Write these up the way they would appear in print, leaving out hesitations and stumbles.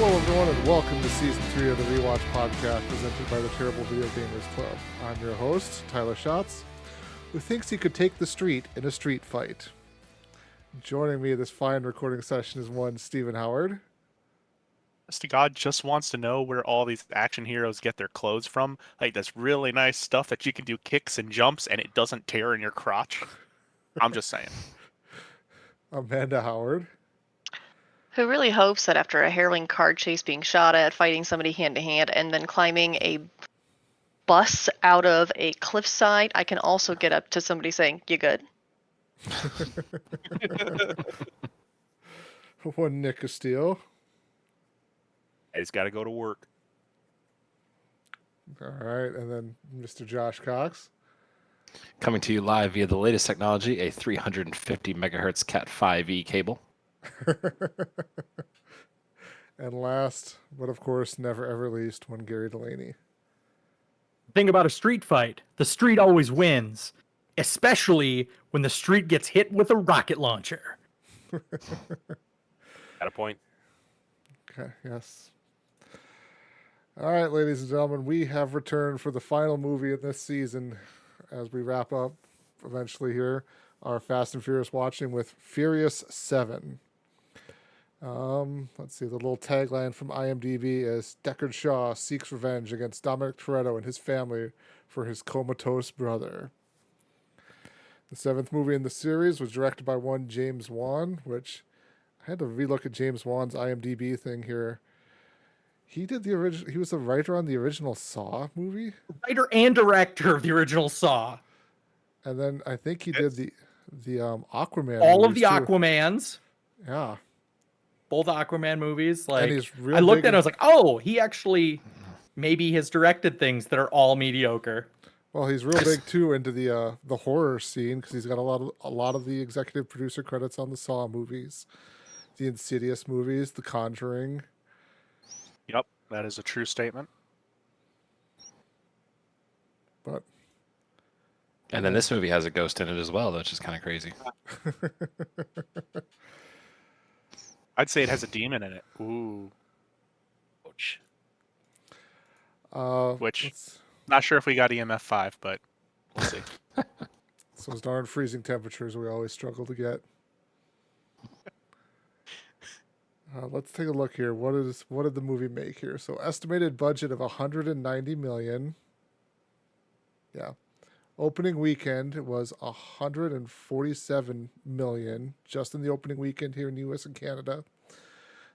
Hello, everyone, and welcome to Season 3 of the Rewatch Podcast, presented by the Terrible Video Gamers Club. I'm your host, Tyler Schatz, who thinks he could take the street in a street fight. Joining me in this fine recording session is one Stephen Howard. Mr. God just wants to know where all these action heroes get their clothes from. Like this really nice stuff that you can do kicks and jumps and it doesn't tear in your crotch. I'm just saying. Amanda Howard. Who really hopes that after a harrowing car chase, being shot at, fighting somebody hand to hand, and then climbing a bus out of a cliffside, I can also get up to somebody saying, "You good?" One Nick Castillo. I just got to go to work. All right, and then Mr. Josh Cox. Coming to you live via the latest technology, a 350 megahertz Cat 5e cable. And last, but of course never ever least, one Gary Delaney. Thing about a street fight, the street always wins, especially when the street gets hit with a rocket launcher. Got a point. Okay, yes. All right, ladies and gentlemen, we have returned for the final movie in this season as we wrap up eventually here our Fast and Furious watching with Furious 7. Let's see, the little tagline from IMDb is Deckard Shaw seeks revenge against Dominic Toretto and his family for his comatose brother. The seventh movie in the series was directed by one James Wan, which I had to relook at James Wan's IMDb thing here. He did the original. He was the writer on the original Saw movie, Writer and director of the original Saw. and then I think he did the Aquaman. All of the movies, too. Aquamans, Yeah, both Aquaman movies. Like, and he's real I looked big at it, I was like, oh, he actually maybe has directed things that are all mediocre. well, he's real big too into the horror scene because he's got a lot of the executive producer credits on the Saw movies, the Insidious movies, The Conjuring. Yep, that is a true statement. But And then this movie has a ghost in it as well, which is kind of crazy. I'd say it has a demon in it. Ooh. Ouch. Which- let's- Not sure if we got EMF 5, but we'll see. it's those darn freezing temperatures we always struggle to get. Let's take a look here. What did the movie make here? So estimated budget of $190 million. Yeah. Opening weekend was $147 million just in the opening weekend here in the US and Canada.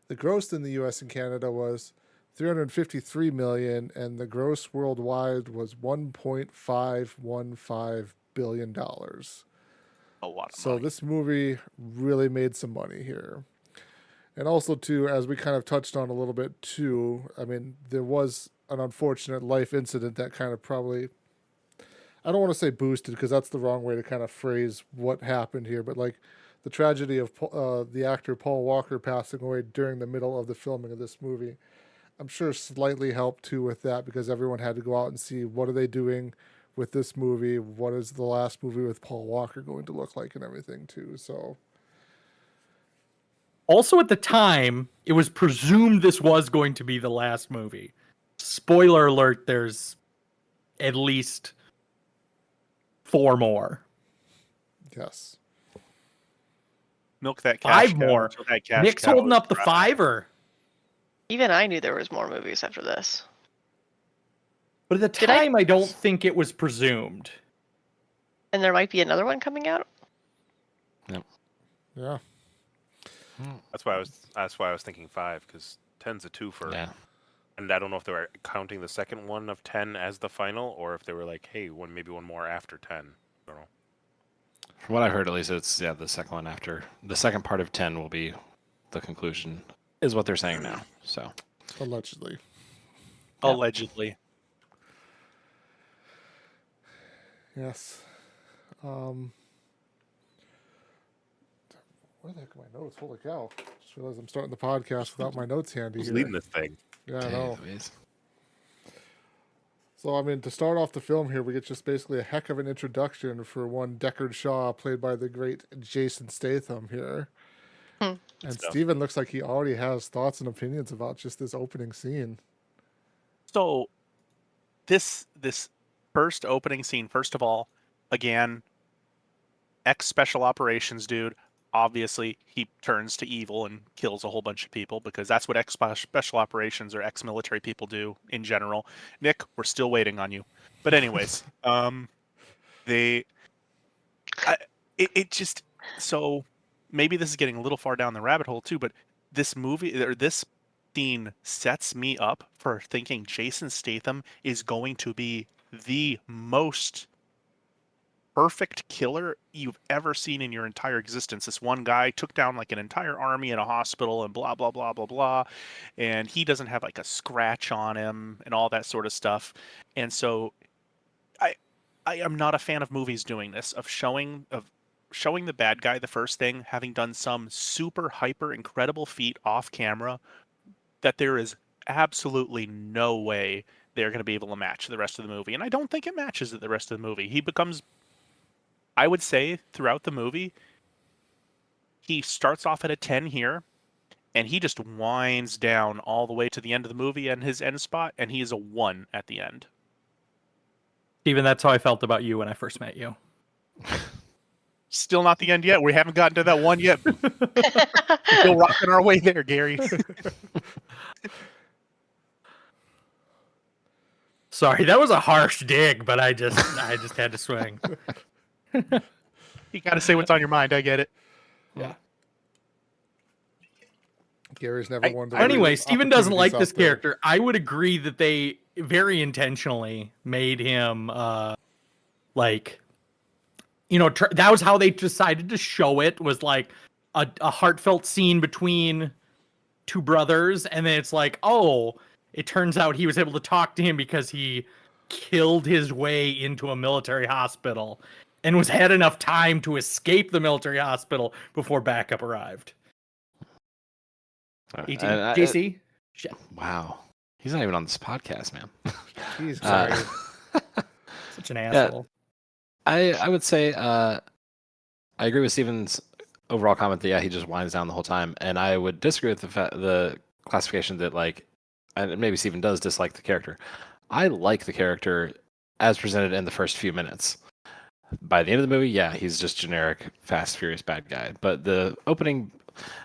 The gross in the US and Canada was $353 million, and the gross worldwide was $1.515 billion. A lot of So money. this movie really made some money here. And also, too, as we kind of touched on a little bit, too, I mean, there was an unfortunate life incident that kind of probably, I don't want to say boosted because that's the wrong way to kind of phrase what happened here, but like the tragedy of the actor Paul Walker passing away during the middle of the filming of this movie, I'm sure slightly helped, too, with that because everyone had to go out and see what are they doing with this movie, what is the last movie with Paul Walker going to look like and everything, too, so... Also, at the time, it was presumed this was going to be the last movie. Spoiler alert, there's at least 4 more. Yes. Milk that cash 5 cow more. until that cash Nick's cow holding is up the dry. fiver. Even I knew there was more movies after this. But at the Did I- time, I don't think it was presumed. And there might be another one coming out. Yeah. That's why I was thinking 5, because 10's a twofer. Yeah. And I don't know if they were counting the second one of 10 as the final, or if they were like, hey, maybe one more after 10. I don't know. From what I heard, at least, it's the second one after. The second part of 10 will be the conclusion, is what they're saying now. So Allegedly. Yeah. Allegedly. Yes. Where the heck are my notes? Holy cow. Just realized I'm starting the podcast without my notes handy Who's here. leading this thing? Yeah, I know. Anyways. So, I mean, to start off the film here, we get just basically a heck of an introduction for one Deckard Shaw, played by the great Jason Statham here. And stuff. Steven looks like he already has thoughts and opinions about just this opening scene. So this first opening scene, first of all, again, ex special operations dude. Obviously, he turns to evil and kills a whole bunch of people because that's what ex special operations or ex military people do in general. Nick, we're still waiting on you. But anyways, it just, so maybe this is getting a little far down the rabbit hole too, but this movie or this scene sets me up for thinking Jason Statham is going to be the most perfect killer you've ever seen in your entire existence. This one guy took down like an entire army in a hospital and blah blah blah blah blah, and he doesn't have like a scratch on him and all that sort of stuff. And so I am not a fan of movies doing this, of showing the bad guy the first thing, having done some super hyper incredible feat off camera that there is absolutely no way they're going to be able to match the rest of the movie. And I don't think it matches the rest of the movie. He becomes, I would say, throughout the movie, he starts off at a 10 here, and he just winds down all the way to the end of the movie and his end spot, and he is a 1 at the end. Steven, that's how I felt about you when I first met you. Still not the end yet. We haven't gotten to that 1 yet. Still rocking our way there, Gary. Sorry, that was a harsh dig, but I just had to swing. You got to say what's on your mind. I get it. Yeah. Gary's never wanted to Anyway, leave Steven doesn't like opportunities this out there. character. I would agree that they very intentionally made him like, that was how they decided to show it, was like a heartfelt scene between two brothers, and then it's like, oh, it turns out he was able to talk to him because he killed his way into a military hospital and had enough time to escape the military hospital before backup arrived. ET, JC? Shit. Wow. He's not even on this podcast, man. Jeez, sorry. Such an asshole. I would say I agree with Steven's overall comment that, yeah, he just winds down the whole time. And I would disagree with the classification that, like, and maybe Steven does dislike the character. I like the character as presented in the first few minutes. By the end of the movie, yeah, he's just generic, fast, furious bad guy. But the opening,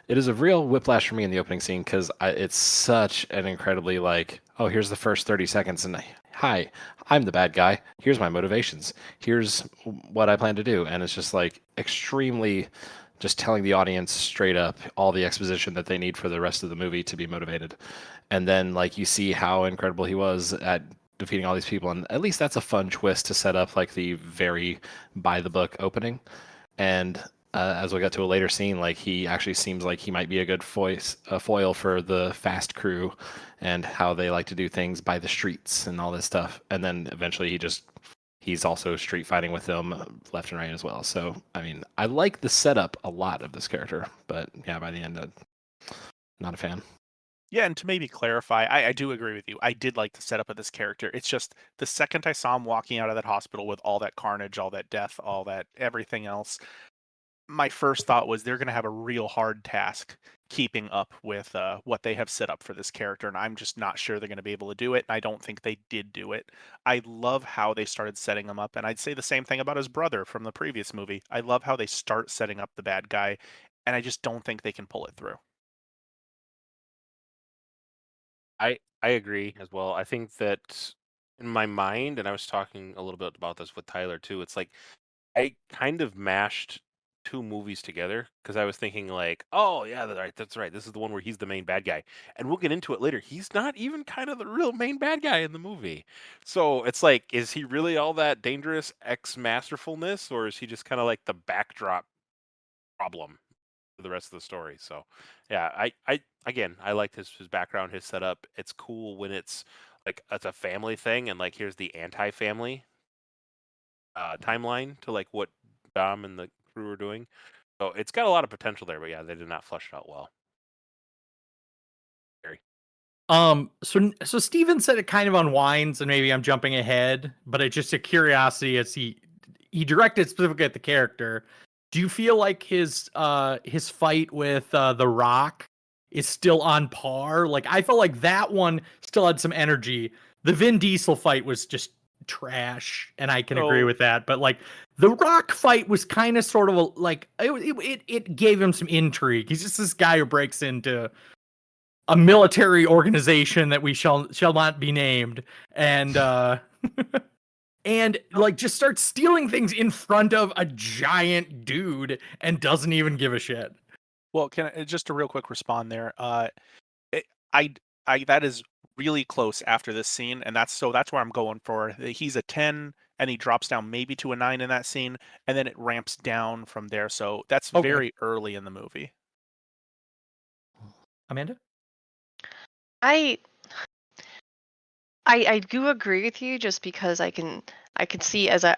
it is a real whiplash for me in the opening scene because it's such an incredibly, like, oh, here's the first 30 seconds and hi, I'm the bad guy. Here's my motivations. Here's what I plan to do. And it's just like extremely just telling the audience straight up all the exposition that they need for the rest of the movie to be motivated. And then, like, you see how incredible he was at defeating all these people, and at least that's a fun twist to set up like the very by the book opening. And as we get to a later scene, like, he actually seems like he might be a good foil for the fast crew and how they like to do things by the streets and all this stuff. And then eventually he's also street fighting with them left and right as well. So I mean, I like the setup a lot of this character, but yeah, by the end, not a fan. Yeah, and to maybe clarify, I do agree with you. I did like the setup of this character. It's just the second I saw him walking out of that hospital with all that carnage, all that death, all that everything else, my first thought was they're going to have a real hard task keeping up with what they have set up for this character, and I'm just not sure they're going to be able to do it, and I don't think they did do it. I love how they started setting him up, and I'd say the same thing about his brother from the previous movie. I love how they start setting up the bad guy, and I just don't think they can pull it through. I agree as well. I think that in my mind, and I was talking a little bit about this with Tyler too, it's like I kind of mashed two movies together because I was thinking like, oh yeah, that's right. This is the one where he's the main bad guy. And we'll get into it later. He's not even kind of the real main bad guy in the movie. So it's like, is he really all that dangerous masterfulness, or is he just kind of like the backdrop problem for the rest of the story? So yeah, I liked his background, his setup. It's cool when it's like it's a family thing and like here's the anti-family timeline to like what Dom and the crew are doing. So it's got a lot of potential there, but yeah, they did not flesh it out well. Gary. So Steven said it kind of unwinds, and maybe I'm jumping ahead, but it's just a curiosity as he directed specifically at the character. Do you feel like his fight with The Rock is still on par? Like, I felt like that one still had some energy. The Vin Diesel fight was just trash, and I can agree So- with that. But like, the Rock fight was kind of sort of like it gave him some intrigue. He's just this guy who breaks into a military organization that we shall not be named, and and like just starts stealing things in front of a giant dude and doesn't even give a shit. Well, can I just a real quick respond there? It, I that is really close after this scene, and that's where I'm going for. He's a 10, and he drops down maybe to a 9 in that scene, and then it ramps down from there. So that's Okay. very early in the movie. Amanda? I do agree with you, just because I can see as I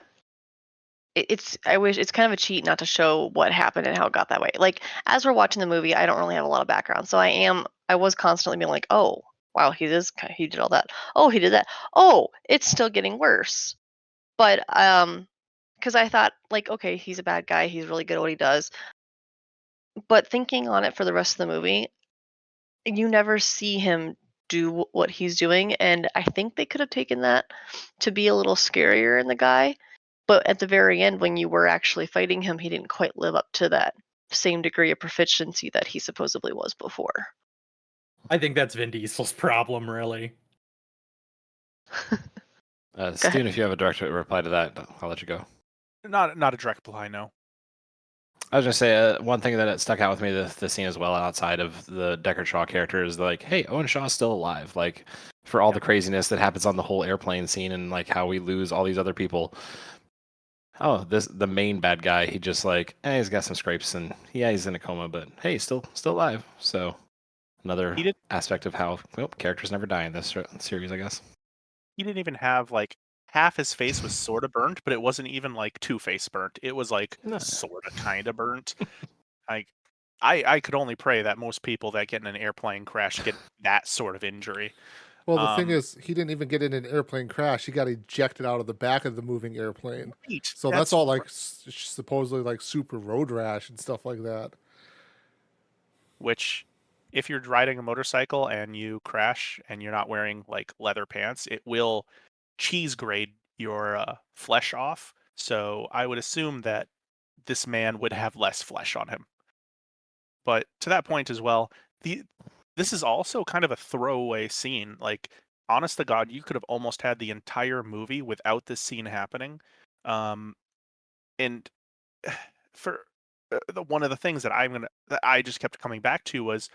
wish it's kind of a cheat not to show what happened and how it got that way. Like, as we're watching the movie, I don't really have a lot of background, so I was constantly being like, oh wow, he did all that. Oh, he did that. Oh, it's still getting worse. But because I thought, like, okay, he's a bad guy, he's really good at what he does. But thinking on it for the rest of the movie, you never see him do what he's doing, and I think they could have taken that to be a little scarier in the guy. But at the very end, when you were actually fighting him, he didn't quite live up to that same degree of proficiency that he supposedly was before. I think that's Vin Diesel's problem, really. Steven, if you have a direct reply to that, I'll let you go. Not a direct reply, no. I was gonna say one thing that stuck out with me the scene as well, outside of the Deckard Shaw character, is like, hey, Owen Shaw's still alive. Like, for all the craziness that happens on the whole airplane scene and like how we lose all these other people. Oh, the main bad guy, he just like, he's got some scrapes and yeah, he's in a coma, but hey, he's still alive. So another aspect of how characters never die in this series, I guess. He didn't even have like half his face was sort of burnt, but it wasn't even like two-face burnt. It was like sort of kind of burnt. I could only pray that most people that get in an airplane crash get that sort of injury. Well, the thing is, he didn't even get in an airplane crash. He got ejected out of the back of the moving airplane. Right. So that's all like supposedly like super road rash and stuff like that. Which, if you're riding a motorcycle and you crash and you're not wearing like leather pants, it will cheese grade your flesh off. So I would assume that this man would have less flesh on him. But to that point as well, this is also kind of a throwaway scene. Like, honest to God, you could have almost had the entire movie without this scene happening. And for one of the things that I just kept coming back to was,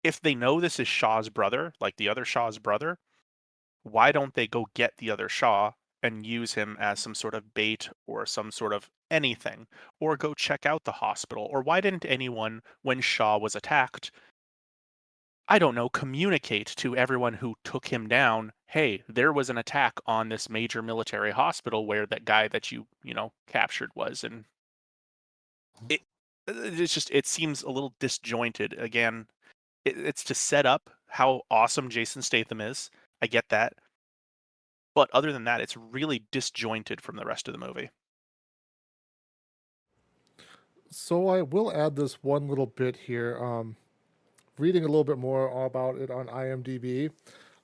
if they know this is Shaw's brother, like the other Shaw's brother, why don't they go get the other Shaw and use him as some sort of bait or some sort of anything, or go check out the hospital? Or why didn't anyone, when Shaw was attacked, I don't know, communicate to everyone who took him down, hey, there was an attack on this major military hospital where that guy that you captured was? And it seems a little disjointed. Again, it's to set up how awesome Jason Statham is. I get that. But other than that, it's really disjointed from the rest of the movie. So I will add this one little bit here. Reading a little bit more about it on IMDb,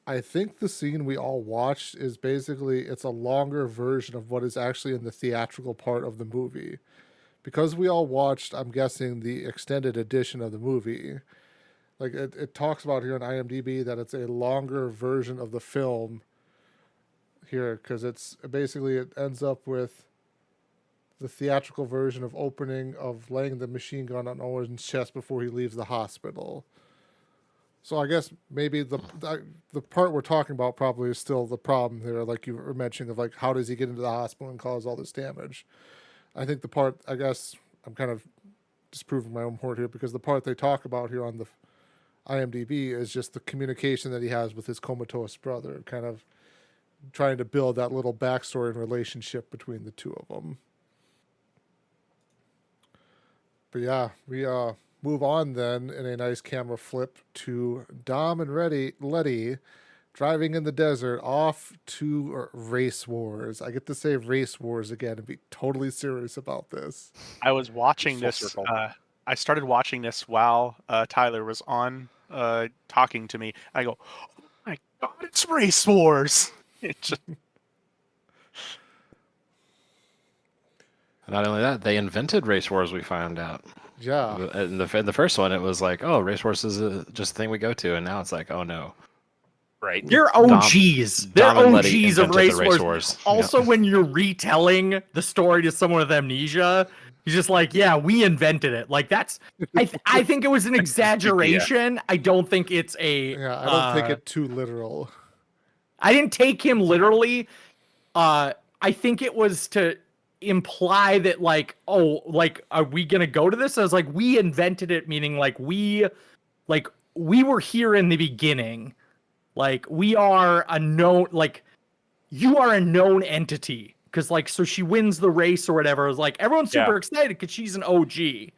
I think the scene we all watched is basically, it's a longer version of what is actually in the theatrical part of the movie. Because we all watched, I'm guessing, the extended edition of the movie. Like, it talks about here on IMDb that it's a longer version of the film here, because it's basically, it ends up with the theatrical version of opening of laying the machine gun on Owen's chest before he leaves the hospital. So I guess maybe the part we're talking about probably is still the problem there, like you were mentioning, of like, how does he get into the hospital and cause all this damage? I think the part, I guess I'm kind of disproving my own point here, because the part they talk about here on the IMDb is just the communication that he has with his comatose brother, kind of trying to build that little backstory and relationship between the two of them. But yeah, we move on then in a nice camera flip to Dom and Letty driving in the desert, off to race wars. I get to say race wars again and be totally serious about this. I was watching Full this. circle. I started watching this while Tyler was on talking to me. I go, "Oh my god, it's Race Wars!" It just, Not only that, they invented race wars. We found out. Yeah. In the first one, it was like, oh, race wars is just a thing we go to, and now it's like, oh no. Right. They're OGs. They're Dom and Letty OGs of invented the race race wars. wars. Also, when you're retelling the story to someone with amnesia, he's just like, "Yeah, we invented it." Like that's. I think it was an exaggeration. I don't think it's a. Yeah, I don't take it too literal. I didn't take him literally. I think it was to imply that like, oh, like, are we gonna go to this? I was like, we invented it, meaning like we were here in the beginning. Like we are a known, like you are a known entity. Cause like, so she wins the race or whatever. It was like, everyone's super excited because she's an OG.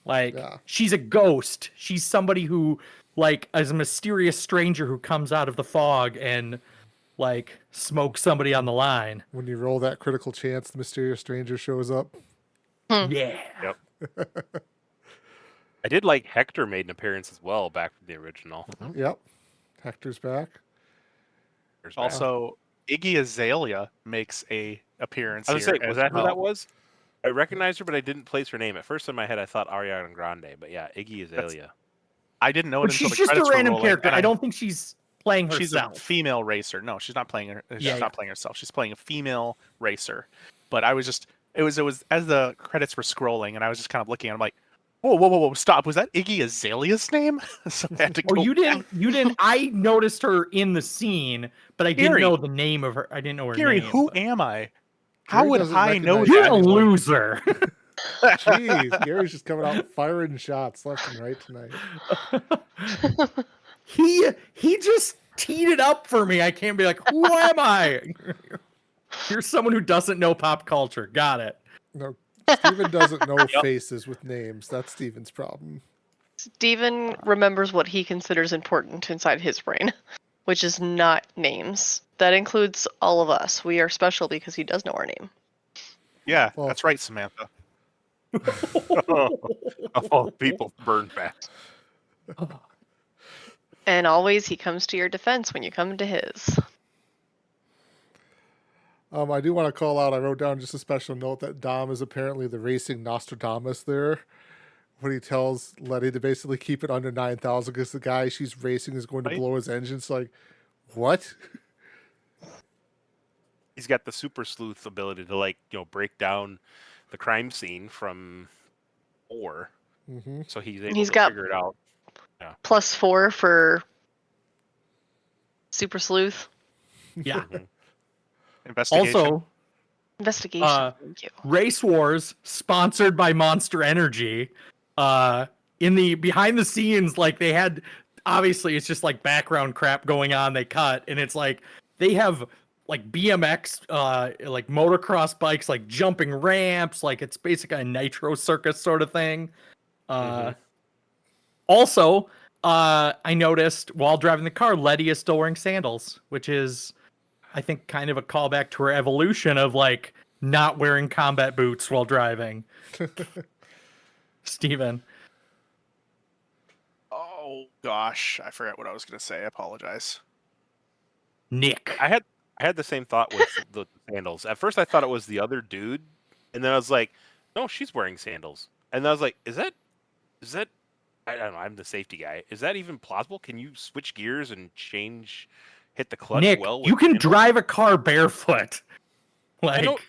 Like she's a ghost. She's somebody who like is a mysterious stranger who comes out of the fog and like smokes somebody on the line. When you roll that critical chance, the mysterious stranger shows up. Yeah. Yep. I did like Hector made an appearance as well back from the original. Yep. Hector's back. Hector's back. also, Iggy Azalea makes a appearance I was here. gonna say, was as that who well. that was? I recognized her, but I didn't place her name. At first in my head, I thought Ariana Grande, but yeah, Iggy Azalea. I didn't know it But until she's the just a credits were random rolling, character. and I don't think she's playing She's a herself. female racer. No, she's not playing her. She's Yeah, not playing herself. She's playing a female racer. But I was just, it was as the credits were scrolling, and I was just kind of looking, and I'm like, whoa, stop! Was that Iggy Azalea's name? So I had to Oh, go you didn't. I noticed her in the scene, but I didn't Gary. know the name of her. I didn't know her Gary, name. who but- am I? How Gary would doesn't I know recognize You're that? a anyone. loser. Jeez, Gary's just coming out firing shots left and right tonight. He just teed it up for me. I can't be like, who am I? You're someone who doesn't know pop culture. Got it. No, Steven doesn't know faces with names. That's Steven's problem. Steven remembers what he considers important inside his brain, which is not names. That includes all of us. We are special because he does know our name. Yeah, Well- that's right, Samantha. Of all people, burn fast. And always he comes to your defense when you come to his. I do want to call out, I wrote down just a special note that Dom is apparently the racing Nostradamus there. When he tells Letty to basically keep it under 9,000 because the guy she's racing is going to Right. blow his engine. It's like, what? He's got the super sleuth ability to break down the crime scene from 4. Mm-hmm. So he's able He's to got- figure it out. +4 for Super Sleuth. Yeah. Investigation. Also, Investigation. Thank you. Race Wars, sponsored by Monster Energy. In the behind the scenes, like they had, obviously it's just like background crap going on. They cut, and it's like they have like BMX, like motocross bikes, like jumping ramps, like it's basically a nitro circus sort of thing. Also, I noticed while driving the car, Letty is still wearing sandals, which is, I think, kind of a callback to her evolution of like not wearing combat boots while driving. Steven. Oh gosh, I forgot what I was gonna say. I apologize. Nick. I had the same thought with the sandals. At first, I thought it was the other dude, and then I was like, "No, she's wearing sandals." And I was like, "Is that? I don't know. I'm the safety guy. Is that even plausible? Can you switch gears and hit the clutch Nick, well? with you can sandals?" drive a car barefoot. I Like, don't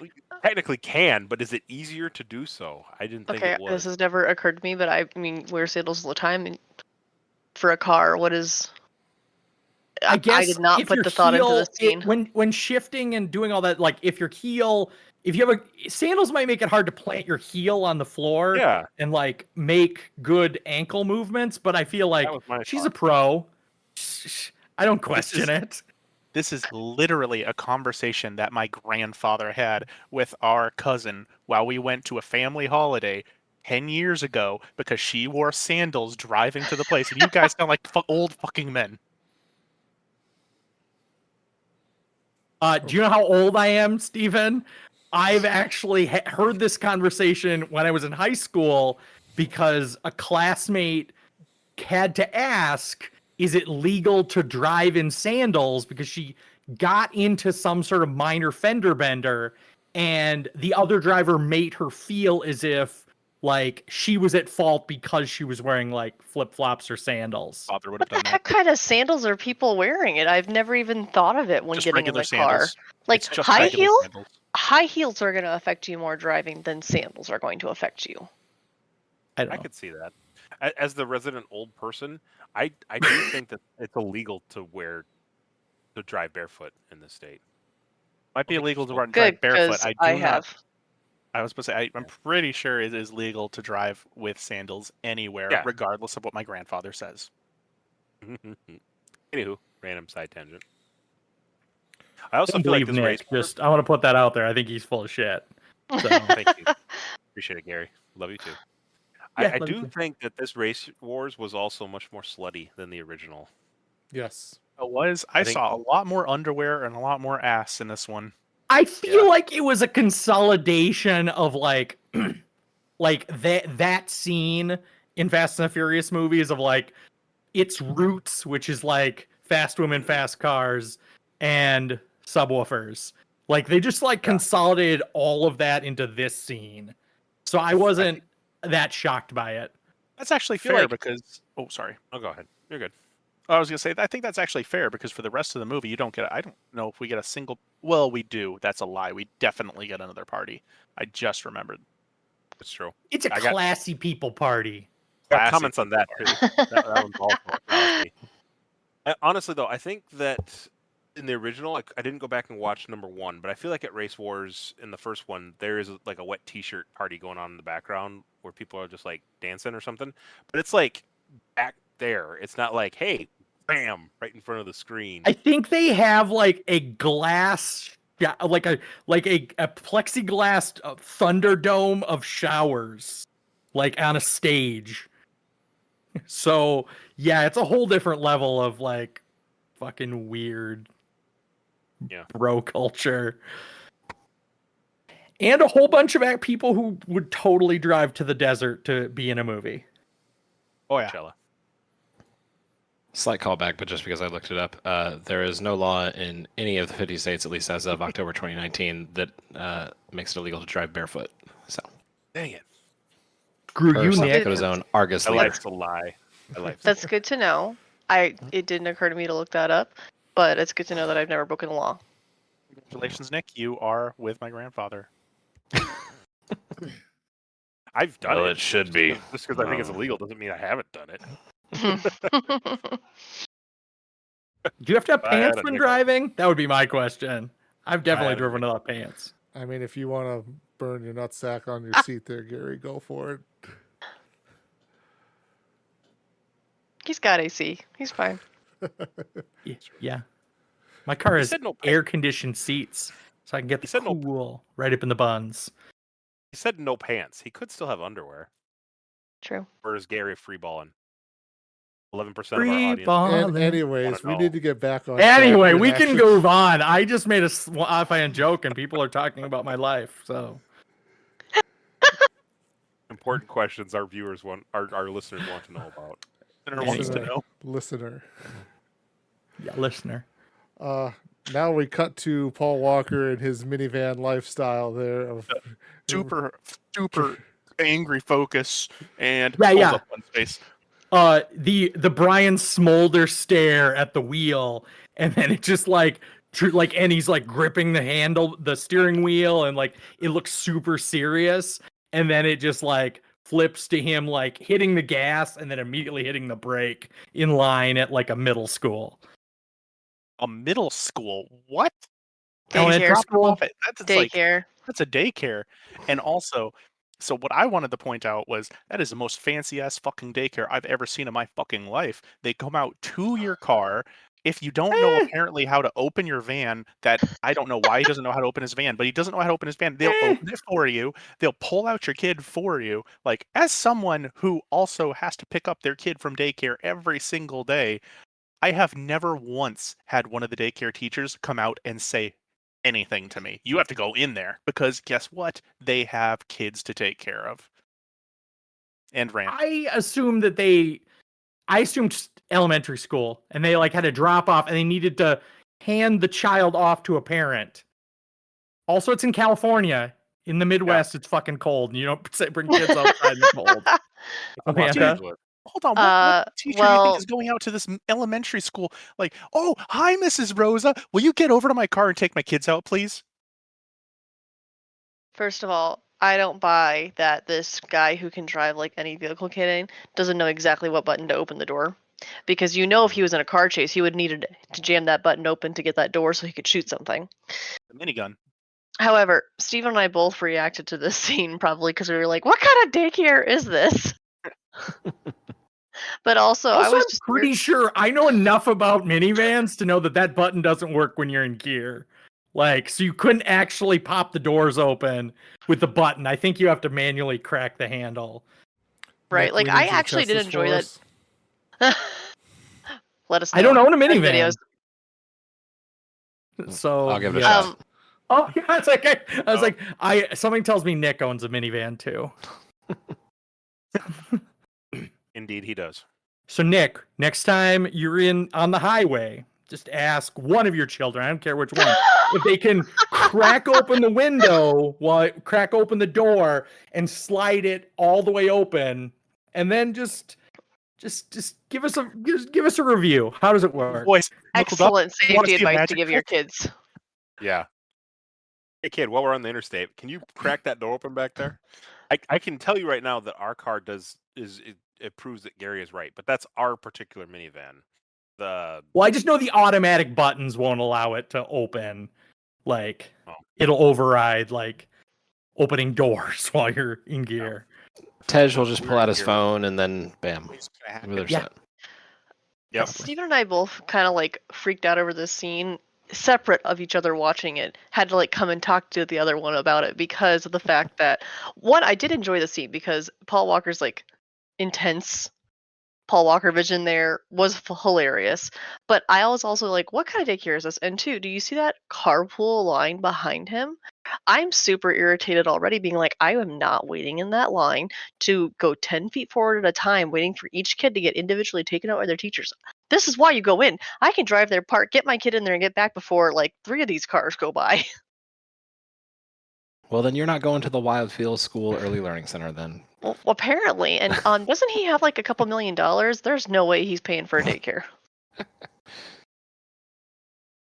technically can, but is it easier to do so? I didn't think Okay, it was. this has never occurred to me, but I mean, wear sandals all the time. And for a car, what is... I guess I did not if put your the thought into heel- the scene. when shifting and doing all that, like if your heel, if you have sandals might make it hard to plant your heel on the floor Yeah, and like make good ankle movements, but I feel like that was my she's a thought. pro. I don't question is- it. This is literally a conversation that my grandfather had with our cousin while we went to a family holiday 10 years ago because she wore sandals driving to the place. And you guys sound like old fucking men. Do you know how old I am, Stephen? I've actually heard this conversation when I was in high school because a classmate had to ask, is it legal to drive in sandals? Because she got into some sort of minor fender bender and the other driver made her feel as if like she was at fault because she was wearing like flip-flops or sandals. Father would have done What that. kind of sandals are people wearing? It. I've never even thought of it when Just getting in regular the car. sandals. Like It's just high regular heels. sandals. High heels are going to affect you more driving than sandals are going to affect you. I don't I know. could see that. As the resident old person, I do think that it's illegal to drive barefoot in this state. Might be Well, illegal to well, run Good, drive barefoot. because I I do not. have. I was supposed to say I'm pretty sure it is legal to drive with sandals anywhere, Yeah. regardless of what my grandfather says. Anywho, random side tangent. I also I feel like believe this race. Nick. Just I want to put that out there. I think he's full of shit. So Thank you. Appreciate it, Gary. Love you too. Yeah, I love you do too. think that this race wars was also much more slutty than the original. Yes. It was. I think- saw a lot more underwear and a lot more ass in this one. I feel Yeah. like it was a consolidation of like like that scene in Fast and the Furious movies of like its roots, which is like fast women, fast cars, and subwoofers. Like they just like Yeah. consolidated all of that into this scene. So I wasn't that shocked by it. That's actually feel fair like- because. Oh, sorry. Oh, go ahead. You're good. I was gonna say I think that's actually fair because for the rest of the movie you don't get. I don't know if we get a single. Well, we do. That's a lie. We definitely get another party. I just remembered. It's true. It's a I got- classy people party. Got Classy comments on that too. That one's also classy. Honestly, though, I think that in the original, I didn't go back and watch number 1, but I feel like at Race Wars in the first one, there is like a wet T-shirt party going on in the background where people are just like dancing or something. But it's like back there. It's not like, hey, bam, right in front of the screen. I think they have like a glass, like a plexiglass thunderdome of showers, like on a stage. So yeah, it's a whole different level of like fucking weird, Yeah. bro culture, and a whole bunch of people who would totally drive to the desert to be in a movie. Oh yeah. Coachella. Slight callback, but just because I looked it up, there is no law in any of the 50 states, at least as of October 2019, that makes it illegal to drive barefoot. So, Dang it. Screw per you, South Nick. Dakota's own Argus My leader. life's a lie. My life's a That's lie. good to know. It didn't occur to me to look that up, but it's good to know that I've never broken the law. Congratulations, Nick. You are with my grandfather. I've done Well, it. it should be. Just because I think it's illegal doesn't mean I haven't done it. Do you have to have I had pants a when nickel. driving? That would be my question. I've definitely had a driven without pants. I mean, if you want to burn your nutsack on your seat there, Gary, go for it. He's got AC. He's fine. Yeah. My car He has said no pants. air conditioned seats, so I can get the said no- cool right up in the buns. He said no pants. He could still have underwear. True. Or is Gary freeballing? 11% of our Free audience. ball. And anyways, we know. need to get back on. Anyway, track we and can actually- move on. I just made a offhand joke, and people are talking about my life. So Important questions our viewers our listeners want to know about. Listener wants to Listener. know. Listener. yeah, listener. Now we cut to Paul Walker and his minivan lifestyle there. Of Super angry focus and Yeah, hold yeah. up one face. The Brian Smolder stare at the wheel, and then it just like and he's like gripping the steering wheel, and like it looks super serious, and then it just like flips to him like hitting the gas and then immediately hitting the brake in line at like a middle school. A middle school? What? Elementary Daycare. school. That's like Daycare. that's a daycare. And also, so what I wanted to point out was that is the most fancy ass fucking daycare I've ever seen in my fucking life. They come out to your car. If you don't know apparently how to open your van, that I don't know why he doesn't know how to open his van, but he doesn't know how to open his van. They'll open it for you. They'll pull out your kid for you. Like, as someone who also has to pick up their kid from daycare every single day, I have never once had one of the daycare teachers come out and say, anything to me. You have to go in there because guess what? They have kids to take care of. And rant. I assumed elementary school, and they like had a drop off, and they needed to hand the child off to a parent. Also, it's in California. In the Midwest, It's fucking cold, and you don't bring kids outside in the cold. Amanda? Hold on, what teacher do you think is going out to this elementary school? Like, oh, hi, Mrs. Rosa. Will you get over to my car and take my kids out, please? First of all, I don't buy that this guy who can drive like any vehicle can doesn't know exactly what button to open the door. Because if he was in a car chase, he would need to jam that button open to get that door so he could shoot something. The minigun. However, Steve and I both reacted to this scene probably because we were like, what kind of daycare is this? But also I was just pretty sure I know enough about minivans to know that button doesn't work when you're in gear. Like, so you couldn't actually pop the doors open with the button. I think you have to manually crack the handle. Right. Like, I actually did enjoy that. Let us know. I don't own a Send minivan. videos. So I'll give it a shot. Oh, yeah, it's okay. I was like, something tells me Nick owns a minivan too. Indeed, he does. So Nick, next time you're on the highway, just ask one of your children, I don't care which one, if they can crack open the window, crack open the door and slide it all the way open, and then just give us a review. How does it work? Boys, excellent safety advice to give your kids. Yeah. Hey kid, while we're on the interstate, can you crack that door open back there? I can tell you right now that our car it proves that Gary is right, but that's our particular minivan. Well, I just know the automatic buttons won't allow it to open. Like, it'll override like opening doors while you're in gear. Tej will just pull out his phone and then bam. Yeah. Yep. Steven and I both kind of like freaked out over this scene, separate of each other watching it. Had to like come and talk to the other one about it because of the fact that I did enjoy the scene because Paul Walker's like intense Paul Walker vision there was hilarious. But I was also like, what kind of daycare is this? And two, do you see that carpool line behind him? I'm super irritated already being like, I am not waiting in that line to go 10 feet forward at a time, waiting for each kid to get individually taken out by their teachers. This is why you go in. I can drive their park, get my kid in there and get back before like 3 of these cars go by. Well, then you're not going to the Wildfield School Early Learning Center then. Well, apparently. And doesn't he have like a couple $1 million? There's no way he's paying for a daycare.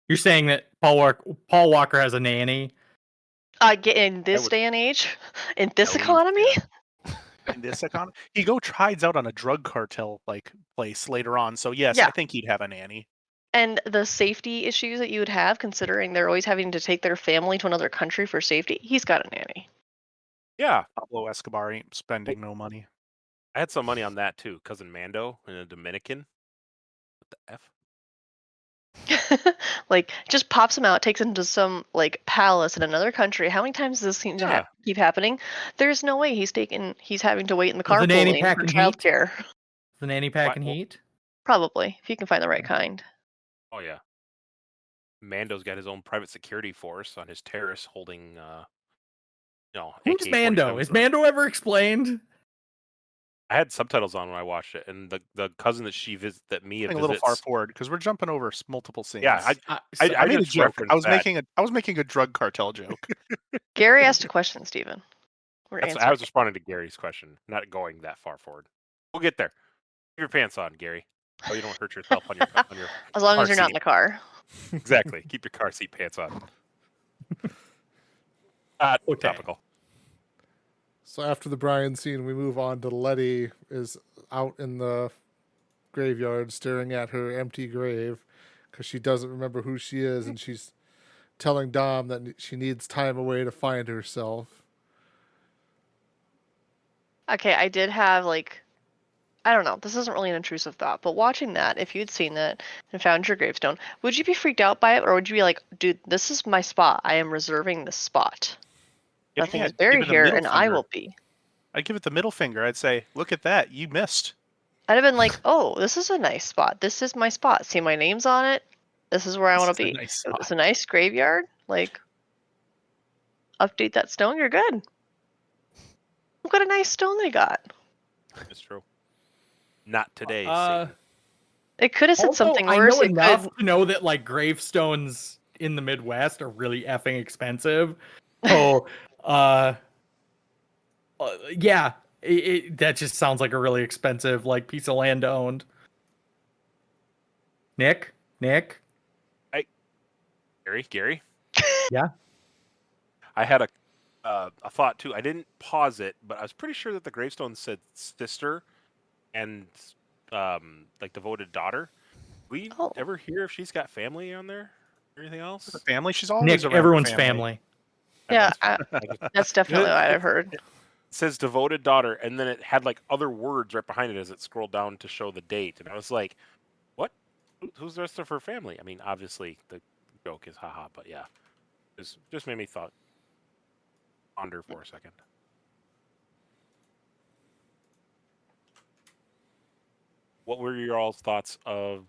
You're saying that Paul Walker has a nanny? In this day and age? In this economy? In this economy? He tries out on a drug cartel like place later on. So yes, I think he'd have a nanny. And the safety issues that you would have, considering they're always having to take their family to another country for safety, he's got a nanny. Yeah. Pablo Escobar ain't spending no money. I had some money on that too. Cousin Mando in a Dominican. What the F? Like, just pops him out, takes him to some like palace in another country. How many times does this seem to keep happening? There's no way he's having to wait in the carpool lane for childcare. The nanny packing heat? Probably, if you can find the right kind. Oh yeah. Mando's got his own private security force on his terrace holding Who's Mando? Is Mando ever explained? I had subtitles on when I watched it, and the cousin that Mia visits. A little far forward because we're jumping over multiple scenes. Yeah, I made a joke. I was making a drug cartel joke. Gary asked a question, Steven. I was responding to Gary's question, not going that far forward. We'll get there. Keep your pants on, Gary. Oh, you don't hurt yourself on your as long as you're not in the car. Exactly. Keep your car seat pants on. Topical. So after the Brian scene, we move on to Letty is out in the graveyard staring at her empty grave because she doesn't remember who she is, and she's telling Dom that she needs time away to find herself. Okay, I did have I don't know, this isn't really an intrusive thought, but watching that, if you'd seen that and found your gravestone, would you be freaked out by it, or would you be like, dude, this is my spot. I am reserving this spot. Nothing is buried here, and I will be. I'd give it the middle finger. I'd say, look at that. You missed. I'd have been like, oh, this is a nice spot. This is my spot. See, my name's on it. This is where I want to be. It's a nice graveyard. Like, update that stone, you're good. Look what a nice stone they got. It's true. Not today. Uh, Satan. It could have said Also, something I worse. know It enough could. to know that like gravestones in the Midwest are really effing expensive. So, yeah, that just sounds like a really expensive like piece of land owned. Nick, Gary. Yeah? I had a thought too. I didn't pause it, but I was pretty sure that the gravestone said sister and like devoted daughter. We Oh. ever hear if she's got family on there or anything else? The family. She's always Nick, around her everyone's family. family. Yeah, Everyone's- that's definitely what I've heard. It says devoted daughter, and then it had like other words right behind it as it scrolled down to show the date, and I was like, "What? Who's the rest of her family?" I mean, obviously the joke is haha, but yeah, it just made me ponder for a second. What were your all's thoughts of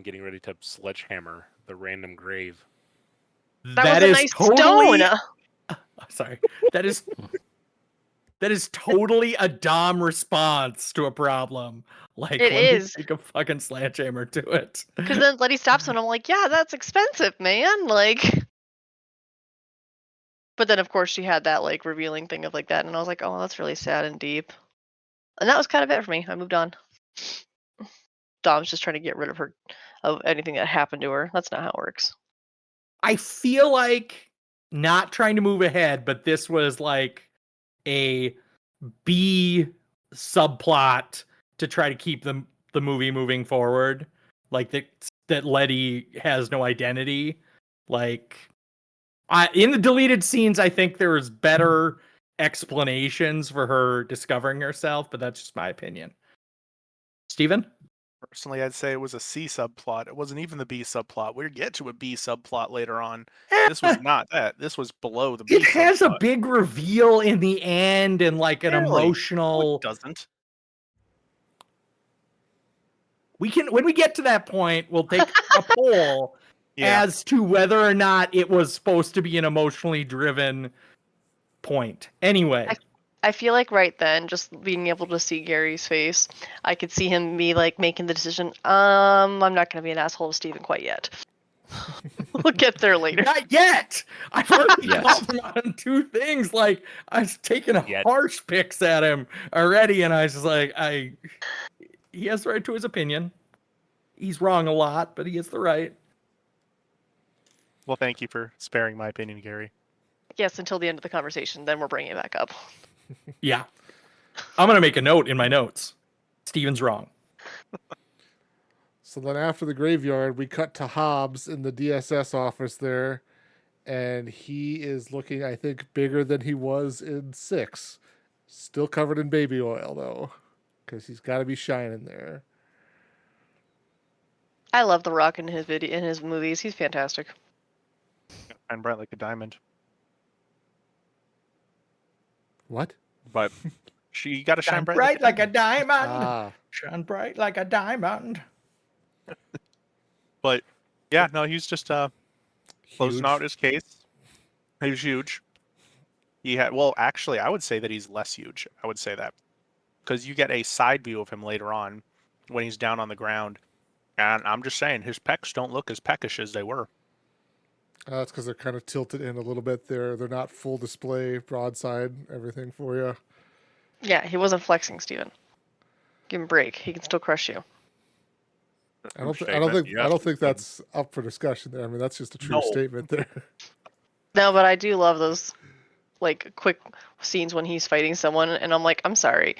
getting ready to sledgehammer the random grave? That was a nice totally. stone. Sorry, that is totally a Dom response to a problem. Like, It let me is. take a fucking sledgehammer to it. Because then Letty stops him, and I'm like, yeah, that's expensive, man. Like, but then of course she had that like revealing thing of like that, and I was like, oh, that's really sad and deep. And that was kind of it for me. I moved on. Dom's just trying to get rid of her, of anything that happened to her. That's not how it works. I feel like not trying to move ahead, but this was like a B subplot to try to keep the movie moving forward. Like that Letty has no identity. Like in the deleted scenes, I think there was better explanations for her discovering herself, but that's just my opinion. Steven? Personally, I'd say it was a C subplot. It wasn't even the B subplot. We'll get to a B subplot later on. This was not that. This was below the B It has a subplot. big reveal in the end and like an Really? No, emotional. it doesn't. When we get to that point, we'll take a poll Yeah. as to whether or not it was supposed to be an emotionally driven point. Anyway, I feel like right then, just being able to see Gary's face, I could see him be like making the decision. I'm not going to be an asshole to Steven quite yet. We'll get there later. not yet. I've already Yes. called him out on two things. Like I was taking Yet. harsh picks at him already, and I was just like, he has the right to his opinion. He's wrong a lot, but he has the right. Well, thank you for sparing my opinion, Gary. Yes, until the end of the conversation. Then we're bringing it back up. Yeah. I'm going to make a note in my notes. Steven's wrong. So then after the graveyard, we cut to Hobbs in the DSS office there, and he is looking, I think, bigger than he was in 6. Still covered in baby oil, though, because he's got to be shining there. I love The Rock in his movies. He's fantastic. And bright like a diamond. What? But you got to shine Shine bright, bright like a diamond. Ah, Shine bright like a diamond. But yeah, no, he's just closing huge. out his case. He was huge. He had, well, actually, I would say that he's less huge. I would say that because you get a side view of him later on when he's down on the ground, and I'm just saying his pecs don't look as peckish as they were. That's because they're kind of tilted in a little bit there. They're not full display, broadside, everything for you. Yeah, he wasn't flexing, Steven. Give him a break. He can still crush you. I don't think that's up for discussion there. I mean, that's just a true No. statement there. No, but I do love those like quick scenes when he's fighting someone, and I'm like, I'm sorry.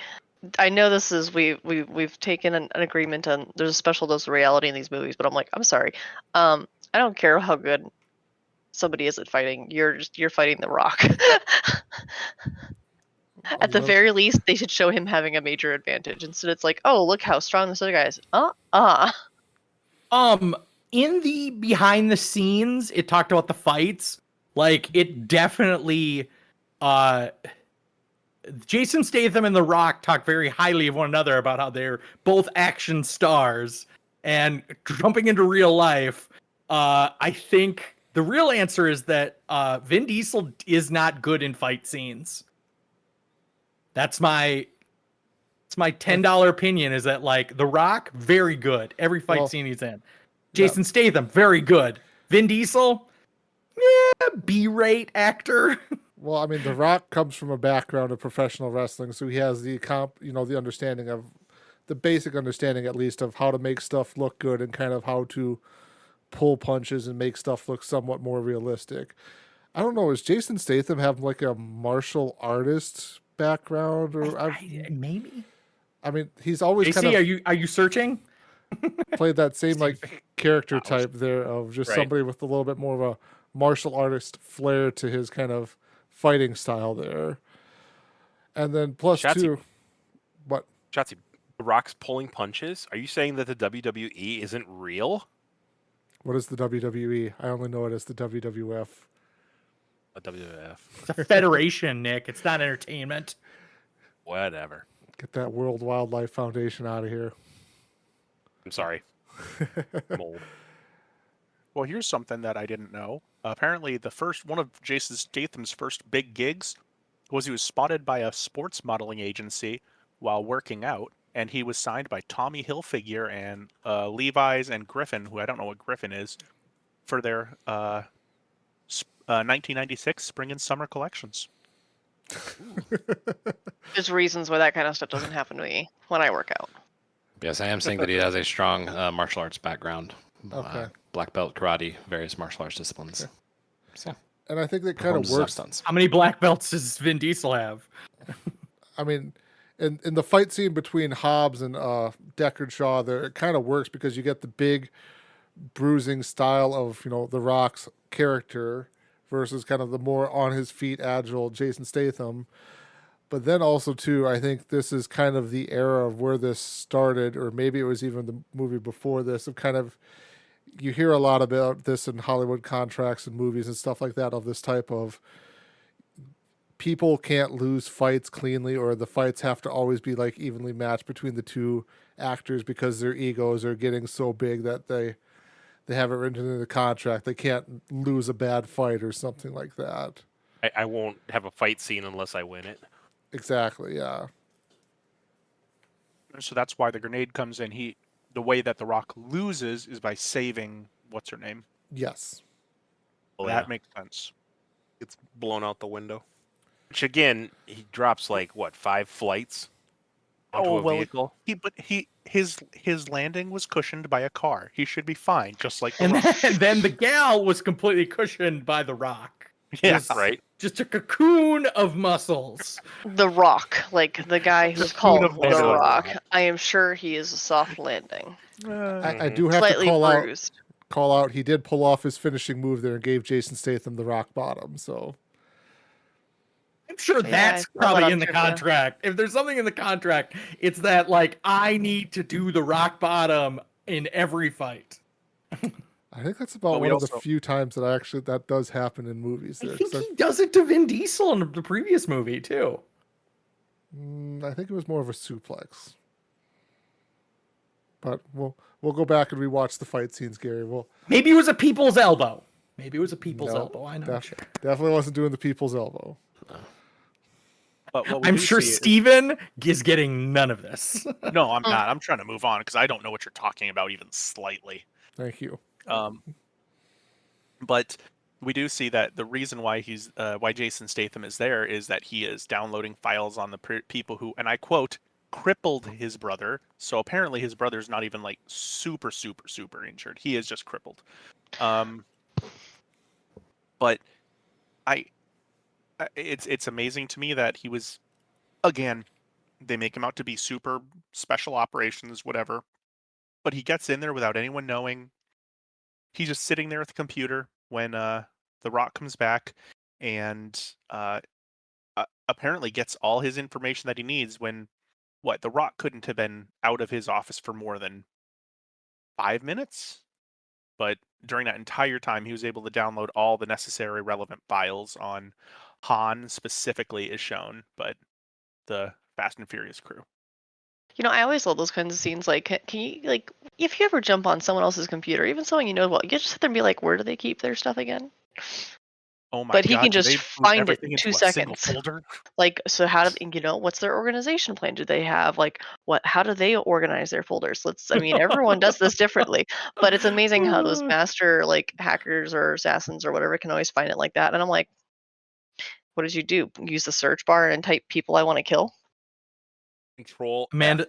I know this is we've taken an agreement on there's a special dose of reality in these movies, but I'm like, I'm sorry. I don't care how good somebody is at fighting. You're fighting The Rock. At the very least, they should show him having a major advantage. Instead, it's like, oh, look how strong this other guy is. In the behind the scenes, it talked about the fights. Like it definitely Jason Statham and The Rock talk very highly of one another about how they're both action stars. And jumping into real life, I think The real answer is that Vin Diesel is not good in fight scenes. That's my $10 opinion. Is that like The Rock, very good every fight scene he's in. Jason Statham, very good. Vin Diesel, B-rate actor. Well, I mean, The Rock comes from a background of professional wrestling, so he has the the understanding of the basic understanding, at least, of how to make stuff look good and kind of how to pull punches and make stuff look somewhat more realistic. I don't know. Is Jason Statham have like a martial artist background, or maybe? I mean, he's always JC, kind of are you searching? played that same like character type there of just somebody with a little bit more of a martial artist flair to his kind of fighting style there. And then plus two, what? Shotzi, The Rock's pulling punches. Are you saying that the WWE isn't real? What is the WWE? I only know it as the WWF. A WWF. It's a federation, Nick. It's not entertainment. Whatever. Get that World Wildlife Foundation out of here. I'm sorry. Mold. Well, here's something that I didn't know. Apparently, one of Jason Statham's first big gigs was he was spotted by a sports modeling agency while working out, and he was signed by Tommy Hilfiger and Levi's and Griffin, who I don't know what Griffin is, for their 1996 spring and summer collections. There's reasons why that kind of stuff doesn't happen to me when I work out. Yes, I am saying that he has a strong martial arts background. Okay. Black belt, karate, various martial arts disciplines. Okay. So, And I think that kind of works. How many black belts does Vin Diesel have? I mean, in the fight scene between Hobbs and Deckard Shaw, there it kind of works because you get the big bruising style of The Rock's character versus kind of the more on his feet agile Jason Statham. But then also too, I think this is kind of the era of where this started, or maybe it was even the movie before this, of kind of, you hear a lot about this in Hollywood contracts and movies and stuff like that, of this type of people can't lose fights cleanly, or the fights have to always be like evenly matched between the two actors because their egos are getting so big that they have it written in the contract. They can't lose a bad fight or something like that. I won't have a fight scene unless I win it. Exactly, yeah. So that's why the grenade comes in. The way that The Rock loses is by saving what's her name. Yes. Oh, That makes sense. It's blown out the window. Which again, he drops like what, 5 flights onto a vehicle. His landing was cushioned by a car. He should be fine, just like The And Rock. then the gal was completely cushioned by The Rock. Yeah, right. Just a cocoon of muscles. The Rock, like the guy who's called of The muscles. Rock. I am sure he is a soft landing. I do have Slightly to bruised. call out. He did pull off his finishing move there and gave Jason Statham the rock bottom. So I'm sure Yeah, that's I saw that probably on in the trivia. contract. If there's something in the contract, it's that like I need to do the rock bottom in every fight. I think that's about But we one of the also- few times that does happen in movies. I There, think 'cause he does it to Vin Diesel in the previous movie too. I think it was more of a suplex. But we'll go back and rewatch the fight scenes, Gary. Maybe it was a people's elbow. Maybe it was a people's No, elbow. I know. Sure. Definitely wasn't doing the people's elbow. But what we I'm do sure see is- Steven is getting none of this. No, I'm not. I'm trying to move on because I don't know what you're talking about even slightly. Thank you. But we do see that the reason why why Jason Statham is there is that he is downloading files on the people who, and I quote, crippled his brother. So apparently his brother's not even like super injured. He is just crippled. But it's amazing to me that he was, again, they make him out to be super special operations, whatever. But he gets in there without anyone knowing. He's just sitting there at the computer when The Rock comes back and apparently gets all his information that he needs when, The Rock couldn't have been out of his office for more than 5 minutes? But during that entire time, he was able to download all the necessary relevant files on Han specifically is shown, but the Fast and Furious crew. I always love those kinds of scenes. Like, can you if you ever jump on someone else's computer, even someone you know well, you just sit there and be like, where do they keep their stuff again? Oh my But he god, can do just they move find it everything in into 2 a single seconds. folder? Like, so how do what's their organization plan? Do they have like how do they organize their folders? I mean, everyone does this differently, but it's amazing how those master like hackers or assassins or whatever can always find it like that. And I'm like, what did you do? Use the search bar and type people I want to kill? Control F. Amanda,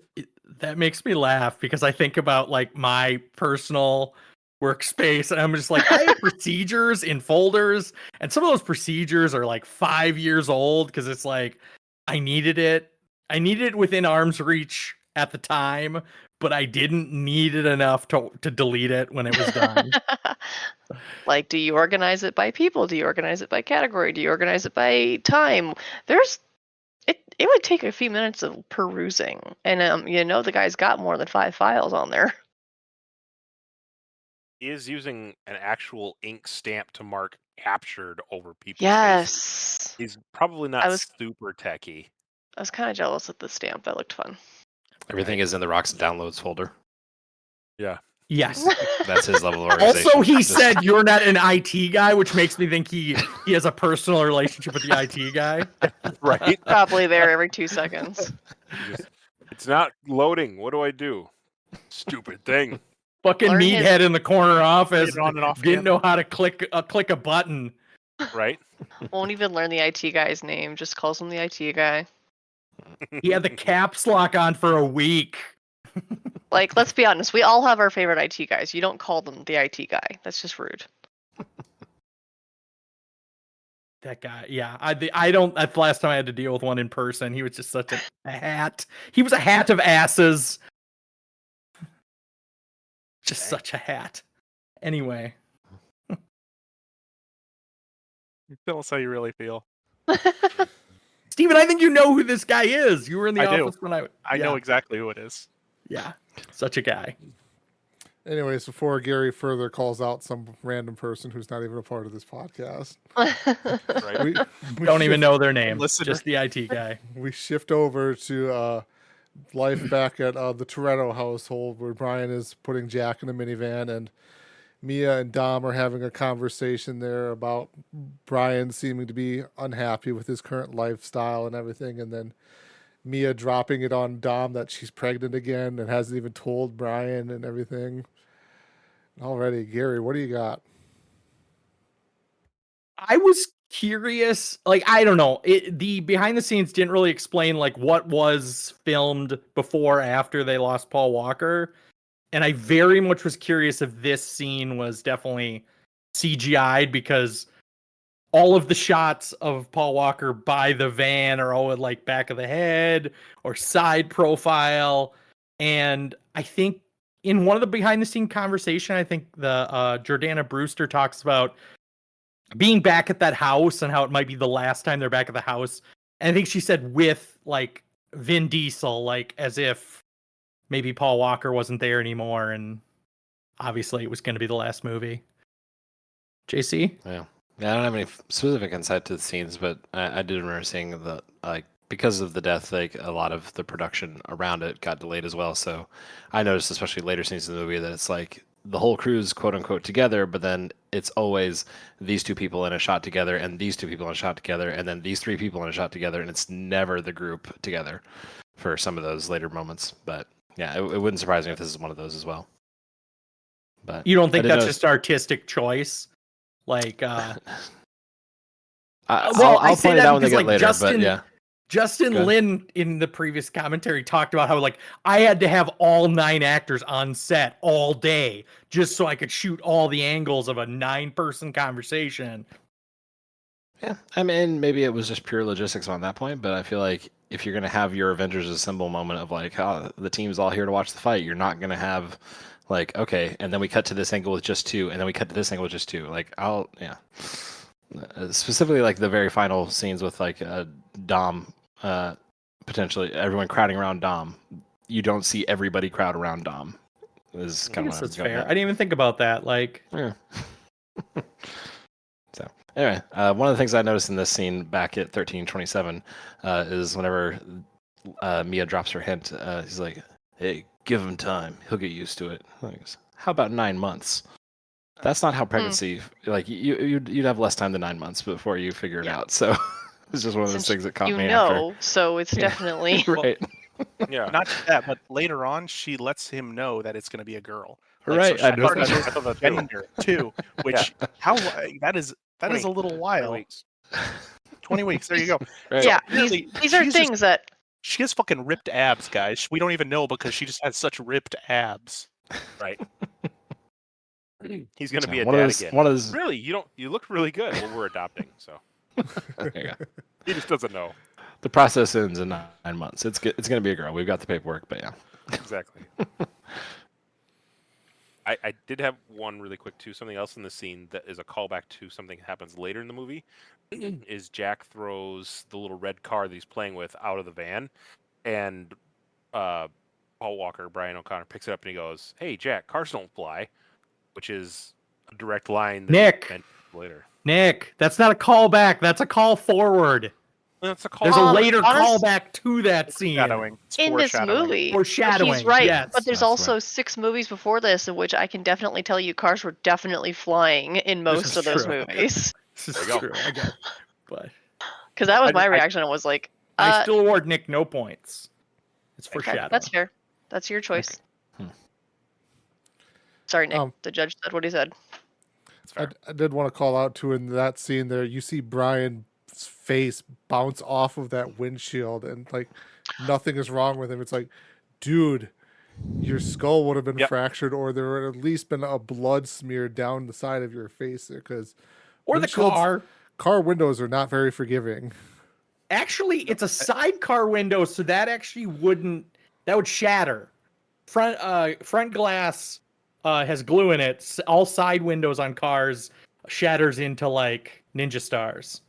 that makes me laugh because I think about like my personal workspace and I'm just like, I have procedures in folders, and some of those procedures are like 5 years old because it's like I needed it within arm's reach at the time, but I didn't need it enough to delete it when it was done. Like, do you organize it by people? Do you organize it by category? Do you organize it by time? It would take a few minutes of perusing, and the guy's got more than 5 files on there. He is using an actual ink stamp to mark captured over people's faces. Yes, He's probably not I was- super techy. I was kind of jealous of the stamp. That looked fun. Everything is in the Rocks downloads folder. Yeah. Yes. That's his level of organization. Also, he Just- said you're not an IT guy, which makes me think he has a personal relationship with the IT guy. Right? Probably there every 2 seconds. It's not loading. What do I do? Stupid thing. Fucking Learn his- meathead in the corner office Get it on and off didn't again. know how to click a button. Right? Won't even learn the IT guy's name. Just calls him the IT guy. He had the caps lock on for a week. Like, let's be honest. We all have our favorite IT guys. You don't call them the IT guy. That's just rude. That guy, yeah. I don't. That's the last time I had to deal with one in person. He was just such a hat. He was a hat of asses. Just such a hat. Anyway, Tell us how you really feel. Steven, I think you know who this guy is. You were in the I do. office when I know exactly who it is. Yeah, such a guy. Anyways, before Gary further calls out some random person who's not even a part of this podcast, Right? we Don't even shift- know their name. Listener. Just the IT guy. We shift over to life back at the Toretto household, where Brian is putting Jack in a minivan, and Mia and Dom are having a conversation there about Brian seeming to be unhappy with his current lifestyle and everything, and then Mia dropping it on Dom that she's pregnant again and hasn't even told Brian and everything. Already, Gary, what do you got? I was curious, like, I don't know. The behind the scenes didn't really explain like what was filmed before or after they lost Paul Walker. And I very much was curious if this scene was definitely CGI'd, because all of the shots of Paul Walker by the van are all like back of the head or side profile. And I think in one of the behind the scene conversation, I think the Jordana Brewster talks about being back at that house and how it might be the last time they're back at the house. And I think she said with like Vin Diesel, like as if maybe Paul Walker wasn't there anymore, and obviously it was going to be the last movie. JC? Yeah, I don't have any specific insight to the scenes, but I did remember seeing the because of the death, like a lot of the production around it got delayed as well. So I noticed, especially later scenes in the movie, that it's like the whole crew's quote unquote together, but then it's always these two people in a shot together, and these two people in a shot together, and then these three people in a shot together, and it's never the group together for some of those later moments. But yeah, it wouldn't surprise me if this is one of those as well. But You don't think I did that's notice- just artistic choice? Like, I'll I say point it that out when they because, get like, later, Justin- but yeah. Justin Go ahead. Lin in the previous commentary talked about how like I had to have all 9 actors on set all day just so I could shoot all the angles of a 9-person conversation. Yeah, I mean, maybe it was just pure logistics on that point, but I feel like if you're going to have your Avengers Assemble moment of like, oh, the team's all here to watch the fight, you're not going to have like, okay, and then we cut to this angle with just 2, and then we cut to this angle with just 2. Like, specifically like the very final scenes with like Dom, potentially everyone crowding around Dom. You don't see everybody crowd around Dom. Is I kind of guess what that's I'm going fair. at. I didn't even think about that. Like, Yeah. So anyway, one of the things I noticed in this scene back at 13:27 is whenever Mia drops her hint, he's like, "Hey, give him time. He'll get used to it. How about 9 months? That's not how pregnancy. Like you'd have less time than 9 months before you figure it out. So it's just one of those Since things that caught you me know, so it's definitely right. Yeah. Not just that, but later on, she lets him know that it's going to be a girl. Right, So I she know already that. knows I thought that too. gender too. Which that is a 20 little 20 while. weeks. 20 weeks. There you go. Right. yeah. apparently These are she's things that She has fucking ripped abs, guys. We don't even know because she just has such ripped abs. Right. He's gonna be a one of dad those. again. One of those. Really, you look really good. Well, we're adopting, so There you go. he just doesn't know. The process ends in 9 months. It's good. It's gonna be a girl. We've got the paperwork, but yeah. Exactly. I did have one really quick too. Something else in the scene that is a callback to something that happens later in the movie is Jack throws the little red car that he's playing with out of the van, and Paul Walker, Brian O'Connor, picks it up and he goes, "Hey, Jack, cars don't fly," which is a direct line that Nick. we mentioned later. Nick, that's not a callback. That's a call forward. That's a call. There's a later honest- callback to that scene. Foreshadowing. It's in this foreshadowing. movie, Foreshadowing. he's right. Yes. But there's That's also right. 6 movies before this in which I can definitely tell you cars were definitely flying in This most is of those true. movies. This is There you go. true. I get it. But Because that was I- my I- reaction. I was like, I still award Nick no points. It's okay, foreshadowing. that's fair. That's your choice. Hmm. Sorry, Nick. Um, The judge said what he said. It's fair. I did want to call out to in that scene there, you see Brian's face bounce off of that windshield and like nothing is wrong with him. It's like, dude, your skull would have been Yep. fractured or there would have at least been a blood smear down the side of your face there because Or the windshields- car. car windows are not very forgiving. Actually, it's a sidecar window, so that actually wouldn't. That would shatter. Front glass has glue in it. All side windows on cars shatters into like ninja stars,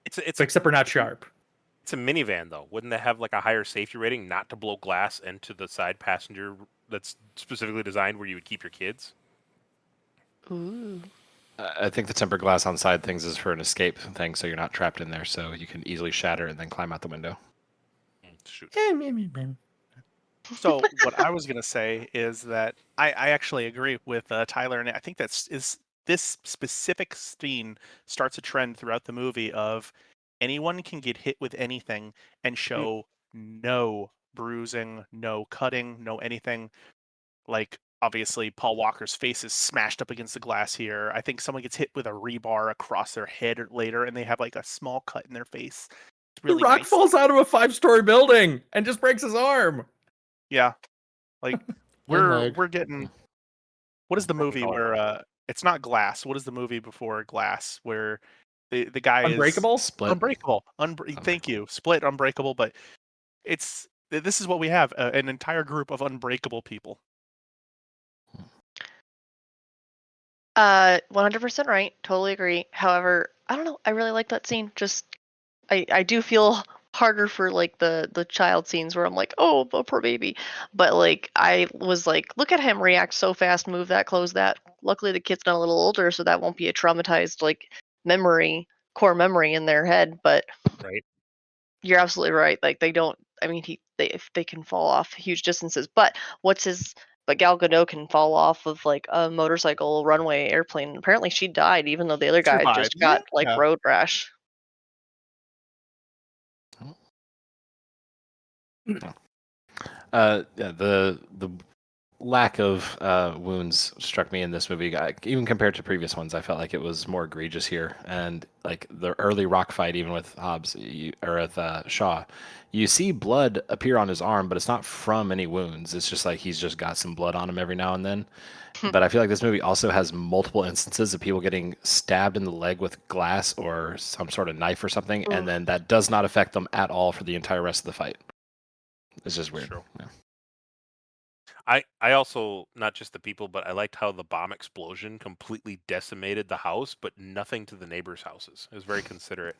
It's except for not sharp. It's a minivan though. Wouldn't that have like a higher safety rating not to blow glass into the side passenger that's specifically designed where you would keep your kids? Ooh. I think the tempered glass on side things is for an escape thing, so you're not trapped in there, so you can easily shatter and then climb out the window. Shoot. So what I was gonna say is that I actually agree with Tyler, and I think this specific scene starts a trend throughout the movie of anyone can get hit with anything and show no bruising, no cutting, no anything. Like obviously Paul Walker's face is smashed up against the glass here. I think someone gets hit with a rebar across their head later, and they have like a small cut in their face. It's really the rock nice. falls out of a 5-story building and just breaks his arm. Yeah, like leg. we're getting. What is the movie where it's not Glass? What is the movie before Glass where the guy Unbreakable. Split. is Unbreakable? Thank you, Split, Unbreakable. But this is what we have: an entire group of unbreakable people. 100% right. Totally agree. However, I don't know. I really like that scene. Just, I do feel harder for like the child scenes where I'm like, oh, the poor baby. But like, I was like, look at him react so fast, move that, close that. Luckily, the kid's not a little older, so that won't be a traumatized like core memory in their head. But Right. you're absolutely right. Like they don't. I mean, if they can fall off huge distances. But Gal Gadot can fall off of like a motorcycle, runway, airplane. Apparently, she died, even though the other guy Survived, just got like yeah. road rash. Yeah, the lack of wounds struck me in this movie. Even compared to previous ones, I felt like it was more egregious here. And like the early rock fight, even with Hobbs or with Shaw, you see blood appear on his arm, but it's not from any wounds. It's just like he's just got some blood on him every now and then. But I feel like this movie also has multiple instances of people getting stabbed in the leg with glass or some sort of knife or something, and then that does not affect them at all for the entire rest of the fight. It's just weird. True. Yeah. I also, not just the people, but I liked how the bomb explosion completely decimated the house, but nothing to the neighbors' houses. It was very considerate.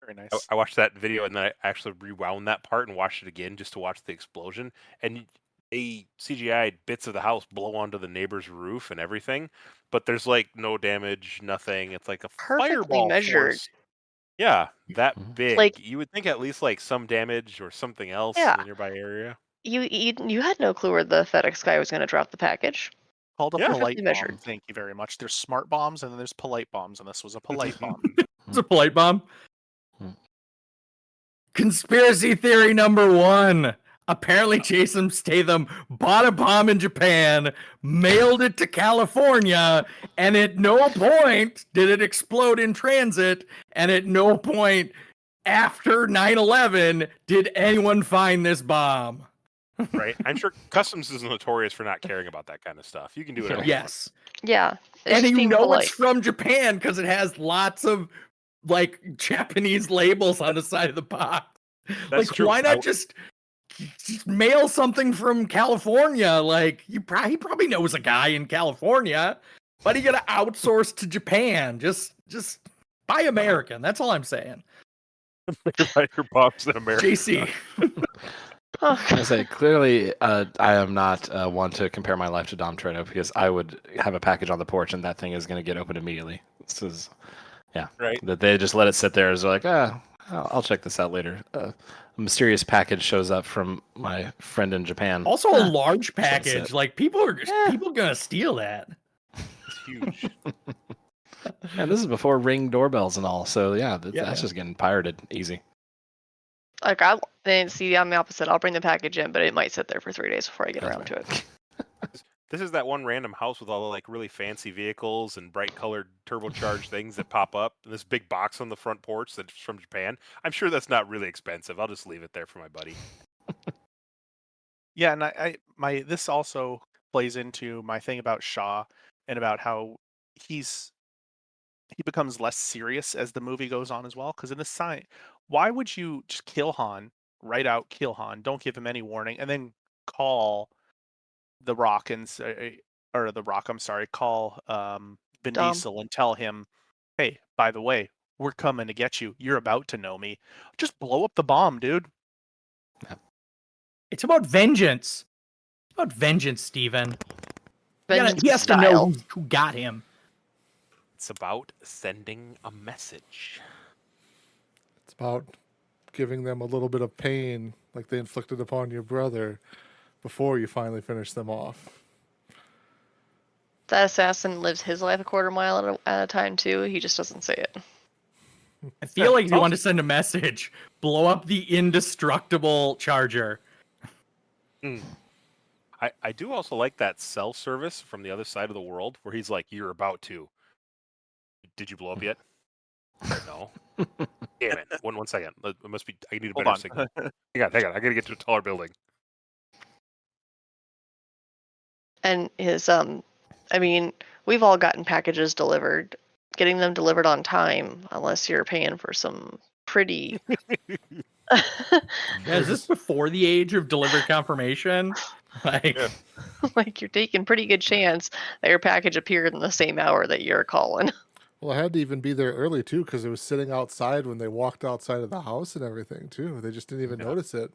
Very nice. I watched that video and then I actually rewound that part and watched it again just to watch the explosion. And they CGI'd bits of the house blow onto the neighbor's roof and everything, but there's like no damage, nothing. It's like a Perfectly fireball measured. force. Yeah, that Mhm. big. Like- you would think at least like some damage or something else Yeah. in the nearby area. You had no clue where the FedEx guy was going to drop the package. Called a Yeah. polite Measured. bomb. Thank you very much. There's smart bombs and then there's polite bombs, and this was a polite bomb. It's a polite bomb. Hmm. Conspiracy theory number 1. Apparently, Jason Statham bought a bomb in Japan, mailed it to California, and at no point did it explode in transit, and at no point after 9/11 did anyone find this bomb. Right. I'm sure Customs is notorious for not caring about that kind of stuff. You can do it. Yes. Yeah. It's And just you being know polite. it's from Japan because it has lots of like Japanese labels on the side of the box. That's like, true. why not just mail something from California? Like, he probably knows a guy in California, but he gotta outsource to Japan. Just buy American. That's all I'm saying. Buy your bombs in America. JC. I say clearly, I am not one to compare my life to Dom Toretto because I would have a package on the porch and that thing is going to get opened immediately. This is, Right. that they just let it sit there as like, I'll check this out later. A mysterious package shows up from my friend in Japan. Also a large That's package. it. Like people gonna steal that. It's huge. And this is before Ring doorbells and all, so that's Yeah. just getting pirated easy. Like then see, I'm the opposite. I'll bring the package in, but it might sit there for 3 days before I get around to it. This is that one random house with all the like really fancy vehicles and bright colored turbocharged things that pop up. And this big box on the front porch that's from Japan. I'm sure that's not really expensive. I'll just leave it there for my buddy. Yeah, and this also plays into my thing about Shaw and about how he becomes less serious as the movie goes on as well. Because in the sign, why would you just kill Han, write out kill Han, don't give him any warning, and then call the Rock and or the Rock, I'm sorry, call Vin Dom. Diesel and tell him, hey, by the way, we're coming to get you. You're about to know me. Just blow up the bomb, dude. It's about vengeance. It's about vengeance, Steven. Vengeance He has to know style. who got him. It's about sending a message. It's about giving them a little bit of pain like they inflicted upon your brother before you finally finish them off. That assassin lives his life a quarter mile at a time too. He just doesn't say it. I feel like you want to send a message. Blow up the indestructible charger. I do also like that cell service from the other side of the world where he's like, you're about to. Did you blow up yet? No. Damn it. One second. It must be. I need a Hold better on. signal. Hang on. I gotta get to a taller building. And his I mean, we've all gotten packages delivered. Getting them delivered on time, unless you're paying for some pretty Yeah, is this before the age of delivered confirmation? Like, Yeah. like you're taking pretty good chance that your package appeared in the same hour that you're calling. Well, it had to even be there early too because it was sitting outside when they walked outside of the house and everything too. They just didn't even notice it.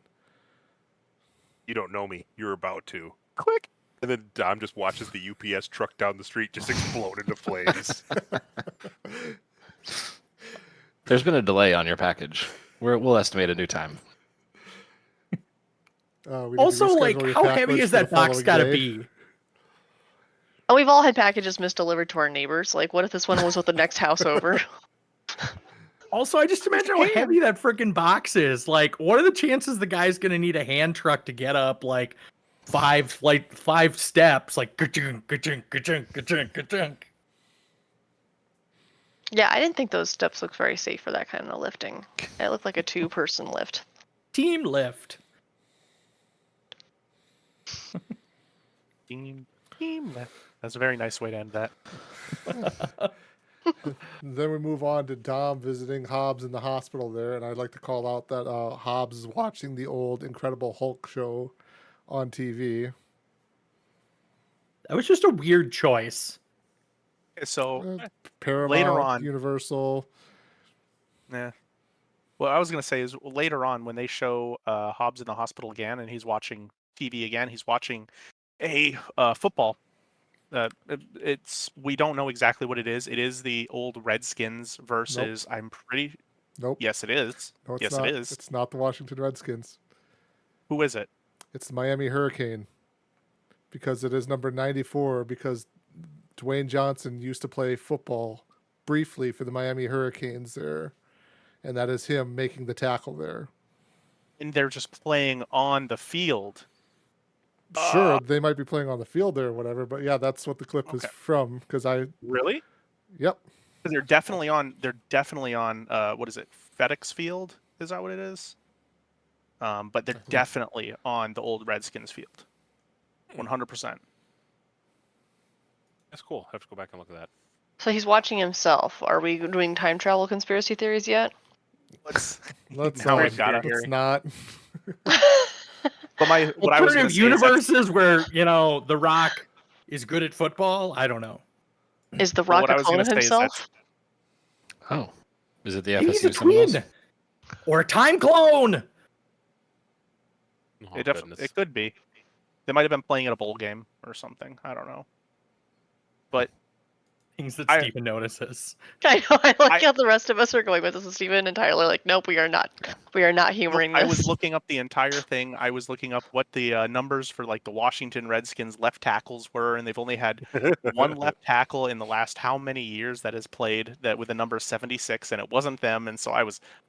You don't know me. You're about to. Click. And then Dom just watches the UPS truck down the street just explode into flames. There's been a delay on your package. We'll estimate a new time. We need to also, like, reschedule your how package heavy is for the that box following gotta day. be? And we've all had packages misdelivered to our neighbors. Like, what if this one was with the next house over? Also, I just imagine how heavy that freaking box is. Like, what are the chances the guy's gonna need a hand truck to get up like five steps? Like, ka-chunk, ka-chunk, ka-chunk, ka-chunk, ka-chunk. Yeah, I didn't think those steps looked very safe for that kind of lifting. It looked like a 2-person lift. Team lift. Team left. That's a very nice way to end that. Then we move on to Dom visiting Hobbs in the hospital there, and I'd like to call out that Hobbs is watching the old Incredible Hulk show on TV. That was just a weird choice. So Paramount, Later on- Universal. yeah. What I was gonna say is later on when they show Hobbs in the hospital again and he's watching TV again, he's watching a football. We don't know exactly what it is. It is the old Redskins versus I'm pretty. Nope. Yes, it is. No, it's Yes, not. it is. It's not the Washington Redskins. Who is it? It's the Miami Hurricane because it is number 94 because Dwayne Johnson used to play football briefly for the Miami Hurricanes there, and that is him making the tackle there. And they're just playing on the field. Sure, they might be playing on the field there or whatever, but yeah, that's what the clip is Okay. from. Because Really? yep, Because they're definitely on. They're definitely on. What is it? FedEx Field? Is that what it is? But they're definitely on the old Redskins field. 100%. That's cool. I have to go back and look at that. So he's watching himself. Are we doing time travel conspiracy theories yet? Let's let's Now not. we've got it. Let's not. But what I was going Alternative to say is that universes where, The Rock is good at football? I don't know. Is the Well, Rock what a I was clone gonna of say is that- himself? Oh, is it the Maybe he's a FSU Seminoles? twin. Or a time clone. Oh, it goodness. could be. They might have been playing at a bowl game or something. I don't know. But Things that I- Stephen notices. I know. I like I- how the rest of us are going with this. And Steven and Tyler like, nope, we are not. We are not humoring I this. was looking up the entire thing. I was looking up what the numbers for like the Washington Redskins left tackles were, and they've only had one left tackle in the last how many years that has played that with the number 76, and it wasn't them. And so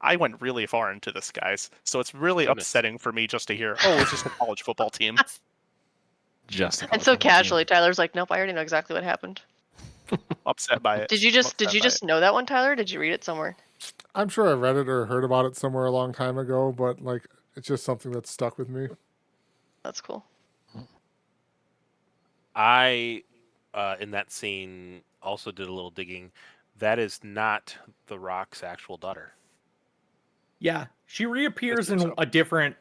I went really far into this, guys. So it's really Goodness. upsetting for me just to hear, oh, it's just a college football team. Just a And college so football team. casually, Tyler's like, nope, I already know exactly what happened. Upset by it. Did you just know that one, Tyler? Did you read it somewhere? I'm sure I read it or heard about it somewhere a long time ago, but like it's just something that's stuck with me. That's cool. I, in that scene, also did a little digging. That is not The Rock's actual daughter. Yeah, she reappears I in think so. a different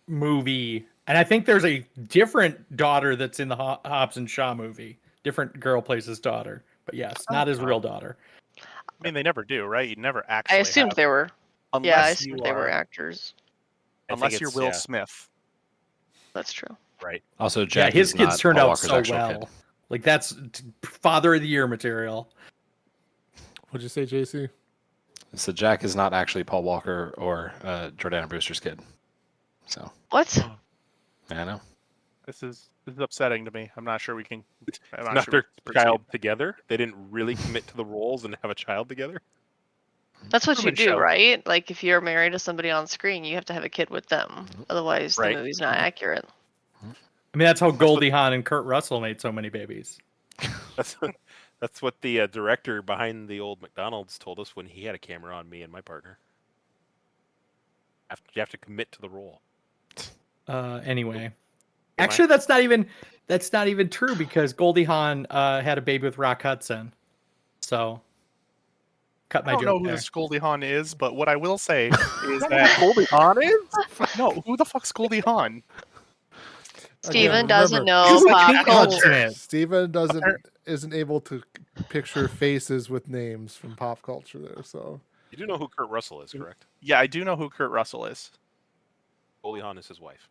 movie, and I think there's a different daughter that's in the Hobbs and Shaw movie. Different girl plays his daughter, but yes, not his real daughter. I mean, they never do, right? You never actually. I assumed have, they were. unless Yeah, I you assumed they were are- actors. I Unless think you're it's- Will yeah, Smith. That's true. right. Also, Jack yeah, his is kids not turned Paul out Walker's so actual well. kid. Like that's Father of the Year material. What'd you say, JC? So Jack is not actually Paul Walker or Jordana Brewster's kid. So What? yeah, I know. This is upsetting to me. I'm not sure we can. I'm Not not sure their we can proceed. child together. They didn't really commit to the roles and have a child together. That's what you Truman do, Show. right? Like if you're married to somebody on screen, you have to have a kid with them. Otherwise, Right. the movie's not accurate. I mean, that's how Goldie Hawn and Kurt Russell made so many babies. That's what the director behind the old McDonald's told us when he had a camera on me and my partner. You have to commit to the role. Anyway, actually, that's not even true because Goldie Hawn had a baby with Rock Hudson. So, cut I my don't know joke who there. this Goldie Hawn is, but what I will say is that Goldie Hawn is. No, who the fuck's Goldie Hawn? Steven Again, doesn't remember, know He's like pop Kate culture. Hudson. Steven isn't able to picture faces with names from pop culture there, so You do know who Kurt Russell is, correct? Yeah, I do know who Kurt Russell is. Goldie Hawn is his wife.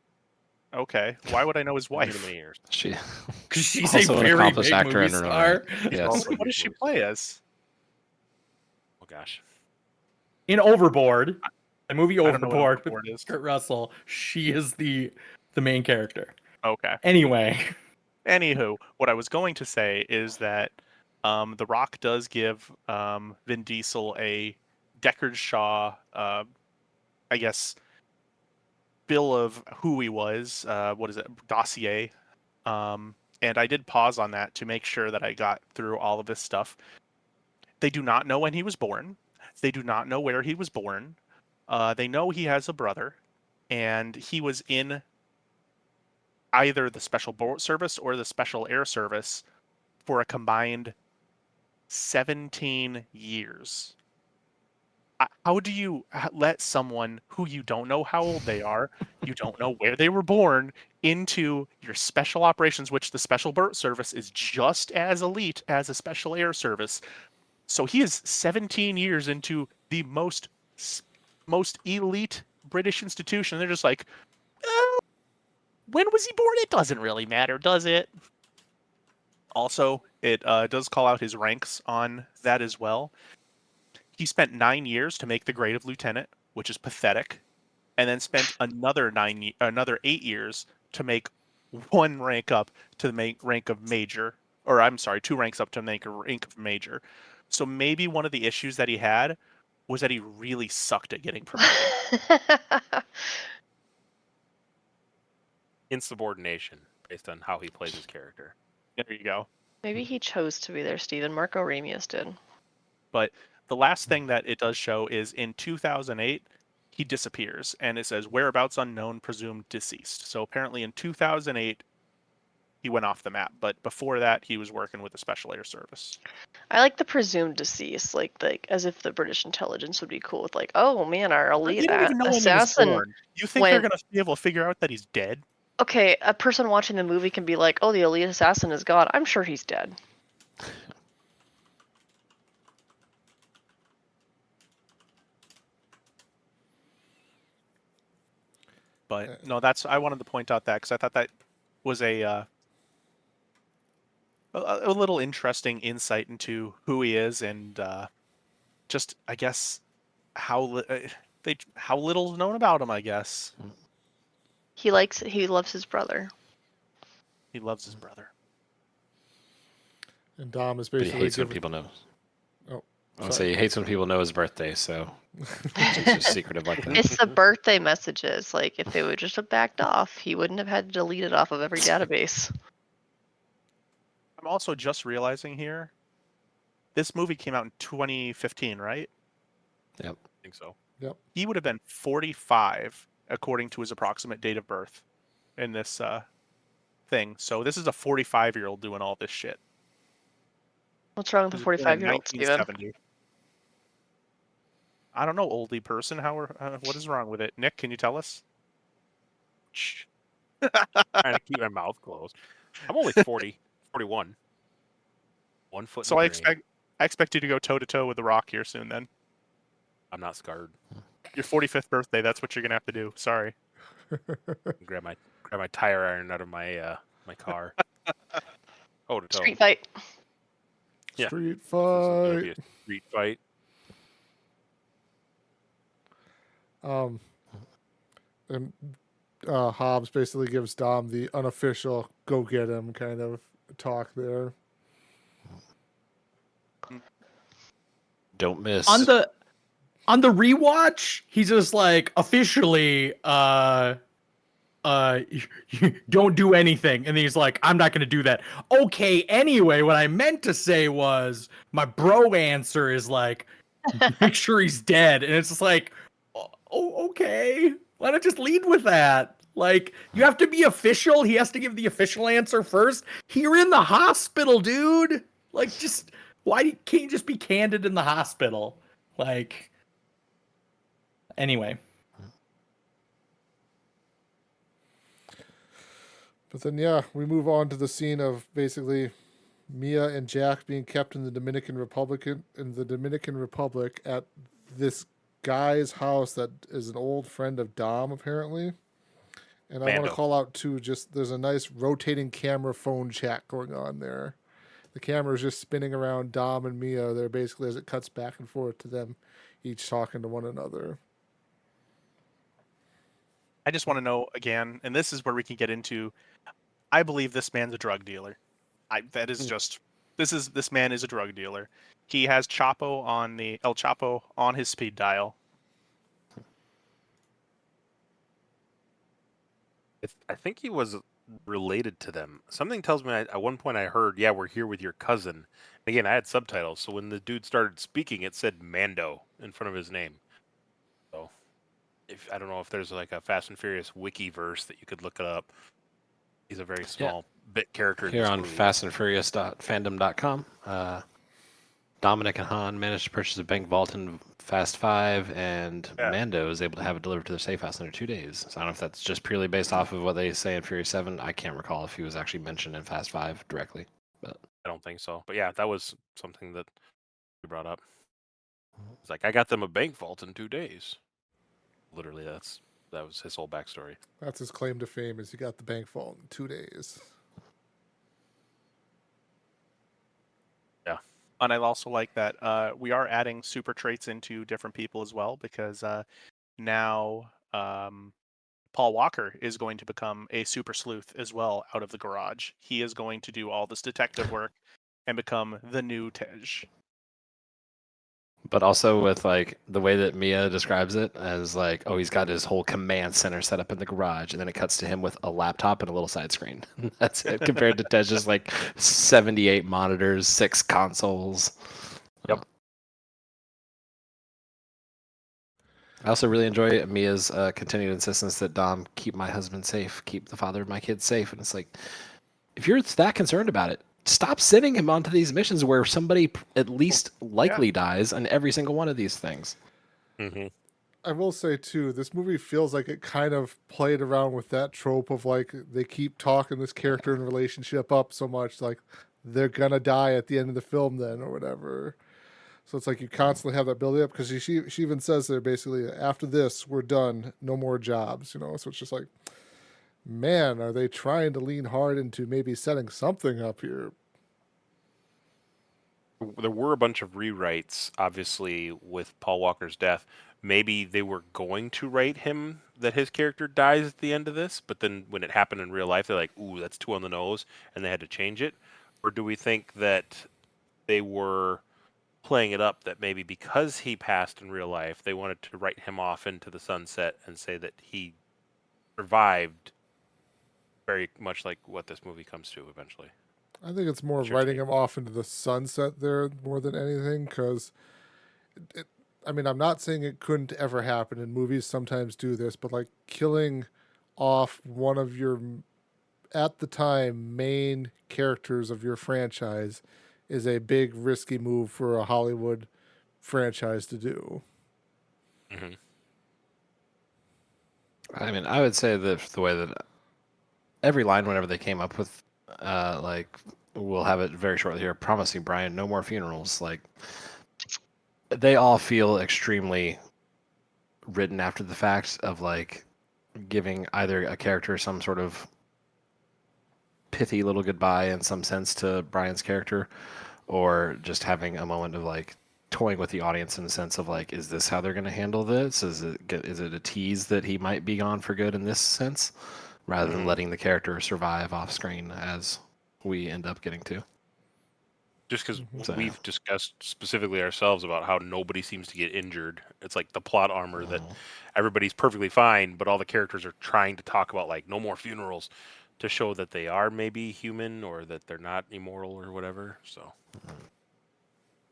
Okay, why would I know his Many, wife? many years. She Because she's Also a an very accomplished big actor movie in her own star. right. Yes. What does she play as? Oh gosh. In Overboard, the movie I don't know what Overboard Overboard with is. Kurt Russell, she is the main character. Okay. Anyway, Anywho, what I was going to say is that The Rock does give Vin Diesel a Deckard Shaw, I guess, bill of who he was. What is it? Dossier. And I did pause on that to make sure that I got through all of this stuff. They do not know when he was born. They do not know where he was born. They know he has a brother, and he was in either the Special Boat Service or the Special Air Service for a combined 17 years. How do you let someone who you don't know how old they are, you don't know where they were born, into your special operations, which the Special Boat Service is just as elite as a Special Air Service? So he is 17 years into the most elite British institution. They're just like, when was he born? It doesn't really matter, does it? Also, it does call out his ranks on that as well. He spent 9 years to make the grade of lieutenant, which is pathetic, and then spent another 8 years to make one rank up to the rank of major, or I'm sorry, 2 ranks up to make a rank of major. So maybe one of the issues that he had was that he really sucked at getting promoted. Insubordination based on how he plays his character. There you go. Maybe he chose to be there, Steven. Marco Ramius did. But the last thing that it does show is in 2008, he disappears, and it says whereabouts unknown, presumed deceased. So apparently in 2008, he went off the map. But before that, he was working with the Special Air Service. I like the presumed deceased, like as if the British intelligence would be cool with, like, oh man, our elite You don't even know when he was assassin. born. You think they're going to be able to figure out that he's dead? Okay, a person watching the movie can be like, oh, the elite assassin is gone. I'm sure he's dead. But no, I wanted to point out that because I thought that was a little interesting insight into who he is and just, I guess, how little's known about him. I guess He loves his brother. he loves his brother. And Dom is But he basically hates when giving- people know. Oh, I would say he hates when people know his birthday, so it's just secretive like that. It's the birthday messages. Like, if they would just have backed off, he wouldn't have had to delete it off of every database. I'm also just realizing here, this movie came out in 2015, right? I think so. He would have been 45 according to his approximate date of birth in this thing. So this is a 45-year-old doing all this shit. What's wrong with a He was born in 45-year-old, Steven? 1970. I don't know, oldie person. What is wrong with it? Nick, can you tell us? Shh. Trying to keep my mouth closed. I'm only 40, 41. 1 foot. So in I the grave. expect you to go toe to toe with The Rock here soon. Then I'm not scarred. your 45th birthday. That's what you're gonna have to do. Sorry. Grab my tire iron out of my my car. Oh, to toe. Street fight. Yeah. Street This is gonna fight. be a street fight. And Hobbs basically gives Dom the unofficial "go get him" kind of talk there. Don't miss. On the rewatch, he's just like, officially, don't do anything, and he's like, I'm not gonna do that. Okay, anyway, what I meant to say was my bro answer is like, make sure he's dead, and it's just like, oh, okay, why not just lead with that? Like, you have to be official. He has to give the official answer first. You're in the hospital, dude. Like, just why can't you just be candid in the hospital? Like, anyway. But then, yeah, we move on to the scene of basically Mia and Jack being kept in the Dominican Republic at this guy's house that is an old friend of Dom, apparently. And I want Mando. to call out too, just there's a nice rotating camera phone chat going on there. The camera is just spinning around Dom and Mia there basically as it cuts back and forth to them each talking to one another. I just want to know again, and this is where we can get into. I believe this man's a drug dealer. This man is a drug dealer. He has El Chapo on his speed dial. I think he was related to them. Something tells me at one point I heard, "Yeah, we're here with your cousin." Again, I had subtitles, so when the dude started speaking, it said Mando in front of his name. So, I don't know if there's like a Fast and Furious wiki verse that you could look it up. He's a very small bit character in Here this on movie. fastandfurious.fandom.com, Dominic and Han managed to purchase a bank vault in Fast 5, and Mando is able to have it delivered to their safe house under 2 days. So I don't know if that's just purely based off of what they say in Fury 7. I can't recall if he was actually mentioned in Fast 5 directly. But I don't think so. But yeah, that was something that you brought up. It's like, I got them a bank vault in 2 days. Literally, that was his whole backstory. That's his claim to fame, is he got the bank vault in 2 days. And I also like that we are adding super traits into different people as well, because now Paul Walker is going to become a super sleuth as well out of the garage. He is going to do all this detective work and become the new Tej. But also with like the way that Mia describes it as like, oh, he's got his whole command center set up in the garage, and then it cuts to him with a laptop and a little side screen. That's it. Compared to Tej's like 78 monitors, 6 consoles. Yep. I also really enjoy Mia's continued insistence that Dom keep my husband safe, keep the father of my kids safe, and it's like, if you're that concerned about it, stop sending him onto these missions where somebody at least likely dies on every single one of these things. Mm-hmm. I will say too, this movie feels like it kind of played around with that trope of like they keep talking this character and relationship up so much, like they're gonna die at the end of the film then or whatever. So it's like you constantly have that building up because she even says there basically after this we're done, no more jobs, you know. So it's just like, man, are they trying to lean hard into maybe setting something up here? There were a bunch of rewrites, obviously, with Paul Walker's death. Maybe they were going to write him that his character dies at the end of this, but then when it happened in real life, they're like, ooh, that's too on the nose, and they had to change it? Or do we think that they were playing it up that maybe because he passed in real life, they wanted to write him off into the sunset and say that he survived, very much like what this movie comes to eventually? I think it's more What's your writing take? him off into the sunset there more than anything because I mean, I'm not saying it couldn't ever happen, and movies sometimes do this, but like killing off one of your, at the time, main characters of your franchise is a big, risky move for a Hollywood franchise to do. Mm-hmm. I mean, I would say that the way that every line, whenever they came up with, like, we'll have it very shortly here, promising Brian no more funerals, like, they all feel extremely written after the fact of like giving either a character some sort of pithy little goodbye in some sense to Brian's character, or just having a moment of like toying with the audience in the sense of like, is this how they're going to handle this? Is it a tease that he might be gone for good in this sense, rather than letting the character survive off screen as we end up getting to? Just because So, we've discussed specifically ourselves about how nobody seems to get injured. It's like the plot armor that everybody's perfectly fine, but all the characters are trying to talk about like no more funerals to show that they are maybe human or that they're not immoral or whatever. So, I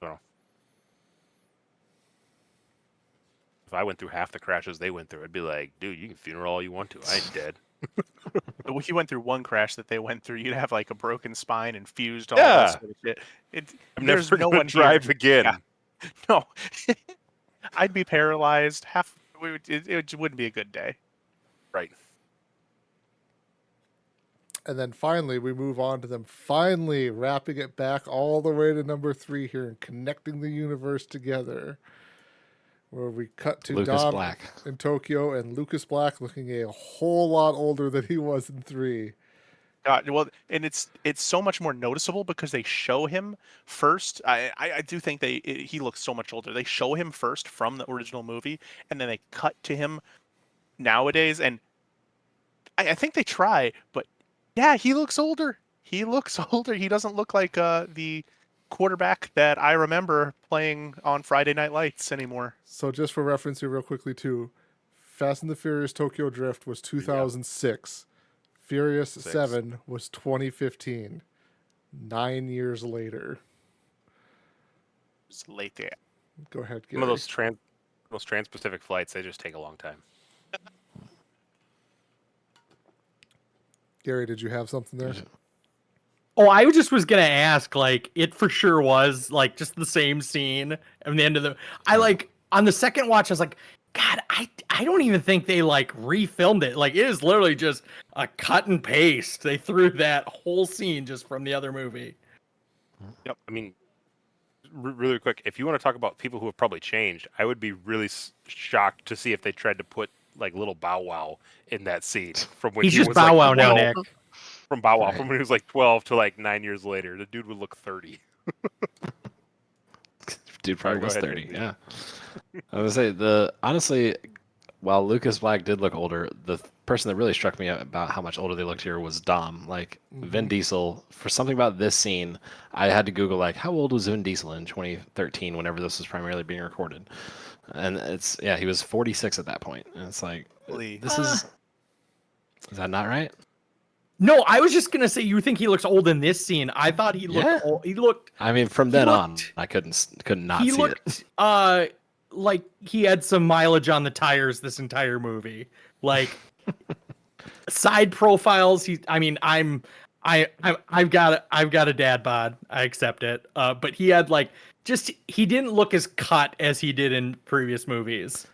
don't know. If I went through half the crashes they went through, I'd be like, dude, you can funeral all you want to. I ain't dead. If you went through one crash that they went through, you'd have like a broken spine and fused all Yeah. that sort of shit. I'm There's never no gonna one drive here. again. Yeah. No, I'd be paralyzed. It wouldn't be a good day. Right. And then finally, we move on to them finally wrapping it back all the way to number 3 here and connecting the universe together. Where we cut to Lucas Dom Black. in Tokyo and Lucas Black looking a whole lot older than he was in 3. God, well, and it's so much more noticeable because they show him first. I do think he looks so much older. They show him first from the original movie, and then they cut to him nowadays, and I think they try, but yeah, he looks older. He looks older. He doesn't look like the quarterback that I remember playing on Friday Night Lights anymore. So just for reference here real quickly too, Fast and the Furious Tokyo Drift was 2006. Furious 7 was 2015. 9 years later. It's late there. Go ahead, Gary. Some of those trans-Pacific flights, they just take a long time. Gary, did you have something there? Oh, I just was gonna ask, like, it for sure was like just the same scene at the end of the. I like on the second watch, I was like, God, I don't even think they like refilmed it. Like, it is literally just a cut and paste. They threw that whole scene just from the other movie. Yep. I mean, really quick, if you want to talk about people who have probably changed, I would be really shocked to see if they tried to put like little Bow Wow in that scene from when He's he just was Bow Wow like now, 12, Nick. from Bow Wow from when he was like 12 to like 9 years later. The dude would look 30. Dude probably Go was ahead, 30. Andy. Yeah. I would say honestly, while Lucas Black did look older, the person that really struck me about how much older they looked here was Dom. Like Vin Diesel, for something about this scene, I had to Google like how old was Vin Diesel in 2013 whenever this was primarily being recorded, and he was 46 at that point, and it's like this is that not right? No, I was just gonna say you think he looks old in this scene. I thought he looked old. He looked. I mean, from then on, I couldn't not He see looked it. like he had some mileage on the tires this entire movie. Like side profiles. I've got a dad bod. I accept it. But he had he didn't look as cut as he did in previous movies.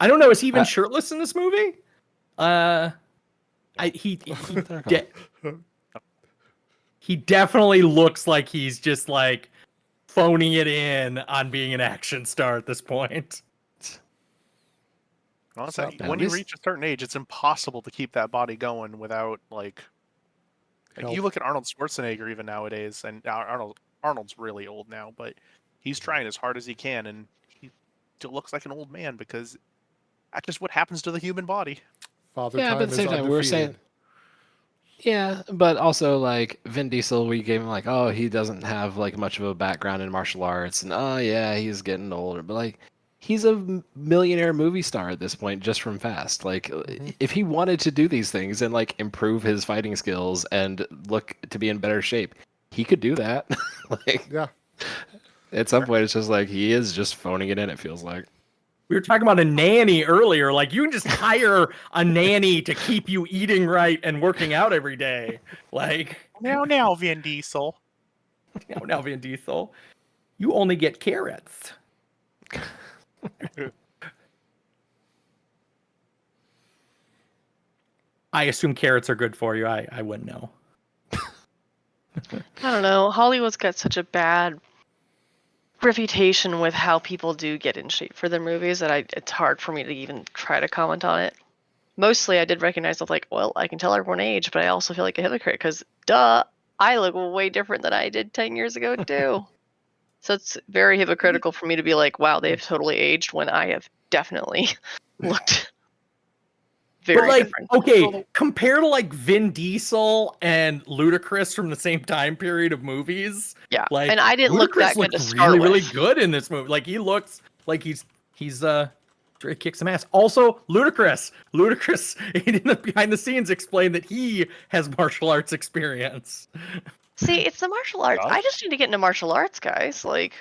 I don't know. Is he even shirtless in this movie? He definitely looks like he's just like phoning it in on being an action star at this point. Honestly, when you reach a certain age, it's impossible to keep that body going without like you look at Arnold Schwarzenegger even nowadays, and Arnold's really old now, but he's trying as hard as he can, and he still looks like an old man because that's just what happens to the human body. Father but at the same time, we were saying, but also like Vin Diesel, we gave him like, oh, he doesn't have like much of a background in martial arts, and oh yeah, he's getting older, but like he's a millionaire movie star at this point just from Fast. Like if he wanted to do these things and like improve his fighting skills and look to be in better shape, he could do that. At some point, it's just like he is just phoning it in. It feels like. We were talking about a nanny earlier. Like you can just hire a nanny to keep you eating right and working out every day. Like now, Vin Diesel. Now, Vin Diesel. You only get carrots. I assume carrots are good for you. I wouldn't know. I don't know. Hollywood's got such a bad reputation with how people do get in shape for their movies that it's hard for me to even try to comment on it. Mostly I did recognize I can tell everyone age, but I also feel like a hypocrite because I look way different than I did 10 years ago too. So it's very hypocritical for me to be like, wow, they've totally aged when I have definitely looked very different. Okay, compared to like Vin Diesel and Ludacris from the same time period of movies. Yeah, like, and I didn't look that good to start really, with. really good in this movie. Like he looks like he's ready to kick some ass. Also, Ludacris in the behind the scenes explained that he has martial arts experience. See, it's the martial arts. I just need to get into martial arts, guys. Like,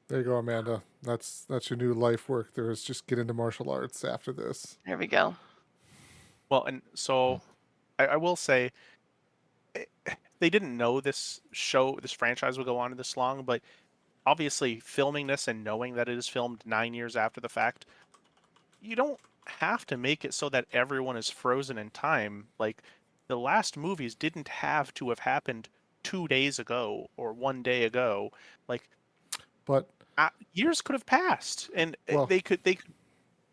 there you go, Amanda. That's your new life work. There is just get into martial arts after this. There we go. Well, and so I will say they didn't know this franchise would go on this long, but obviously filming this and knowing that it is filmed 9 years after the fact, you don't have to make it so that everyone is frozen in time. Like the last movies didn't have to have happened 2 days ago or 1 day ago. Like, but years could have passed, and they could.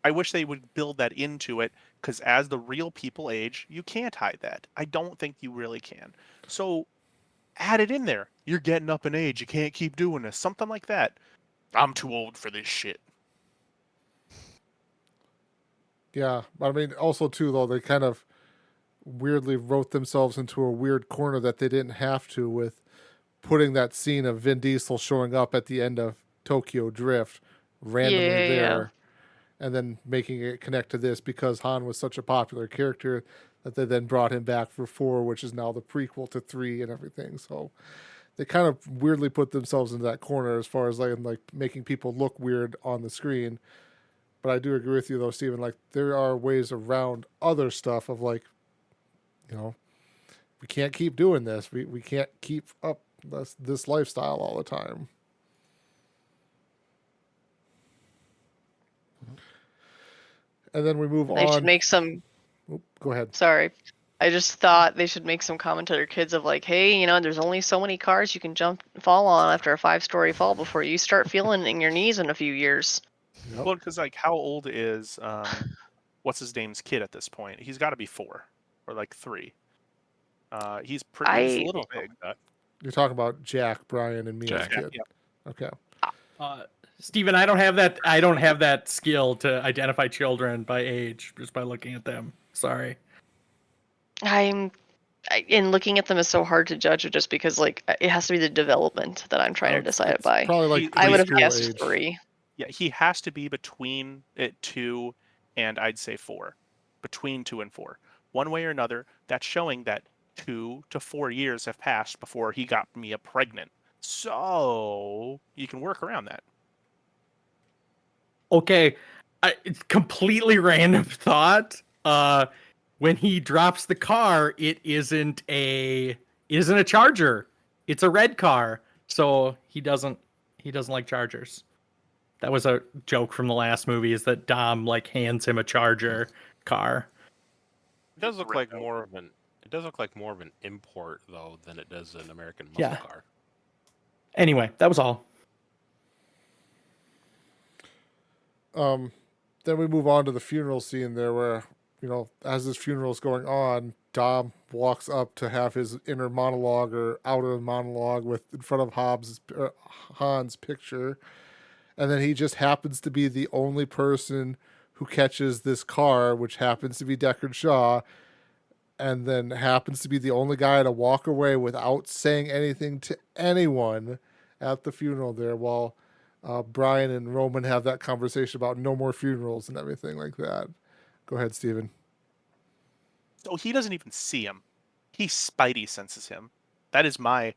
I wish they would build that into it, because as the real people age, you can't hide that. I don't think you really can. So add it in there. You're getting up in age. You can't keep doing this. Something like that. I'm too old for this shit. Yeah, but I mean, also too though, they kind of weirdly wrote themselves into a weird corner that they didn't have to with putting that scene of Vin Diesel showing up at the end of Tokyo Drift randomly there, and then making it connect to this because Han was such a popular character that they then brought him back for 4, which is now the prequel to 3 and everything. So they kind of weirdly put themselves into that corner as far as like making people look weird on the screen. But I do agree with you though, Steven, like there are ways around other stuff of like, we can't keep doing this. We can't keep up this lifestyle all the time. And then we move on. They should make some. Go ahead. Sorry. I just thought they should make some comment to their kids of like, hey, there's only so many cars you can fall on after a 5-story fall before you start feeling it in your knees in a few years. Yep. Well, because like, how old is what's his name's kid at this point? He's got to be 4 or like 3. He's a little big. You're talking about Jack, Brian, and Mia's kid. Yeah. Okay. Steven, I don't have that. I don't have that skill to identify children by age just by looking at them. Sorry. In looking at them is so hard to judge just because like it has to be the development that I'm trying to decide it by. Probably like I would have preschool guessed age. 3. Yeah, he has to be between 2 and I'd say 4. Between 2 and 4. One way or another, that's showing that 2 to 4 years have passed before he got Mia pregnant. So you can work around that. Okay, it's completely random thought. When he drops the car, it isn't a Charger. It's a red car. So he doesn't like Chargers. That was a joke from the last movie. Is that Dom like hands him a Charger car? It does look like more of an. It does look like more of an import though than it does an American muscle car. Anyway, that was all. Then we move on to the funeral scene there where, as this funeral is going on, Dom walks up to have his inner monologue or outer monologue in front of Han's picture. And then he just happens to be the only person who catches this car, which happens to be Deckard Shaw, and then happens to be the only guy to walk away without saying anything to anyone at the funeral there while Brian and Roman have that conversation about no more funerals and everything like that. Go ahead, Steven. So he doesn't even see him. He spidey senses him. That is my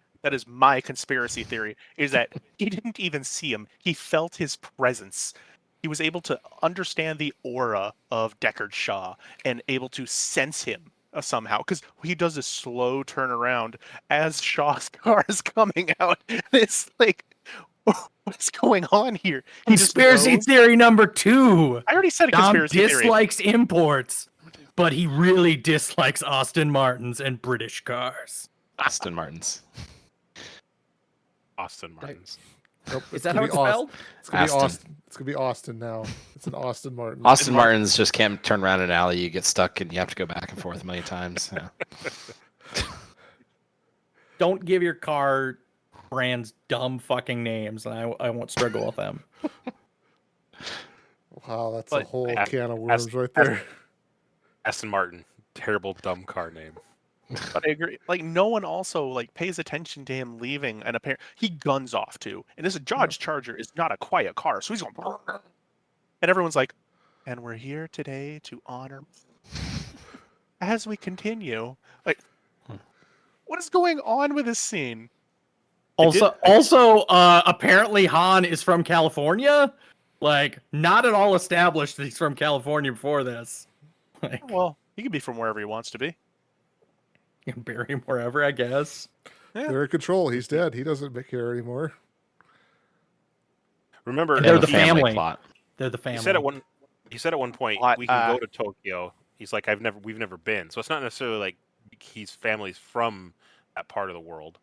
conspiracy theory, is that he didn't even see him. He felt his presence. He was able to understand the aura of Deckard Shaw and able to sense him somehow, because he does a slow turnaround as Shaw's car is coming out. It's like, what's going on here? Conspiracy theory number 2. I already said a Dom conspiracy theory. dislikes imports, but he really dislikes Aston Martins and British cars. Aston Martins. Austin Martins. Nope, Is that how it's spelled? It's gonna be Aston. Austin. It's gonna be Austin now. It's an Austin Martin. Austin Martins just can't turn around in an alley. You get stuck and you have to go back and forth a million times. Yeah. Don't give your car brands dumb fucking names, and I won't struggle with them. Wow, that's But a whole can of worms right there. Aston Martin, terrible dumb car name. But I agree. Like, no one also pays attention to him leaving, and he guns off too. And this Dodge Charger is not a quiet car, so he's going, and everyone's like, and we're here today to honor. As we continue, what is going on with this scene? Also, apparently Han is from California. Not at all established that he's from California before this. Well, he could be from wherever he wants to be. You can bury him wherever, I guess. Yeah. They're in control. He's dead. He doesn't care anymore. Remember, They're And the family. plot. They're the family. He said at one point Plot, we can go to Tokyo. He's like, we've never been. So it's not necessarily like he's family's from that part of the world.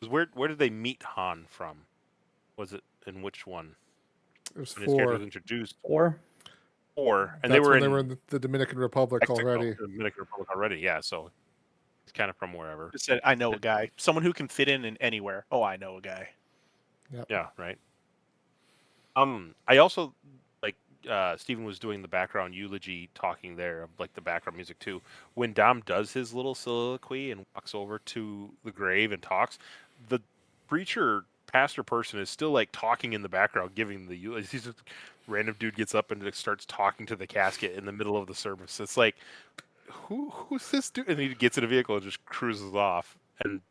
'Cause where did they meet Han from? Was it in which one? It was When his character was 4. introduced. Or 4, and That's they when they were in in the Dominican Republic Mexico, already. the Dominican Republic already. Yeah, so it's kind of from wherever. Just said, I know a guy, someone who can fit in anywhere. Oh, I know a guy. Yeah, right. I also Stephen was doing the background eulogy talking there of the background music too. When Dom does his little soliloquy and walks over to the grave and talks, the pastor person is still talking in the background, giving the eulogy. He's just, random dude gets up and starts talking to the casket in the middle of the service. It's like, who's this dude? And he gets in a vehicle and just cruises off and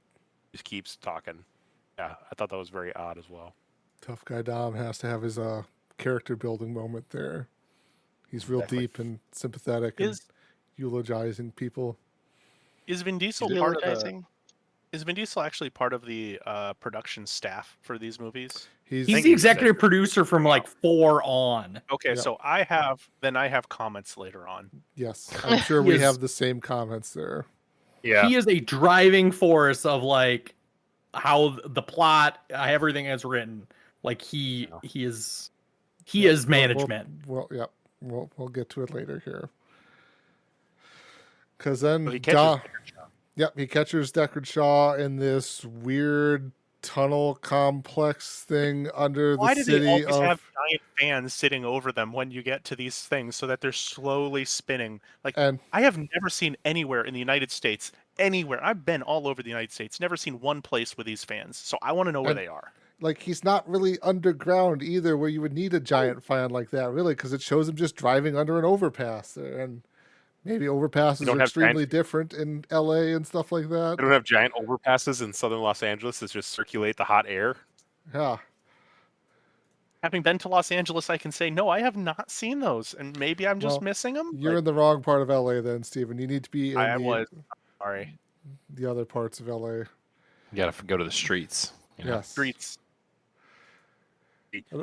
just keeps talking. Yeah, I thought that was very odd as well. Tough guy Dom has to have his character building moment there. He's real Exactly. deep and sympathetic and eulogizing people. Is Vin Diesel part of the? Is Vin Diesel actually part of the production staff for these movies? he's the executive producer from 4 on. Okay, Yep. so I have comments later on. Yes, I'm sure we have the same comments there. Yeah. He is a driving force of how the plot, everything is written. He is management. Well, yeah, we'll get to it later here. Because then So he catches Deckard Shaw. Yep, he catches Deckard Shaw in this weird tunnel complex thing under Why the do they city always have of, giant fans sitting over them when you get to these things so that they're slowly spinning? Like, and I have never seen anywhere in the United States, anywhere. I've been all over the United States, never seen one place with these fans. So I want to know where And- they are. like he's not really underground either, where you would need a giant fan like that, really, because it shows him just driving under an overpass there, and maybe overpasses don't are have extremely different in LA and stuff like that. They don't have giant overpasses in southern Los Angeles that just circulate the hot air. Yeah, Having been to Los Angeles, I can say, no, I have not seen those. And maybe I'm just Well, missing them. you're in the wrong part of LA then, Steven. You need to be in I was. Sorry. the other parts of LA. You gotta go to the streets. You know? Yes. Streets.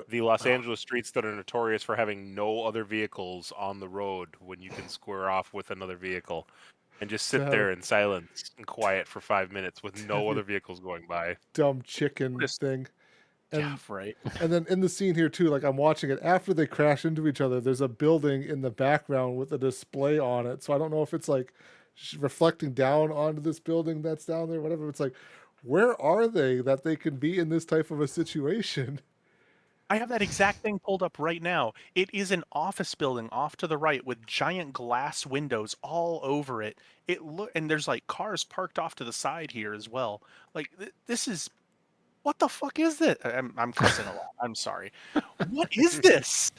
The Los Angeles streets that are notorious for having no other vehicles on the road when you can square off with another vehicle and just sit So- there in silence and quiet for 5 minutes with no Have other you- vehicles going by. Dumb chicken Just- thing. And Yeah, right. And then in the scene here too, like I'm watching it after they crash into each other, there's a building in the background with a display on it. So I don't know if it's like reflecting down onto this building that's down there, whatever. It's like, where are they that they can be in this type of a situation? I have that exact thing pulled up right now. It is an office building off to the right with giant glass windows all over it. And there's like cars parked off to the side here as well. Like this is what the fuck is this? I'm cussing a lot. I'm sorry. What is this?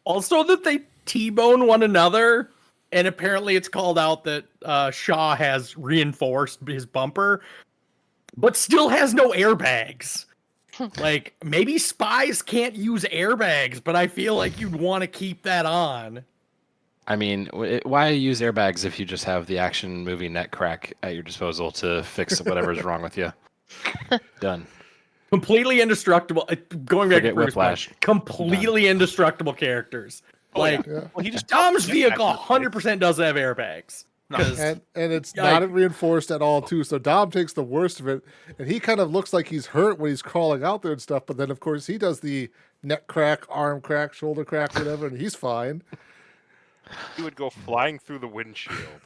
Also, that they T-bone one another, and apparently it's called out that Shaw has reinforced his bumper, but still has no airbags. Like, maybe spies can't use airbags, but I feel like you'd want to keep that on. I mean, why use airbags if you just have the action movie net crack at your disposal to fix whatever's wrong with you? Done. Completely indestructible. Going back Forget to Bruce's point, Whiplash. completely indestructible characters. Like, Yeah. Well, he just Dom's Yeah, vehicle actually. 100% does have airbags. No. 'Cause- And it's Yeah, not reinforced at all too. So Dom takes the worst of it, and he kind of looks like he's hurt when he's crawling out there and stuff. But then of course he does the neck crack, arm crack, shoulder crack, whatever, and he's fine. He would go flying through the windshield.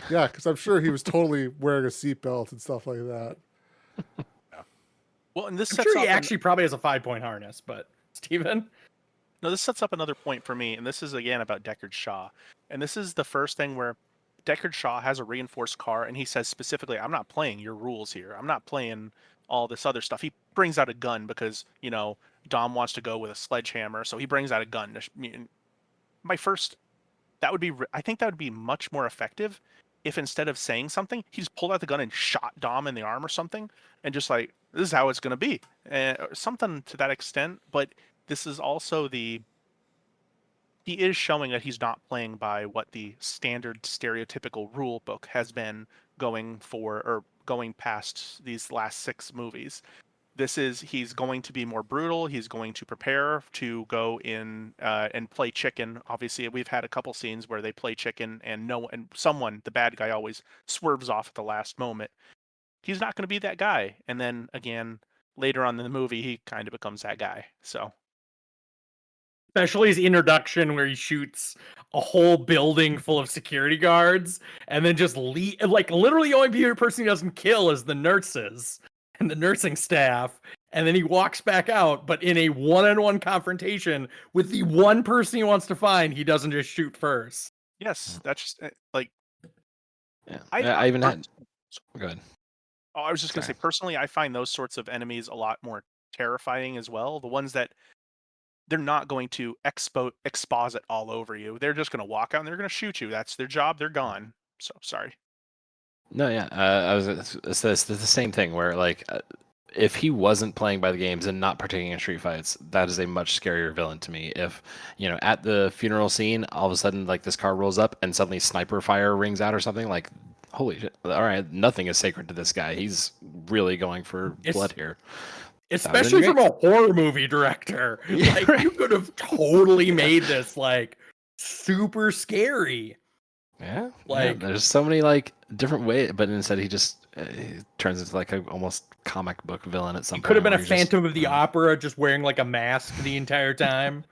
Yeah, because I'm sure he was totally wearing a seatbelt and stuff like that. Well, and this I'm sets sure he up actually probably has a 5-point harness, but Steven? No, this sets up another point for me, and this is again about Deckard Shaw. And this is the first thing where Deckard Shaw has a reinforced car, and he says specifically, I'm not playing your rules here. I'm not playing all this other stuff. He brings out a gun because, Dom wants to go with a sledgehammer, so he brings out a gun. I think that would be much more effective if instead of saying something, he just pulled out the gun and shot Dom in the arm or something, and just like, this is how it's going to be. Or something to that extent, but this is also he is showing that he's not playing by what the standard stereotypical rule book has been going for or going past these last 6 movies. He's going to be more brutal. He's going to prepare to go in and play chicken. Obviously, we've had a couple scenes where they play chicken and someone, the bad guy, always swerves off at the last moment. He's not going to be that guy. And then again, later on in the movie, he kind of becomes that guy. So. Especially his introduction where he shoots a whole building full of security guards and then just like literally the only person he doesn't kill is the nurses and the nursing staff. And then he walks back out, but in a one-on-one confrontation with the one person he wants to find, he doesn't just shoot first. Yes, that's just like. Yeah. I even had. Go ahead. Oh, I was just going to say, personally, I find those sorts of enemies a lot more terrifying as well. The ones that they're not going to exposit all over you. They're just going to walk out and they're going to shoot you. That's their job. They're gone. So sorry. No, yeah. It's the same thing where, like, if he wasn't playing by the games and not partaking in street fights, that is a much scarier villain to me. If, at the funeral scene, all of a sudden, like, this car rolls up and suddenly sniper fire rings out or something, like, holy shit. All right, nothing is sacred to this guy. He's really going for blood here. Especially from a horror movie director. Yeah, like, right. you could have totally made this, like, super scary. Yeah, Like, there's so many like different ways, but instead he just turns into like a almost comic book villain at some point. Could have been a where he just- Phantom of the Opera just wearing like a mask the entire time.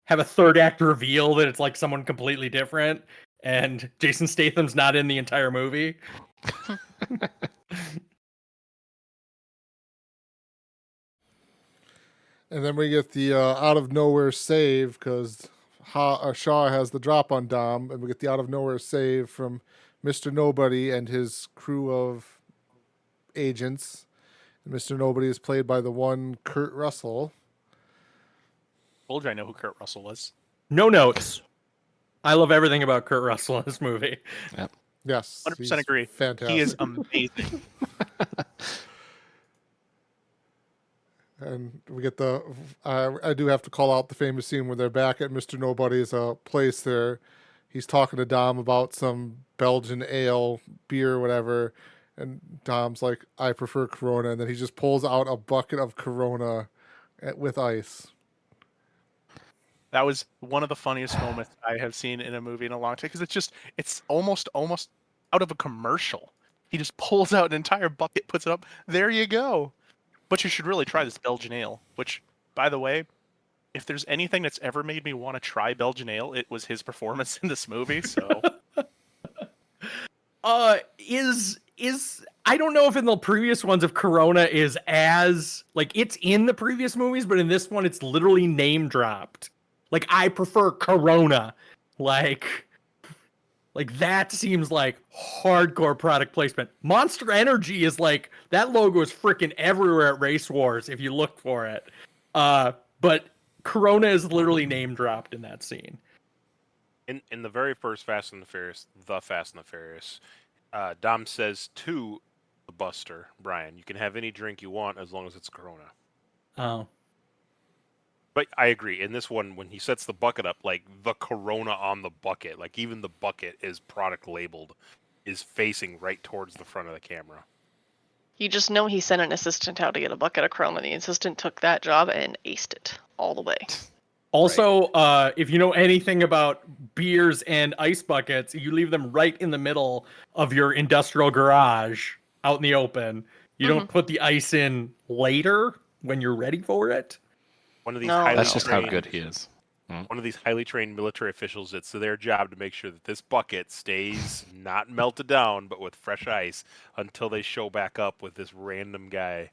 Have a third act reveal that it's like someone completely different, and Jason Statham's not in the entire movie. And then we get the out of nowhere save because Shaw has the drop on Dom, and we get the out of nowhere save from Mr. Nobody and his crew of agents. And Mr. Nobody is played by the one Kurt Russell. Told you I know who Kurt Russell was. No notes. I love everything about Kurt Russell in this movie. Yes, 100% agree. Fantastic. He is amazing. And we get the. I do have to call out the famous scene where they're back at Mr. Nobody's place there. He's talking to Dom about some Belgian ale, beer, whatever. And Dom's like, I prefer Corona. And then he just pulls out a bucket of Corona with ice. That was one of the funniest moments I have seen in a movie in a long time because it's almost out of a commercial. He just pulls out an entire bucket, puts it up. There you go. But you should really try this Belgian ale, which, by the way, if there's anything that's ever made me want to try Belgian ale, it was his performance in this movie. So, is I don't know if in the previous ones if Corona is as like it's in the previous movies, but in this one it's literally name dropped. Like I prefer Corona, like that seems like hardcore product placement. Monster Energy is like that logo is freaking everywhere at Race Wars if you look for it. But Corona is literally name dropped in that scene. In the very first Fast and the Furious, Dom says to the Buster, Brian, you can have any drink you want as long as it's Corona. Oh. But I agree. In this one, when he sets the bucket up, like the Corona on the bucket, like even the bucket is product labeled, is facing right towards the front of the camera. You just know he sent an assistant out to get a bucket of Chrome, and the assistant took that job and aced it all the way. Also, if you know anything about beers and ice buckets, you leave them right in the middle of your industrial garage out in the open. You don't put the ice in later when you're ready for it. One of these That's just how good he is. One of these highly trained military officials, it's their job to make sure that this bucket stays not melted down, but with fresh ice until they show back up with this random guy.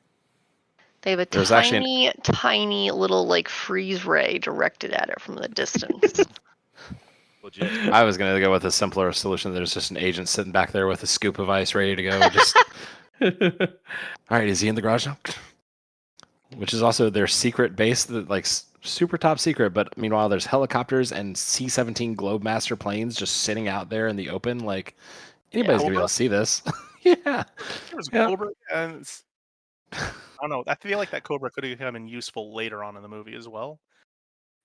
They have a There's tiny little like freeze ray directed at it from the distance. Legit. I was going to go with a simpler solution. There's just an agent sitting back there with a scoop of ice ready to go. Just all right, is he in the garage now? Which is also their secret base, that like super top secret. But meanwhile, there's helicopters and C-17 Globemaster planes just sitting out there in the open. Like anybody's gonna be able to see this. Yeah, there was Cobra, and I don't know. I feel like that Cobra could have been useful later on in the movie as well.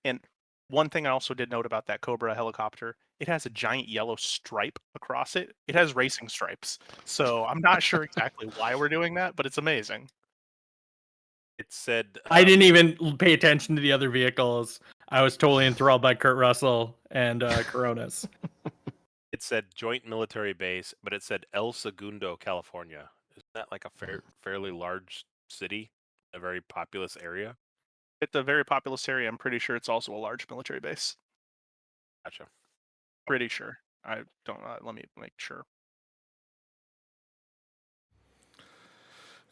And one thing I also did note about that Cobra helicopter, it has a giant yellow stripe across it. It has racing stripes. So I'm not sure exactly why we're doing that, but it's amazing. It said I didn't even pay attention to the other vehicles. I was totally enthralled by Kurt Russell and Coronas. it said joint military base, but it said El Segundo, California. Isn't that like a fairly large city, a very populous area? It's a very populous area. I'm pretty sure it's also a large military base. Gotcha. Pretty sure. I don't know. Let me make sure.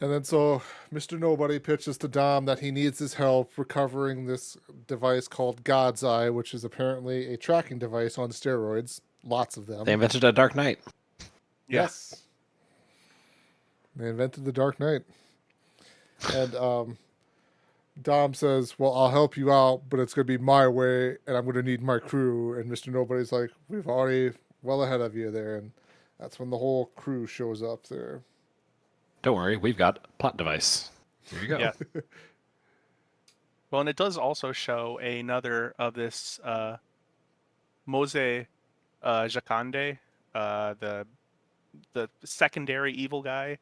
And then so Mr. Nobody pitches to Dom that he needs his help recovering this device called God's Eye, which is apparently a tracking device on steroids. Lots of them. They invented a Dark Knight. Yes. They invented the Dark Knight. And Dom says, well, I'll help you out, but it's going to be my way, and I'm going to need my crew. And Mr. Nobody's like, we've already well ahead of you there. And that's when the whole crew shows up there. Don't worry, we've got a plot device. Here you go. Yeah. Well, and it does also show another of this Mose Jacande, the secondary evil guy.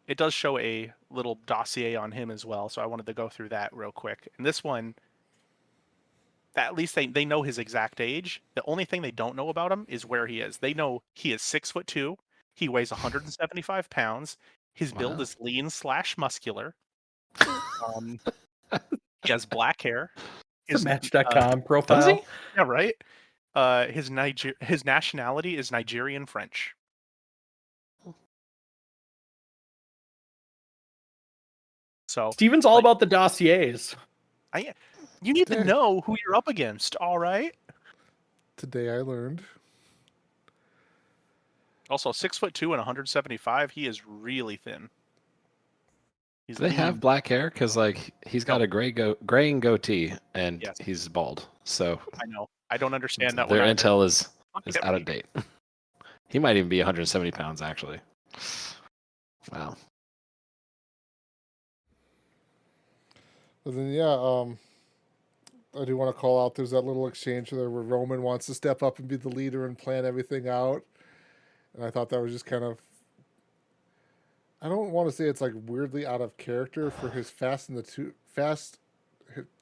It does show a little dossier on him as well, so I wanted to go through that real quick. And this one, at least they know his exact age. The only thing they don't know about him is where he is. They know he is 6'2". He weighs 175 pounds. His build is lean/muscular. He has black hair. His Match.com profile. Yeah, right. His nationality is Nigerian French. So Steven's all about the dossiers. you need to Dang. know who you're up against, all right? Today I learned. Also, 6'2" and 175. He is really thin. He's Do they have lean. black hair? Because like he's got a graying goatee and Yes. he's bald. So I know. I don't understand that their one either. intel is Look at out me. of date. He might even be 170 pounds actually. Wow. But then I do want to call out. There's that little exchange there where Roman wants to step up and be the leader and plan everything out, and I thought that was just kind of. I don't want to say it's like weirdly out of character for his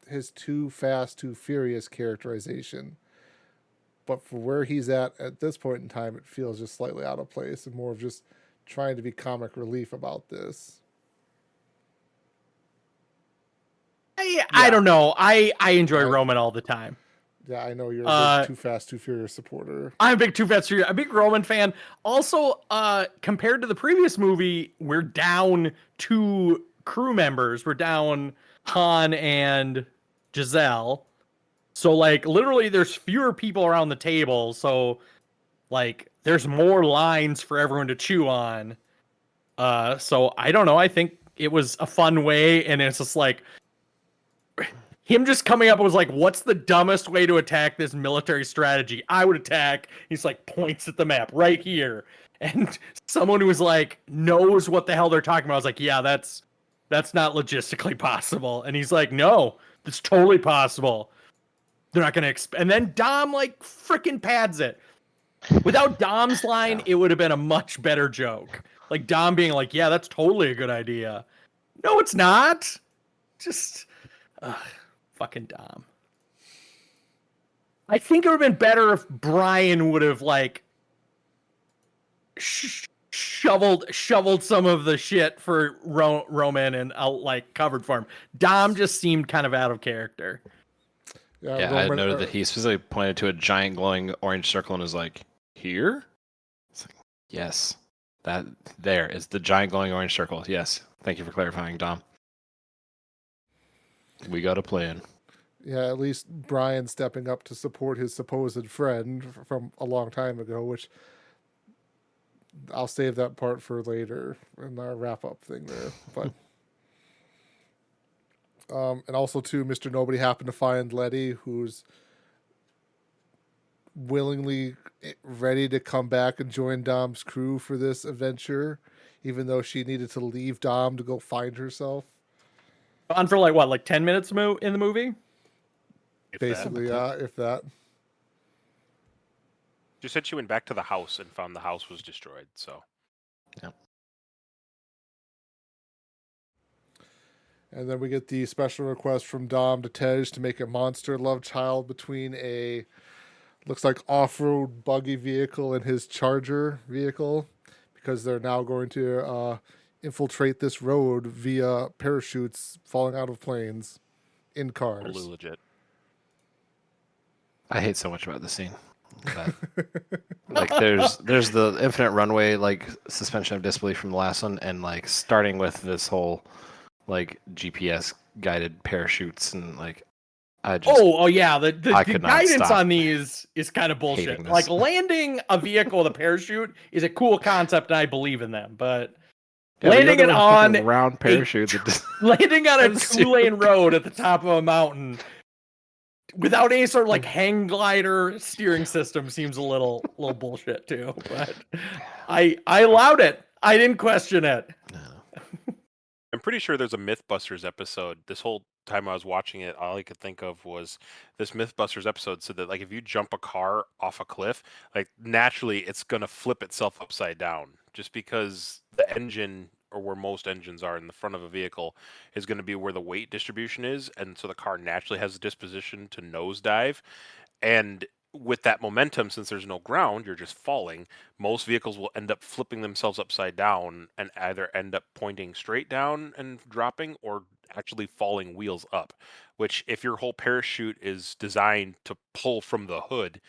his too fast, too furious characterization. But for where he's at this point in time, it feels just slightly out of place and more of just trying to be comic relief about this. I don't know. I enjoy I- Roman all the time. Yeah, I know you're a big Too Fast, Too Furious supporter. I'm a big Too Fast, a big Roman fan. Also, compared to the previous movie, we're down 2 crew members. We're down Han and Giselle. So, like, literally, there's fewer people around the table. So, like, there's more lines for everyone to chew on. So I don't know. I think it was a fun way, and it's just like him just coming up and was like, what's the dumbest way to attack this military strategy? I would attack. He's like, points at the map right here. And someone who was like, knows what the hell they're talking about. I was like, yeah, that's not logistically possible. And he's like, no, it's totally possible. They're not going to and then Dom like freaking pads it. Without Dom's line, it would have been a much better joke. Like Dom being like, yeah, that's totally a good idea. No, it's not. Just fucking Dom. I think it would have been better if Brian would have like shoveled some of the shit for Roman and like covered for him. Dom just seemed kind of out of character. Yeah, I noted that he specifically pointed to a giant glowing orange circle and was like, here? It's like, yes. That there is the giant glowing orange circle. Yes. Thank you for clarifying, Dom. We got a plan. Yeah, at least Brian stepping up to support his supposed friend from a long time ago, which I'll save that part for later in our wrap-up thing there. But and also too, Mr. Nobody happened to find Letty, who's willingly ready to come back and join Dom's crew for this adventure, even though she needed to leave Dom to go find herself. On for like what, like 10 minutes in the movie? Basically, if that. She said she went back to the house and found the house was destroyed. So, yeah. And then we get the special request from Dom to Tej to make a monster love child between a looks like off-road buggy vehicle and his Charger vehicle, because they're now going to infiltrate this road via parachutes falling out of planes in cars. totally legit. I hate so much about this scene. Like there's the infinite runway like suspension of disbelief from the last one, and like starting with this whole like GPS guided parachutes, and like I just yeah, the guidance on these is kind of bullshit. hating this. Like landing a vehicle with a parachute is a cool concept, and I believe in them, but yeah, but you landing don't it get a fucking on round parachute that just- landing on a That's 2-lane road at the top of a mountain without any sort of like hang glider steering system seems a little bullshit too. But I allowed it. I didn't question it. I'm pretty sure there's a Mythbusters episode. This whole time I was watching it, all I could think of was this Mythbusters episode said that like if you jump a car off a cliff, like naturally it's gonna flip itself upside down, just because the engine, or where most engines are in the front of a vehicle, is going to be where the weight distribution is, and so the car naturally has a disposition to nosedive. And with that momentum, since there's no ground, you're just falling, most vehicles will end up flipping themselves upside down and either end up pointing straight down and dropping, or actually falling wheels up, which if your whole parachute is designed to pull from the hood,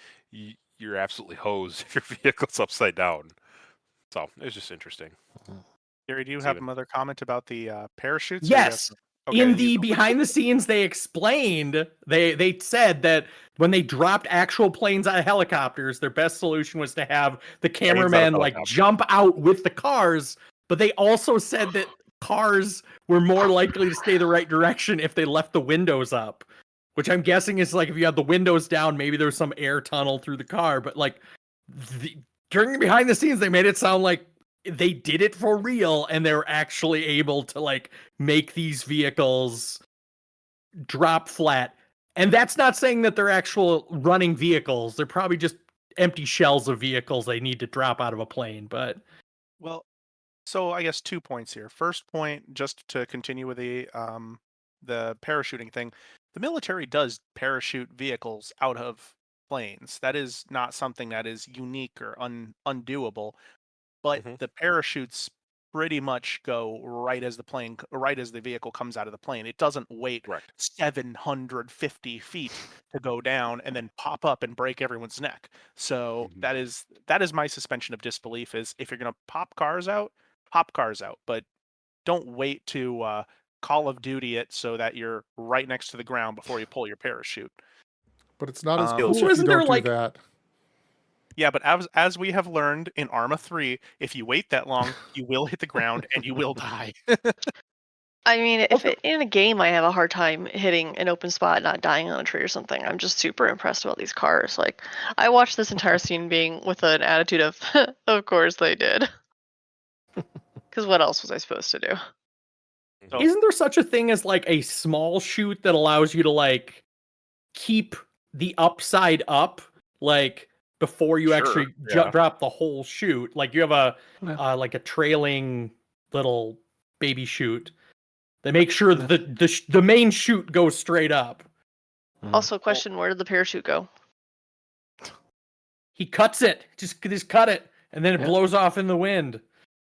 you're absolutely hosed if your vehicle's upside down. So it was just interesting. Gary, do you have Steven. another comment about the parachutes? or you have- Yes. Okay, In then the you go. behind the scenes, they explained they said that when they dropped actual planes out of helicopters, their best solution was to have the cameraman like helicopter. jump out with the cars. But they also said that cars were more likely to stay the right direction if they left the windows up, which I'm guessing is like if you have the windows down, maybe there's some air tunnel through the car. But like during the behind the scenes, they made it sound like they did it for real and they're actually able to like make these vehicles drop flat. And that's not saying that they're actual running vehicles. They're probably just empty shells of vehicles they need to drop out of a plane. But Well, so I guess 2 points here. First point, just to continue with the parachuting thing, the military does parachute vehicles out of planes. That is not something that is unique or undoable. But Mhm. the parachutes pretty much go right as the vehicle comes out of the plane. It doesn't wait Correct. 750 feet to go down and then pop up and break everyone's neck. So Mhm. that is my suspension of disbelief. Is if you're gonna pop cars out, but don't wait to Call of Duty it so that you're right next to the ground before you pull your parachute. But it's not as Um, cool So if you isn't there, don't do like- that. Yeah, but as we have learned in Arma 3, if you wait that long, you will hit the ground and you will die. I mean, if Okay. in a game I have a hard time hitting an open spot, not dying on a tree or something, I'm just super impressed about these cars. Like, I watched this entire scene being with an attitude of, of course they did. Because what else was I supposed to do? So- Isn't there such a thing as like a small chute that allows you to like keep the upside up, like before you Sure, actually yeah. drop the whole chute? Like you have a Yeah. like a trailing little baby chute. They make sure that the main chute goes straight up. Also, question, where did the parachute go? He cuts it, just cut it, and then it Yeah. blows off in the wind.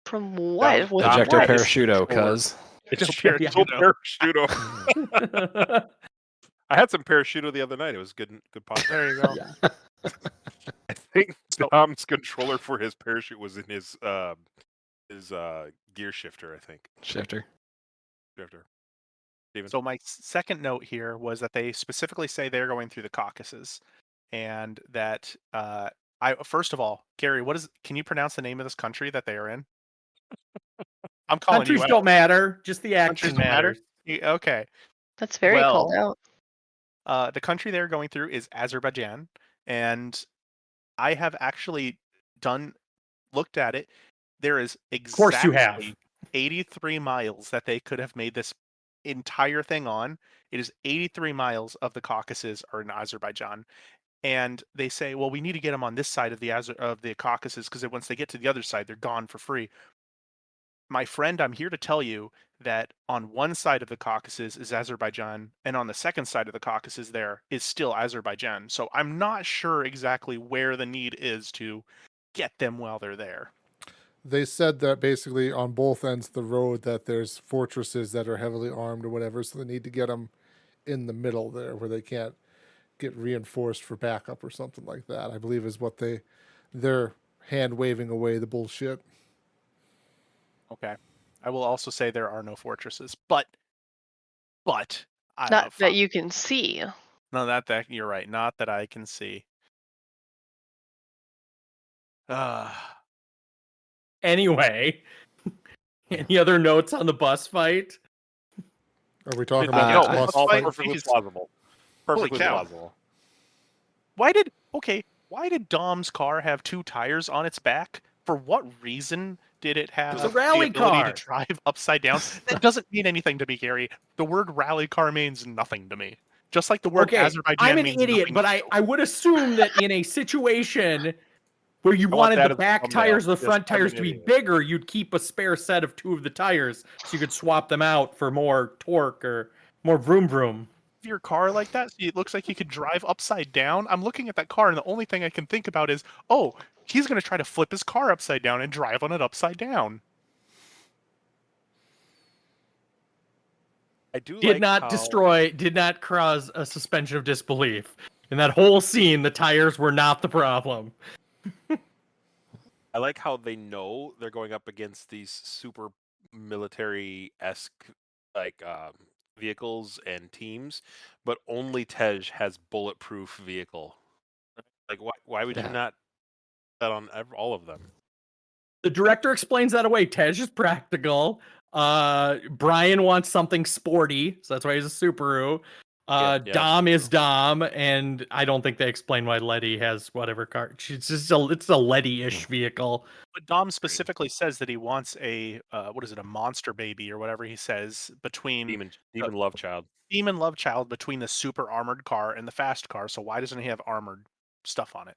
From what? Down- With down Ejector what? parachuto, cuz. It's No Ejecto parachuto. parachuto. I had some parachuto the other night. It was good pop. There you go. Yeah. I think So- Dom's controller for his parachute was in his gear shifter. I think Shifter. shifter. Steven? So my second note here was that they specifically say they're going through the Caucasus, and that first of all, Gary, can you pronounce the name of this country that they are in? I'm calling Countries you out. don't matter, just the Countries action don't matter? matters. Okay. That's very called Well, out. The country they're going through is Azerbaijan, and I have actually looked at it. There is course you have. exactly 83 miles that they could have made this entire thing on. It is 83 miles of the Caucasus are in Azerbaijan. And they say, well, we need to get them on this side of the Caucasus because once they get to the other side, they're gone for free. My friend, I'm here to tell you that on one side of the Caucasus is Azerbaijan, and on the second side of the Caucasus there is still Azerbaijan. So I'm not sure exactly where the need is to get them while they're there. They said that basically on both ends of the road that there's fortresses that are heavily armed or whatever, so they need to get them in the middle there where they can't get reinforced for backup or something like that. I believe is what they're hand waving away the bullshit. Okay. I will also say there are no fortresses, but I Not have that fun. you can see. No, that you're right. Not that I can see. Anyway, any other notes on the bus fight? Are we talking No, about I- the let's bus fight. fight? Perfectly Jeez. plausible. Perfectly cow. plausible. Why did Dom's car have two tires on its back? For what reason did it have It's a rally the ability car. to drive upside down? That doesn't mean anything to me, Gary. The word rally car means nothing to me. Just like the word Okay, Azerbaijan I'm an means idiot, nothing but to I, you. I would assume that in a situation where you I want wanted that the as a back thumbnail. tires, the Yes, front I'm an tires to be idiot. bigger, you'd keep a spare set of two of the tires so you could swap them out for more torque or more vroom vroom. Your car like that, so it looks like you could drive upside down. I'm looking at that car, and the only thing I can think about is, oh, he's going to try to flip his car upside down and drive on it upside down. I do Did like not how- did not cause a suspension of disbelief. In that whole scene, the tires were not the problem. I like how they know they're going up against these super military-esque like vehicles and teams, but only Tej has bulletproof vehicle. Like, why would you Yeah. not that on all of them? The director explains that away. Tej is practical. Brian wants something sporty, so that's why he's a Subaru. Yeah, Dom that's is Dom, and I don't think they explain why Letty has whatever car. It's a Letty-ish vehicle. But Dom specifically says that he wants a what is it, a monster baby or whatever he says between Demon love child. demon love child between the super armored car and the fast car. So why doesn't he have armored stuff on it?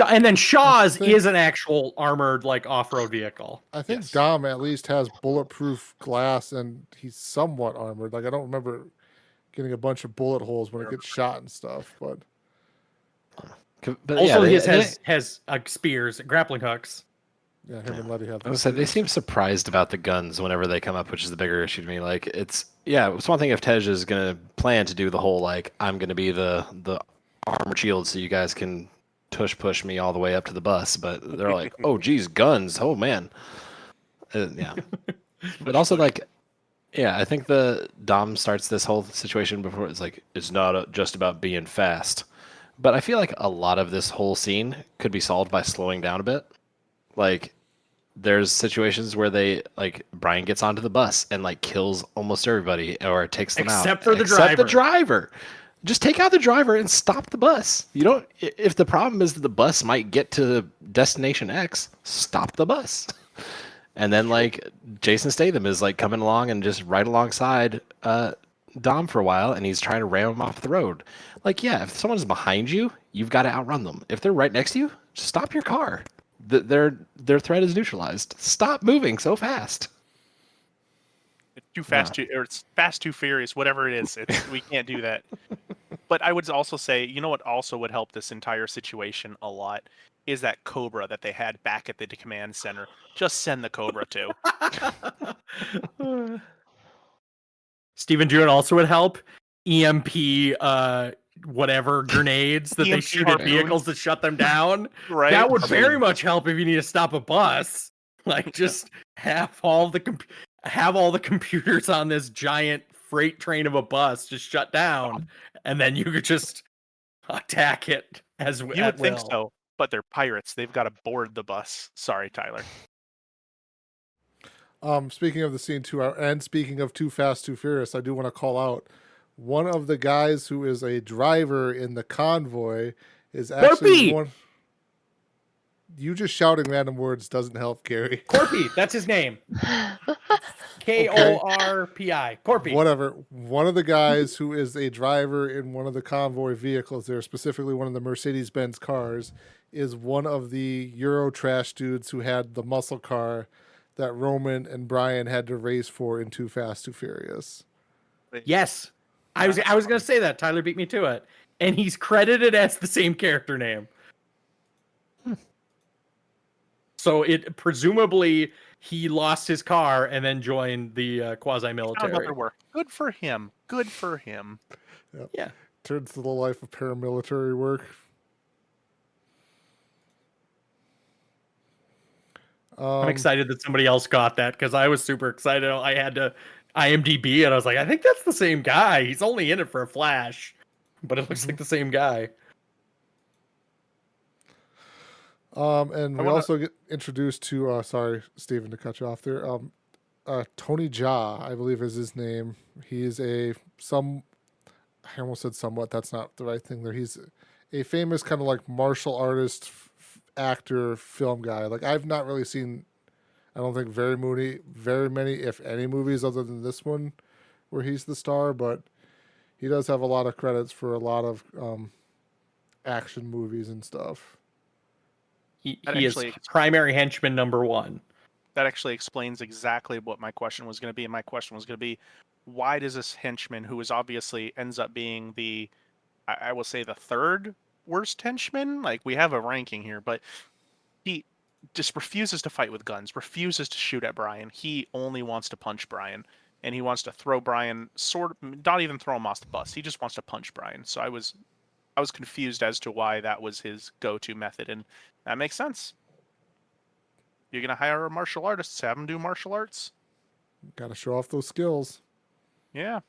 And then Shaw's think- is an actual armored like off-road vehicle. I think Yes. Dom at least has bulletproof glass, and he's somewhat armored. Like I don't remember getting a bunch of bullet holes when it gets shot and stuff. But But Also, yeah, his has spears, grappling hooks. yeah, him and Letty have. I was say they seem surprised about the guns whenever they come up, which is the bigger issue to me. Like it's one thing if Tej is gonna plan to do the whole like I'm gonna be the armored shield so you guys can push me all the way up to the bus, but they're like, oh geez, guns, oh man, yeah. But also like, yeah, I think the Dom starts this whole situation before it's like it's not just about being fast, but I feel like a lot of this whole scene could be solved by slowing down a bit, like. There's situations where Brian gets onto the bus and like kills almost everybody or takes them out. Except for the Except the driver. driver. Just take out the driver and stop the bus. You don't. If the problem is that the bus might get to destination X, stop the bus. And then like Jason Statham is like coming along and just right alongside Dom for a while, and he's trying to ram him off the road. Like yeah, if someone's behind you, you've got to outrun them. If they're right next to you, stop your car. Their threat is neutralized. Stop moving so fast. It's too fast, or it's fast, too furious, whatever it is. We can't do that. But I would also say, you know what also would help this entire situation a lot is that Cobra that they had back at the command center. Just send the Cobra too. Stephen June also would help. EMP whatever grenades that they EMP shoot at harpoons. vehicles to shut them down. Right? That would very much help if you need to stop a bus. Like just have all the computers on this giant freight train of a bus just shut down, and then you could just attack it as You at would think will. so, but they're pirates. They've got to board the bus. Sorry, Tyler. Speaking of the scene too, and speaking of Too Fast, Too Furious, I do want to call out one of the guys who is a driver in the convoy is actually Corpy! one. You just shouting random words doesn't help, Gary. Corpy, that's his name. Korpi. Corpy. Whatever. One of the guys who is a driver in one of the convoy vehicles there, specifically one of the Mercedes-Benz cars, is one of the Euro trash dudes who had the muscle car that Roman and Brian had to race for in Too Fast, Too Furious. Yes. I was gonna say that. Tyler beat me to it. And he's credited as the same character name. So it presumably he lost his car and then joined the quasi-military. Another work. Good for him. Good for him. Yep. Yeah. Turns to the life of paramilitary work. I'm excited that somebody else got that because I was super excited. I had to IMDb and I was like, I think that's the same guy. He's only in it for a flash, but it looks like the same guy. And we also get introduced to, sorry, Stephen, to cut you off there. Tony Jaa, I believe is his name. He is I almost said somewhat, that's not the right thing there. He's a famous kind of like martial artist, actor, film guy. Like I've not really seen, I don't think very many, if any movies other than this one where he's the star, but he does have a lot of credits for a lot of action movies and stuff. He That is actually- primary henchman number 1. That actually explains exactly what my question was going to be. And my question was going to be, why does this henchman, who is obviously ends up being the, I will say the third worst henchman? Like we have a ranking here, but he just refuses to fight with guns, refuses to shoot at Brian. He only wants to punch Brian, and he wants to throw Brian not even throw him off the bus. He just wants to punch Brian. So I was confused as to why that was his go-to method, and that makes sense. You're gonna hire a martial artist, have him do martial arts. Got to show off those skills. Yeah.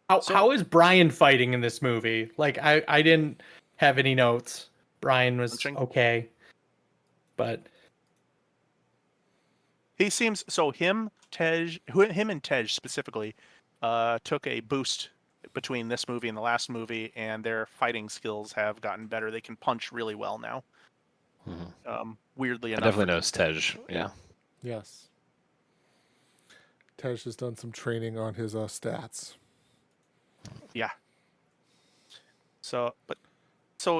How is Brian fighting in this movie? Like, I didn't have any notes. Brian was Punching? okay, but He seems so him and Tej specifically took a boost between this movie and the last movie, and their fighting skills have gotten better. They can punch really well now. Weirdly I enough, definitely noticed Tej. Yeah. Yes. Tej has done some training on his stats. yeah. So,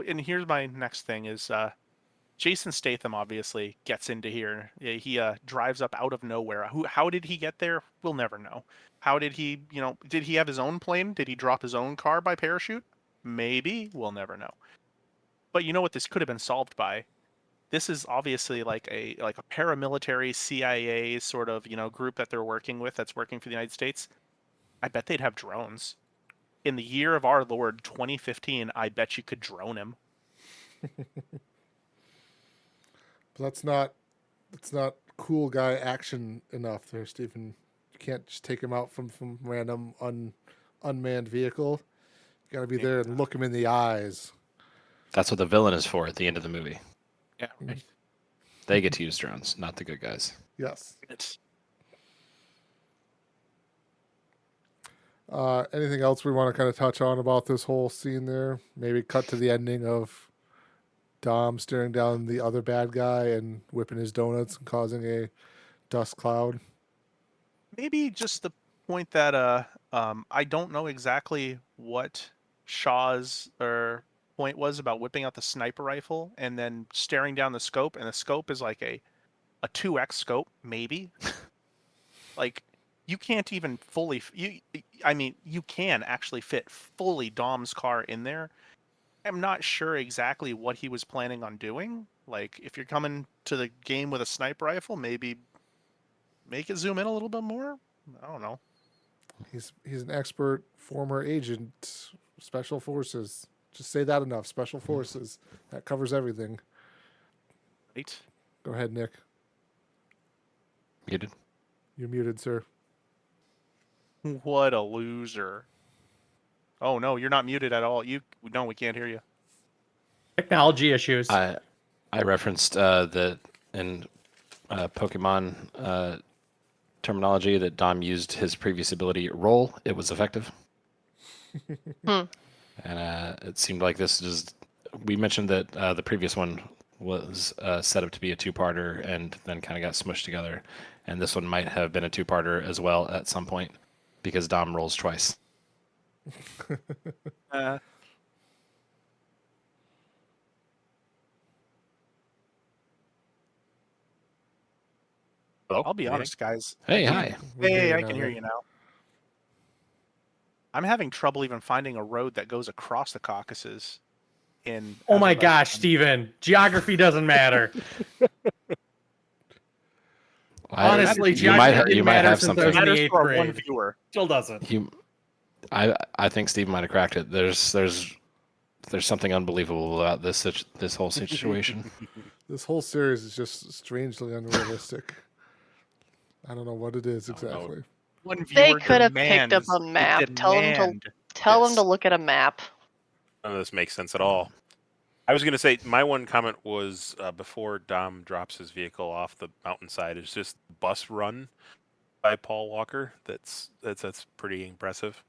and here's my next thing is Jason Statham obviously gets into here. He drives up out of nowhere. How did he get there? We'll never know. How did he, did he have his own plane? Did he drop his own car by parachute? Maybe. We'll never know. But you know what this could have been solved by? This is obviously like a paramilitary CIA sort of, group that they're working with that's working for the United States. I bet they'd have drones. In the year of our Lord 2015, I bet you could drone him. But that's not cool guy action enough there, Stephen. You can't just take him out from random unmanned vehicle. You got to be there and look him in the eyes. That's what the villain is for at the end of the movie. Yeah, right. They get to use drones, not the good guys. Yes. It's, Anything else we want to kind of touch on about this whole scene there? Maybe cut to the ending of Dom staring down the other bad guy and whipping his donuts and causing a dust cloud. maybe just the point that I don't know exactly what Shaw's point was about whipping out the sniper rifle and then staring down the scope, and the scope is like a 2x scope, maybe. Like you can't even fully you can actually fit fully Dom's car in there. I'm not sure exactly what he was planning on doing. Like if you're coming to the game with a sniper rifle, maybe make it zoom in a little bit more. I don't know. He's an expert former agent, special forces. Just say that enough. Special forces. That covers everything. Right? Go ahead, Nick. Muted. You're muted, sir. What a loser. Oh no, you're not muted at all. No, we can't hear you. technology issues. I referenced the in Pokemon terminology that Dom used his previous ability roll. It was effective. And it seemed like this is. We mentioned that the previous one was set up to be a two-parter and then kind of got smushed together. And this one might have been a two-parter as well at some point because Dom rolls twice. Hello? I'll be honest, guys. Hey, hi. Hey, I can hear you now. I'm having trouble even finding a road that goes across the Caucasus. Oh my gosh, Steven. Geography doesn't matter. Honestly, you might geography didn't matter have since something. I was in the Matters eighth for one grade. viewer. Still doesn't. I think Steve might have cracked it. There's something unbelievable about this whole situation. This whole series is just strangely unrealistic. I don't know what it is exactly. One They viewer could have picked up demands- a map. Tell them demand to this. look at a map. None of this makes sense at all. I was going to say my one comment was before Dom drops his vehicle off the mountainside. It's just bus run by Paul Walker. That's pretty impressive.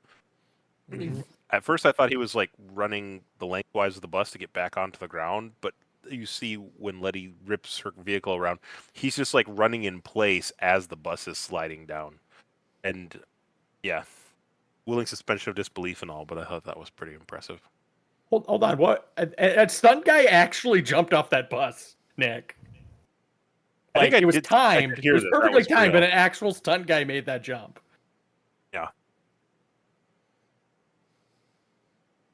Mhm. At first, I thought he was like running the lengthwise of the bus to get back onto the ground, but you see when Letty rips her vehicle around, he's just like running in place as the bus is sliding down. And yeah, willing suspension of disbelief and all, but I thought that was pretty impressive. Hold on. What? A stunt guy actually jumped off that bus, Nick. I think Like, I it was did- I timed. did It hear was that that perfectly was timed, real. but an actual stunt guy made that jump. Yeah.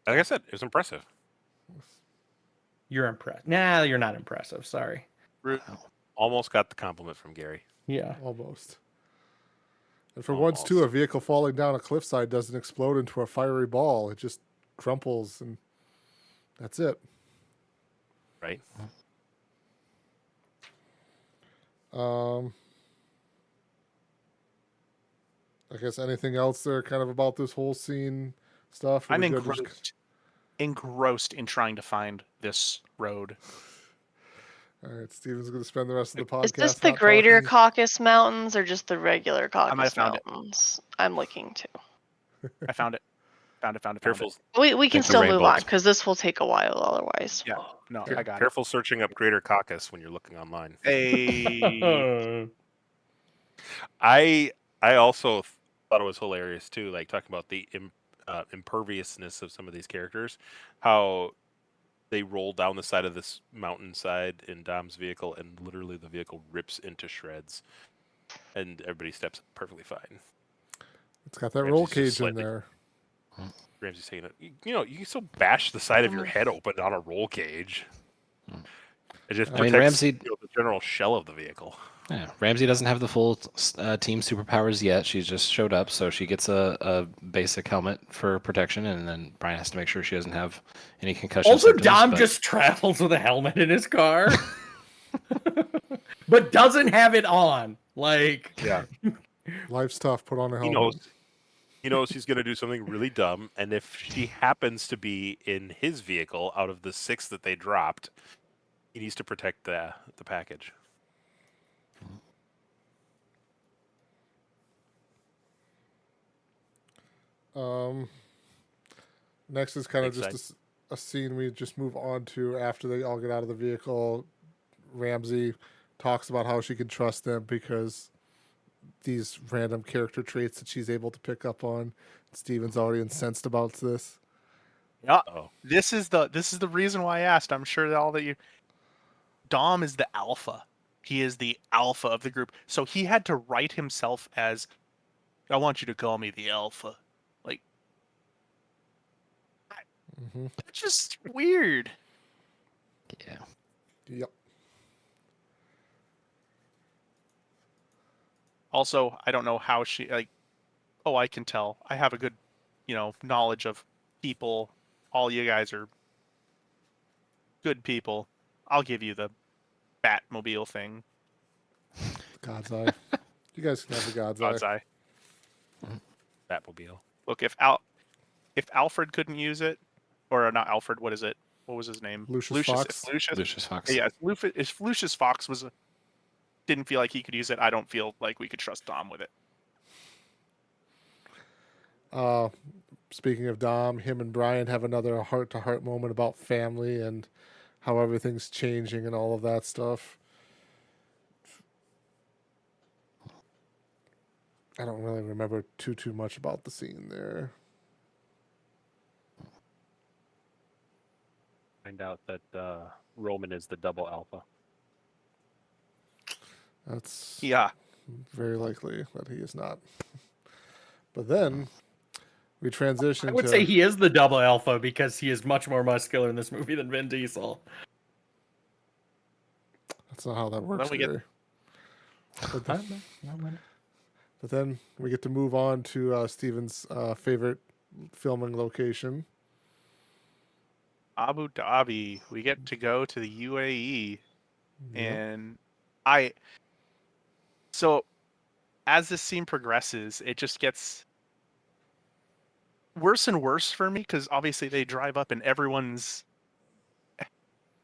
Like I said, it was impressive. You're impressed. Nah, you're not impressive. Sorry. Almost got the compliment from Gary. Yeah. Almost. And for once, too, a vehicle falling down a cliffside doesn't explode into a fiery ball. It just crumples, and that's it. Right? I guess anything else there kind of about this whole scene stuff? Are I'm we good to just- engrossed in trying to find this road. All right, Steven's going to spend the rest of the podcast. Is this the not Greater talking. Caucasus Mountains or just the regular might have Caucasus found it. Mountains? I'm looking too. I found it. Found it. Careful, We can the still move rainbow. on because this will take a while otherwise. Yeah. No, Okay. I got careful searching up Greater Caucasus when you're looking online. it. Hey. I also thought it was hilarious too, like talking about the imperviousness of some of these characters, how they roll down the side of this mountainside in Dom's vehicle, and literally the vehicle rips into shreds, and everybody steps perfectly fine. It's got that Ramsey's roll just cage in slightly- there. Ramsey's saying, you know, you can still bash the side of your head open on a roll cage. It just I mean, protects Ramsey- the general shell of the vehicle. Yeah, Ramsey doesn't have the full team superpowers yet. She's just showed up, so she gets a basic helmet for protection, and then Brian has to make sure she doesn't have any concussion. Also, symptoms, Dom but- just travels with a helmet in his car, but doesn't have it on. Like, Yeah. Life's tough. Put on a He helmet. knows he's going to do something really dumb, and if she happens to be in his vehicle out of the 6 that they dropped, he needs to protect the package. Next is kind of Thanks, just a scene we just move on to after they all get out of the vehicle. Ramsey talks about how she can trust them because these random character traits that she's able to pick up on. Steven's already incensed about this. Yeah. Oh, This is the reason why I asked. I'm sure that all that you. Dom is the alpha. He is the alpha of the group. So he had to write himself as, I want you to call me the alpha. Like, hmm it's just weird. Yeah. Yep. Also, I don't know how she like. Oh, I can tell. I have a good, knowledge of people. All you guys are good people. I'll give you the Batmobile thing. God's eye. You guys can have the God's eye. God's eye. Batmobile. Look, if Alfred couldn't use it, or not Alfred, what is it? What was his name? Lucius Fox. If Lucius, Lucius Fox. yeah, if Lucius Fox didn't feel like he could use it, I don't feel like we could trust Dom with it. Speaking of Dom, him and Brian have another heart-to-heart moment about family and how everything's changing and all of that stuff. I don't really remember too much about the scene there. Find out that Roman is the double alpha. That's Yeah. very likely that he is not. But then we transition I would to say he is the double alpha because he is much more muscular in this movie than Vin Diesel. that's not how that works we get- here. But then we get to move on to Steven's favorite filming location. Abu Dhabi. We get to go to the UAE, Yep. and so as this scene progresses, it just gets worse and worse for me because obviously they drive up and everyone's.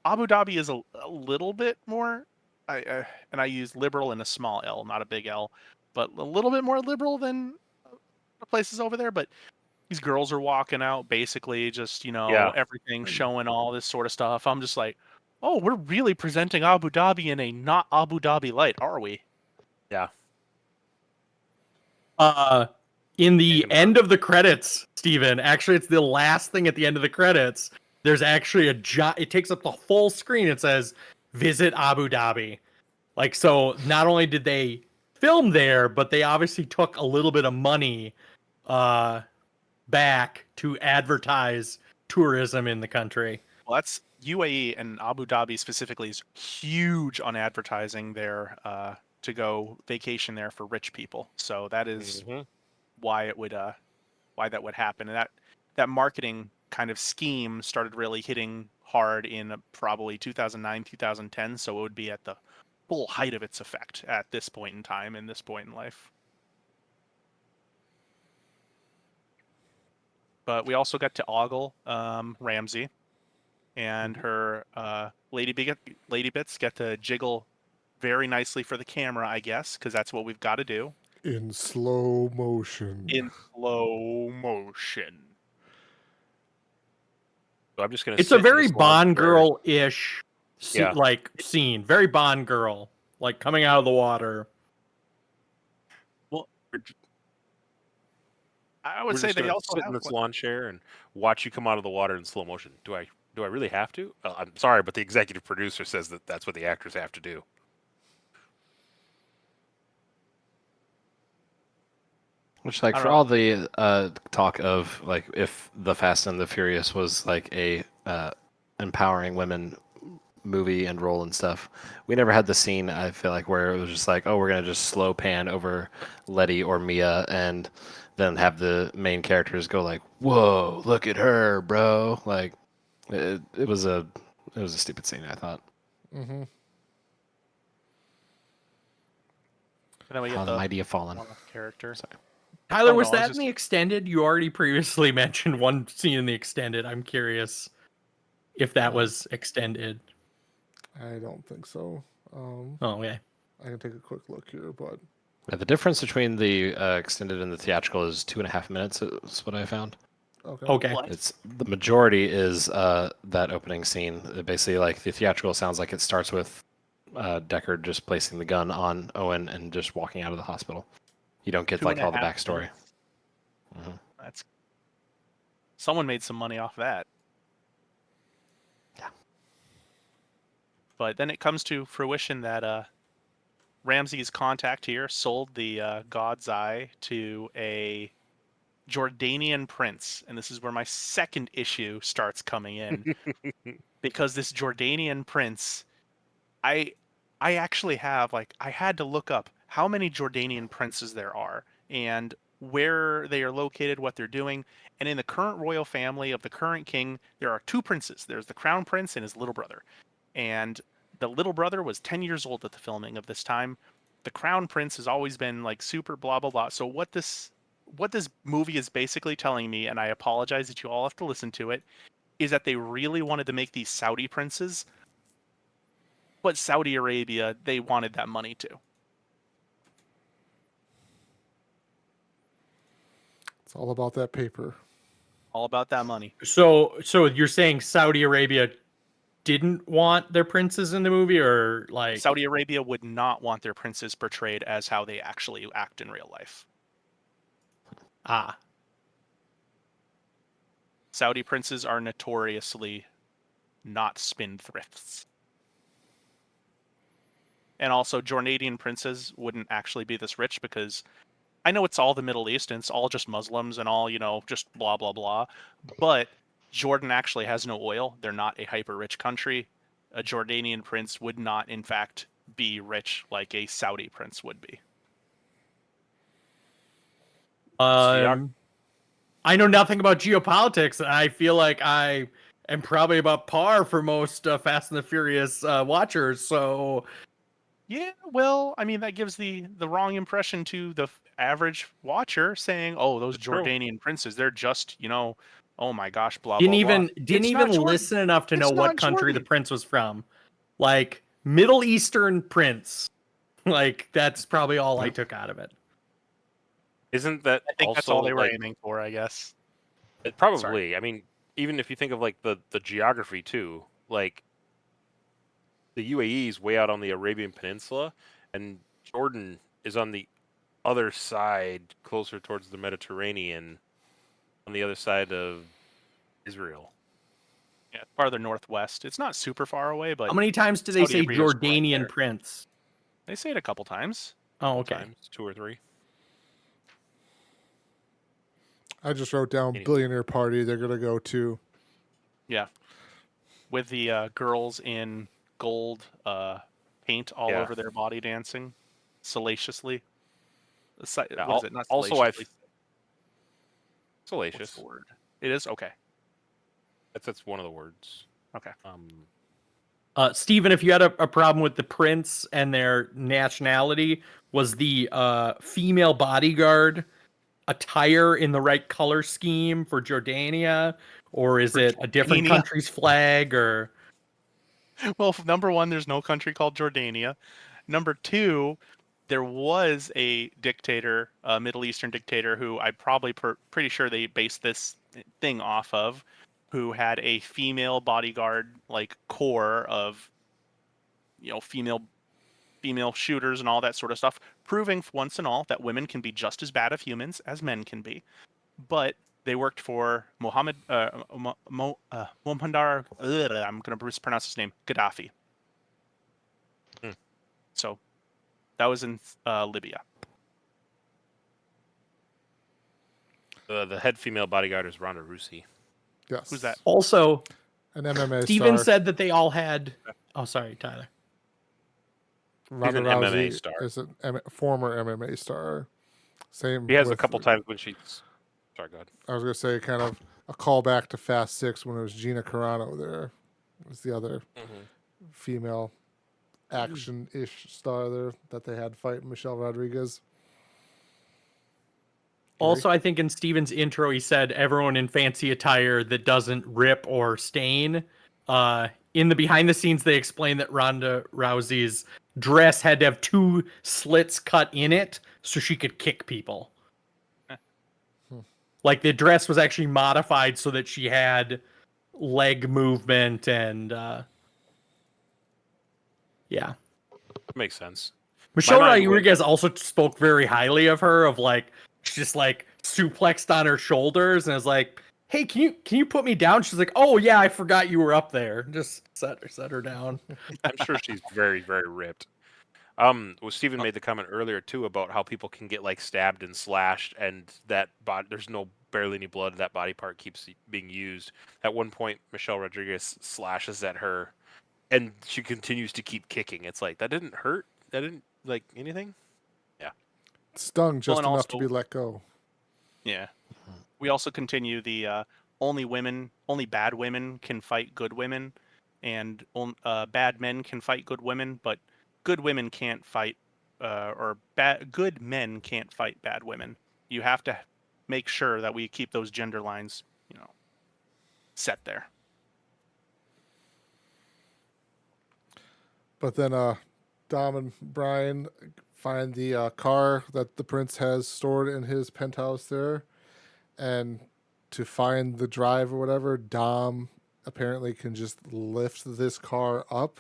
Abu Dhabi is a little bit more, and I use liberal in a small L, not a big L, but a little bit more liberal than the places over there. But these girls are walking out, basically just Yeah. everything showing all this sort of stuff. I'm just like, oh, we're really presenting Abu Dhabi in a not Abu Dhabi light, are we? Yeah. In the Taken end of the credits, Steven, actually it's the last thing at the end of the credits. There's actually it takes up the full screen. It says visit Abu Dhabi. Like, so not only did they film there, but they obviously took a little bit of money back to advertise tourism in the country. Well, that's UAE and Abu Dhabi specifically is huge on advertising there to go vacation there for rich people. So that is Mhm. why it would why that would happen, and that marketing kind of scheme started really hitting hard in probably 2009 2010, so it would be at the full height of its effect at this point in time in this point in life. But we also got to ogle Ramsey, and her lady bits get to jiggle very nicely for the camera, I guess, because that's what we've got to do In slow motion. in slow motion. So I'm just gonna. It's sit a in this very lawn Bond chair. girl-ish Yeah. scene. Very Bond girl, like coming out of the water. Well, I We're would say just they gonna also sit in have this lawn chair and watch you come out of the water in slow motion. Do I really have to? I'm sorry, but the executive producer says that that's what the actors have to do. Which, like, I for don't all the talk of like if the Fast and the Furious was like a empowering women movie and role and stuff, we never had the scene. I feel like where it was just like, oh, we're gonna just slow pan over Letty or Mia, and then have the main characters go like, "Whoa, look at her, bro!" Like, it was a stupid scene, I thought. Mm-hmm. And then we How get the the mighty have fallen. one-off character. Sorry. Tyler, Oh, was no, I was that in the extended? You already previously mentioned one scene in the extended. I'm curious if that was extended. I don't think so. Oh, okay. I can take a quick look here, but Yeah, the difference between the extended and the theatrical is 2.5 minutes. Is what I found. okay. Okay. What? It's the majority is that opening scene. Basically, like the theatrical sounds like it starts with Deckard just placing the gun on Owen and just walking out of the hospital. You don't get like all the 2.5 backstory. minutes. Mhm. That's someone made some money off that. Yeah. But then it comes to fruition that Ramsey's contact here sold the God's Eye to a Jordanian prince, and this is where my second issue starts coming in, because this Jordanian prince, I actually have, like, I had to look up how many Jordanian princes there are and where they are located, what they're doing. And in the current royal family of the current king, there are two princes. There's the crown prince and his little brother. And the little brother was 10 years old at the filming of this time. The crown prince has always been like super blah blah blah. So what this movie is basically telling me, and I apologize that you all have to listen to it, is that they really wanted to make these Saudi princes, but Saudi Arabia, they wanted that money too. It's all about that paper. All about that money. So you're saying Saudi Arabia didn't want their princes in the movie, or like Saudi Arabia would not want their princes portrayed as how they actually act in real life. Ah, Saudi princes are notoriously not spendthrifts. And also, Jordanian princes wouldn't actually be this rich, because I know it's all the Middle East and it's all just Muslims and all, just blah, blah, blah. But Jordan actually has no oil. They're not a hyper-rich country. A Jordanian prince would not, in fact, be rich like a Saudi prince would be. I know nothing about geopolitics, and I feel like I am probably about par for most Fast and the Furious watchers. So Yeah, well, I mean, that gives the wrong impression to the average watcher, saying, "Oh, those It's true. Jordanian princes, they're just, oh my gosh, blah didn't blah blah." even It's not Jordan. listen enough to It's know what not country the Jordan. prince was from. Like Middle Eastern prince. Like that's probably all I took out of it. Isn't that I think also that's all they were like, aiming for, I guess. it probably? I mean, even if you think of like the geography too, like the UAE is way out on the Arabian Peninsula, and Jordan is on the other side, closer towards the Mediterranean, on the other side of Israel. Yeah, farther northwest. It's not super far away, but How many times do they Saudi say Arabia's right Jordanian there. prince? They say it a couple times. Oh, okay. Times 2 or 3. I just wrote down Anyway. billionaire party they're gonna go to. Yeah, with the girls in gold paint all Yeah. over their body dancing salaciously. Yeah, What is it? Not also, salaciously. What's salacious. the word? It is? Okay. That's one of the words. Okay. Steven, if you had a problem with the prince and their nationality, was the female bodyguard attire in the right color scheme for Jordania, or is it a different Jordania. country's flag? Or Well, number one, there's no country called Jordania. Number two, there was a dictator, a Middle Eastern dictator, who I'm probably pretty sure they based this thing off of, who had a female bodyguard like corps of, female shooters and all that sort of stuff, proving once and all that women can be just as bad of humans as men can be. But they worked for Muhammad Muhammad, I'm going to mispronounce his name, Gaddafi. Hmm. So that was in Libya. The head female bodyguard is Ronda Rousey. Yes. Who's that? also, An MMA Steven star. said that they all had. Oh, sorry, Tyler. Ronda an Rousey MMA star. is a former MMA star. Same. He has a with- couple times when she's. Sorry, go ahead. I was gonna say kind of a callback to Fast 6 when it was Gina Carano there. It was the other female action-ish star there that they had fight Michelle Rodriguez. Also, I think in Steven's intro, he said everyone in fancy attire that doesn't rip or stain. In the behind the scenes, they explained that Ronda Rousey's dress had to have 2 slits cut in it so she could kick people. Like the dress was actually modified so that she had leg movement and yeah. Makes sense. Michelle My mind Rodriguez also spoke very highly of her, of like she just like suplexed on her shoulders and was like, "Hey, can you put me down?" She's like, "Oh yeah, I forgot you were up there." Just set her down. I'm sure she's very, very ripped. Well, Steven made the comment earlier too about how people can get like stabbed and slashed, and that there's barely any blood. That body part keeps being used. At one point, Michelle Rodriguez slashes at her, and she continues to keep kicking. It's like that didn't hurt. That didn't like anything. Stung just and enough to also- be let go. Yeah. We also continue the only bad women can fight good women, and bad men can fight good women, but good women can't fight, good men can't fight bad women. You have to make sure that we keep those gender lines, set there. But then Dom and Brian find the car that the prince has stored in his penthouse there. And to find the drive or whatever, Dom apparently can just lift this car up.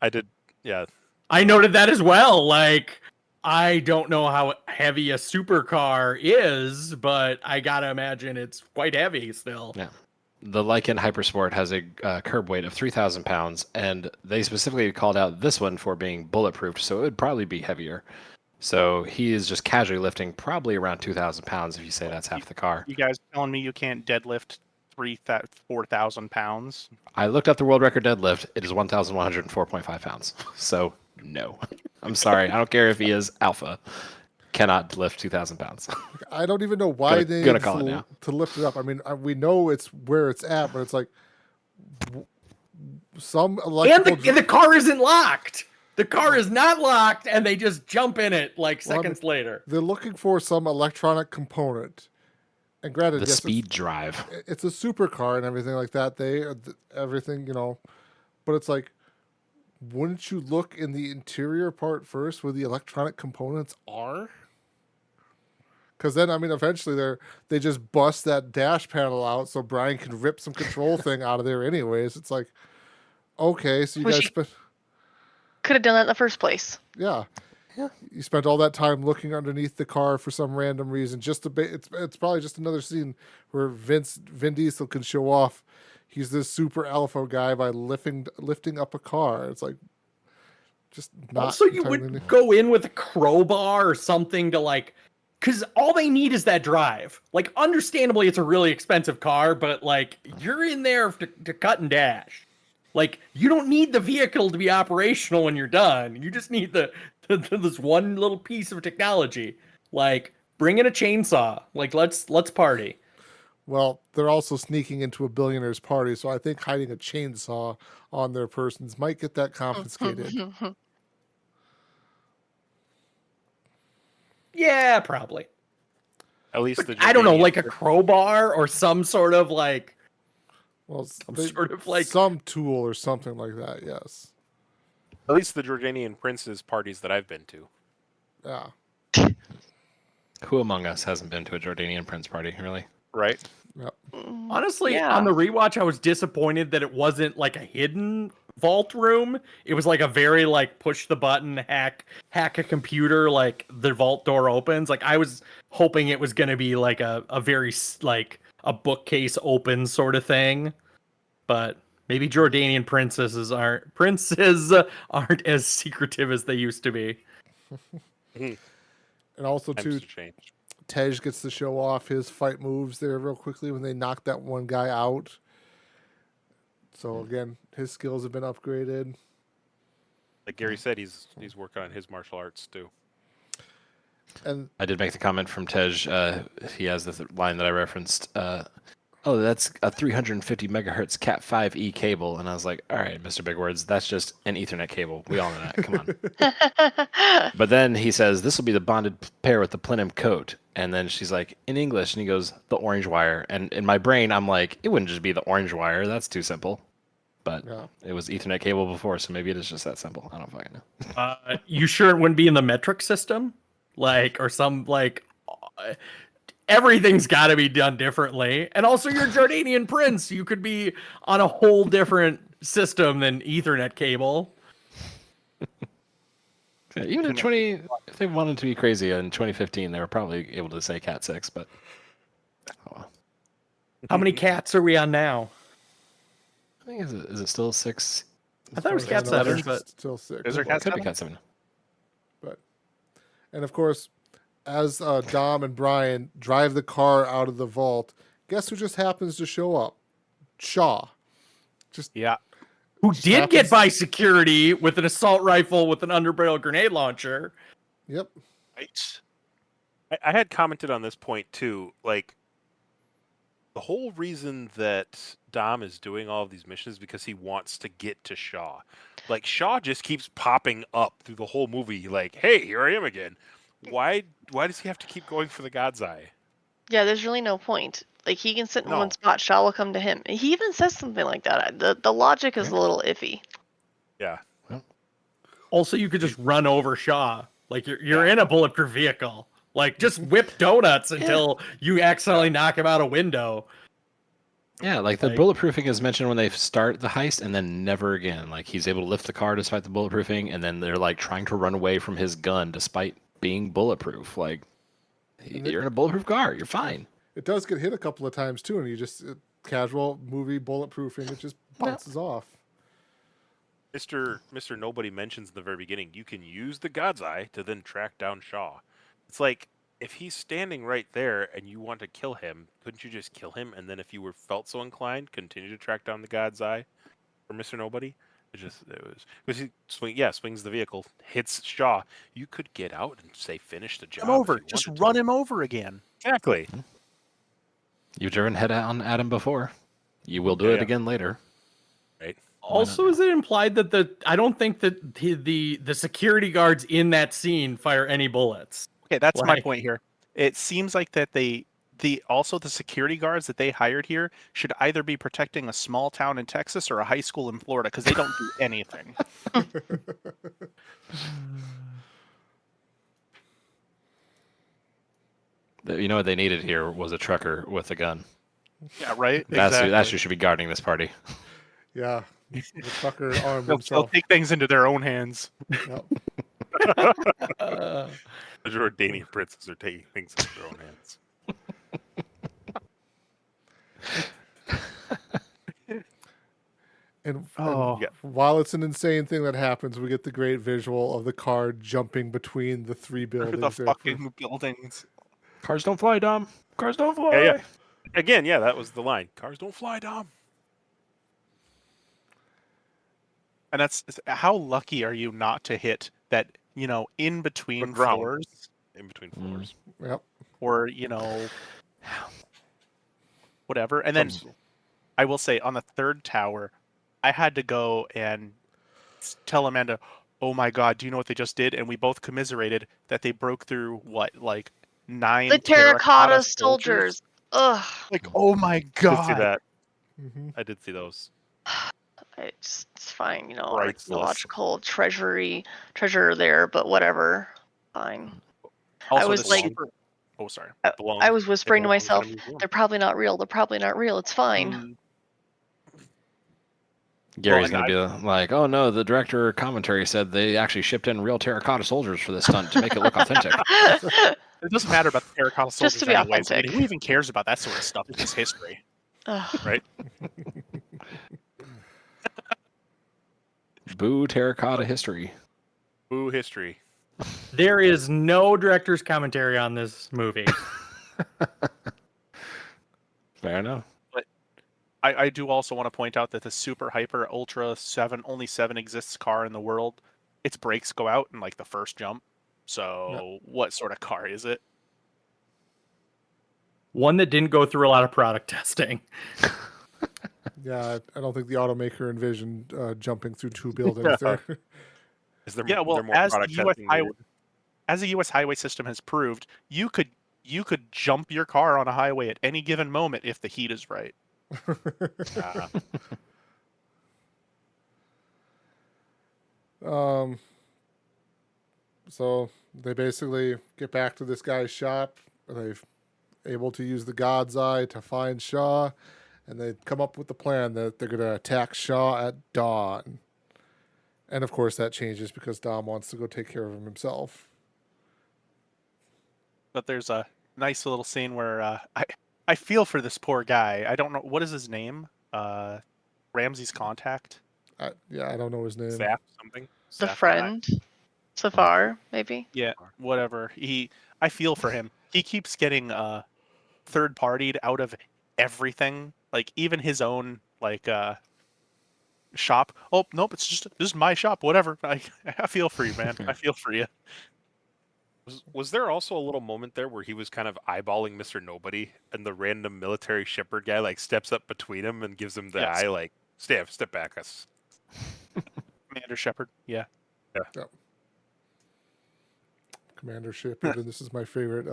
I did. Yeah. I noted that as well. Like, I don't know how heavy a supercar is, but I gotta imagine it's quite heavy still. Yeah. The Lycan Hypersport has a curb weight of 3,000 pounds, and they specifically called out this one for being bulletproof, so it would probably be heavier. So he is just casually lifting probably around 2,000 pounds if you say that's half the car. You guys telling me you can't deadlift 4,000 pounds? I looked up the world record deadlift. It is 1,104.5 pounds. So no. I'm sorry. I don't care if he is alpha. Cannot lift 2,000 pounds. I don't even know why they gonna need call it now. to lift it up. I mean, we know it's where it's at, but it's like some And electrical. the car isn't locked. The car is not locked, and they just jump in it like Well, I mean, seconds later. They're looking for some electronic component. And granted, The yes, speed drive. it's a supercar and everything like that. Everything, but it's like, wouldn't you look in the interior part first where the electronic components are? Because then, I mean, eventually they just bust that dash panel out so Brian can rip some control thing out of there anyways. It's like, okay, so you Well, guys she- spent, Could have done that in the first place. yeah. You spent all that time looking underneath the car for some random reason. It's probably just another scene where Vin Diesel can show off he's this super alpha guy by lifting up a car. It's like just not. Also, you entirely- would go in with a crowbar or something to like, because all they need is that drive. Like, understandably, it's a really expensive car, but like, you're in there to cut and dash. Like, you don't need the vehicle to be operational when you're done. You just need this one little piece of technology. Like, bring in a chainsaw. Like, let's party. Well, they're also sneaking into a billionaire's party, so I think hiding a chainsaw on their persons might get that confiscated. Yeah, probably. At least the I don't know, Jordanian like a prince- crowbar or some sort of like Well, some tool or something like that. Yes. At least the Jordanian princes parties that I've been to. Yeah. Who among us hasn't been to a Jordanian prince party, really? Right? Yep. Honestly, yeah. on the rewatch, I was disappointed that it wasn't like a hidden vault room. It was like a very like push the button, hack a computer, like the vault door opens. Like I was hoping it was gonna be like a very like a bookcase open sort of thing. But maybe Jordanian princes aren't as secretive as they used to be. And also Times too, have changed. Tej gets to show off his fight moves there real quickly when they knock that one guy out. So again, his skills have been upgraded. Like Gary said, he's working on his martial arts too. And I did make the comment from Tej. He has the line that I referenced. Oh, that's a 350 megahertz Cat 5e cable, and I was like, all right, Mr. Big Words, that's just an Ethernet cable. We all know that. Come on. But then he says this will be the bonded pair with the plenum coat, and then she's like, in English, and he goes, the orange wire. And in my brain, I'm like, it wouldn't just be the orange wire. That's too simple. But it was Ethernet cable before, so maybe it is just that simple. I don't fucking know. You sure it wouldn't be in the metric system? Like, or some, like, everything's got to be done differently. And also, you're Jordanian prince. You could be on a whole different system than Ethernet cable. Yeah, even in if they wanted to be crazy in 2015, they were probably able to say Cat 6, but oh well. How many cats are we on now? I think is it still 6? I thought it was as far Cat as I know, 7, it's but still 6. Is there Well, Cat it could be 7? Cat 7. And of course, as Dom and Brian drive the car out of the vault, guess who just happens to show up? Shaw. Yeah. who Just did happens- get by security with an assault rifle with an underbarrel grenade launcher. Yep. Right. I had commented on this point too. Like, the whole reason that Dom is doing all of these missions is because he wants to get to Shaw. Like, Shaw just keeps popping up through the whole movie. Like, hey, here I am again. Why does he have to keep going for the God's Eye? Yeah, there's really no point. Like he can sit in No. one spot, Shaw will come to him. He even says something like that. The logic is a little iffy. Yeah. Also, you could just run over Shaw. Like you're in a bulletproof vehicle. Like just whip donuts until you accidentally knock him out a window. Yeah, like the Like- bulletproofing is mentioned when they start the heist, and then never again. Like he's able to lift the car despite the bulletproofing, and then they're like trying to run away from his gun despite being bulletproof. Like you're in a bulletproof car, you're fine. It does get hit a couple of times too, and you just casual movie bulletproofing. It just bounces off. Mr. Nobody mentions in the very beginning, you can use the God's Eye to then track down Shaw. It's like, if he's standing right there and you want to kill him, couldn't you just kill him? And then if you felt so inclined, continue to track down the God's Eye for Mr. Nobody? Because he swings the vehicle, hits Shaw. You could get out and say finish the job. Come if over. you Just wanted run to. him over again. Exactly. You've driven head on at him before. You will do it Yeah. again later. Right. Also, is it implied that I don't think that the security guards in that scene fire any bullets? Okay, that's my Like- point here. It seems like that the security guards that they hired here should either be protecting a small town in Texas or a high school in Florida because they don't do anything. You know what they needed here was a trucker with a gun. Yeah, right. That's who should be guarding this party. Yeah. The trucker armed They'll himself. take things into their own hands. Yep. The Jordanian princes are taking things into their own hands. And Oh. while it's an insane thing that happens, we get the great visual of the car jumping between the three buildings. The there. fucking buildings. Cars don't fly, Dom. Cars don't fly. Yeah. Again, yeah, that was the line. Cars don't fly, Dom. And how lucky are you not to hit that, in between ground. floors In between floors. Yep. or, whatever. And then I will say on the third tower, I had to go and tell Amanda, oh my God, do you know what they just did? And we both commiserated that they broke through what, like 9 The terracotta soldiers. Ugh. Like, oh my I did see God. that. Mm-hmm. I did see those. It's fine, Priceless. archaeological treasure there, but whatever. Fine. Also, was the like- super. Oh, sorry. I was whispering to belongs in a myself, museum. they're probably not real. They're probably not real. It's fine. Mm, Gary's and going to be like, oh no, the director commentary said they actually shipped in real terracotta soldiers for this stunt to make it look authentic. it doesn't matter about the terracotta soldiers Just to be anyways. I mean, authentic. who even cares about that sort of stuff? It's just history. Ugh. Right? Boo terracotta history. Boo history. There is no director's commentary on this movie. Fair enough. I do also want to point out that the super hyper ultra 7 only 7 exists car in the world, its brakes go out in like the first jump. So what sort of car is it? One that didn't go through a lot of product testing. Yeah, I don't think the automaker envisioned jumping through 2 buildings there. Is there, Yeah, well, there more as the product US testing highway, needed? as the U.S. highway system has proved, you could jump your car on a highway at any given moment if the heat is right. Ah, So they basically get back to this guy's shop. They're able to use the God's Eye to find Shaw, and they come up with the plan that they're going to attack Shaw at dawn. And of course, that changes because Dom wants to go take care of him himself. But there's a nice little scene where I feel for this poor guy. I don't know what is his name. Ramsey's contact. I don't know his name. Zap something. The Zap friend. Safar, maybe. Yeah, whatever. I feel for him. He keeps getting third partied out of everything, like even his own shop. Oh nope, this is my shop. Whatever. I feel for you, man. I feel for you. Was there also a little moment there where he was kind of eyeballing Mr. Nobody, and the random military shepherd guy like steps up between him and gives him the Yes. eye, like step back, us. Commander Shepard. Yeah. Commander Shepard, and this is my favorite.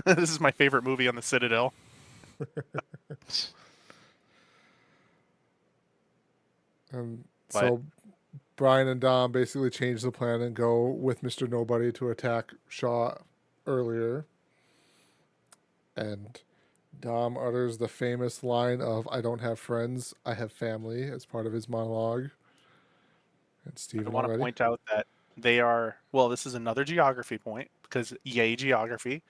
This is my favorite movie on the Citadel. And But- so Brian and Dom basically change the plan and go with Mr. Nobody to attack Shaw earlier. And Dom utters the famous line of "I don't have friends, I have family" as part of his monologue. And I Steven want to already. point out that they are, well, this is another geography point because yay geography.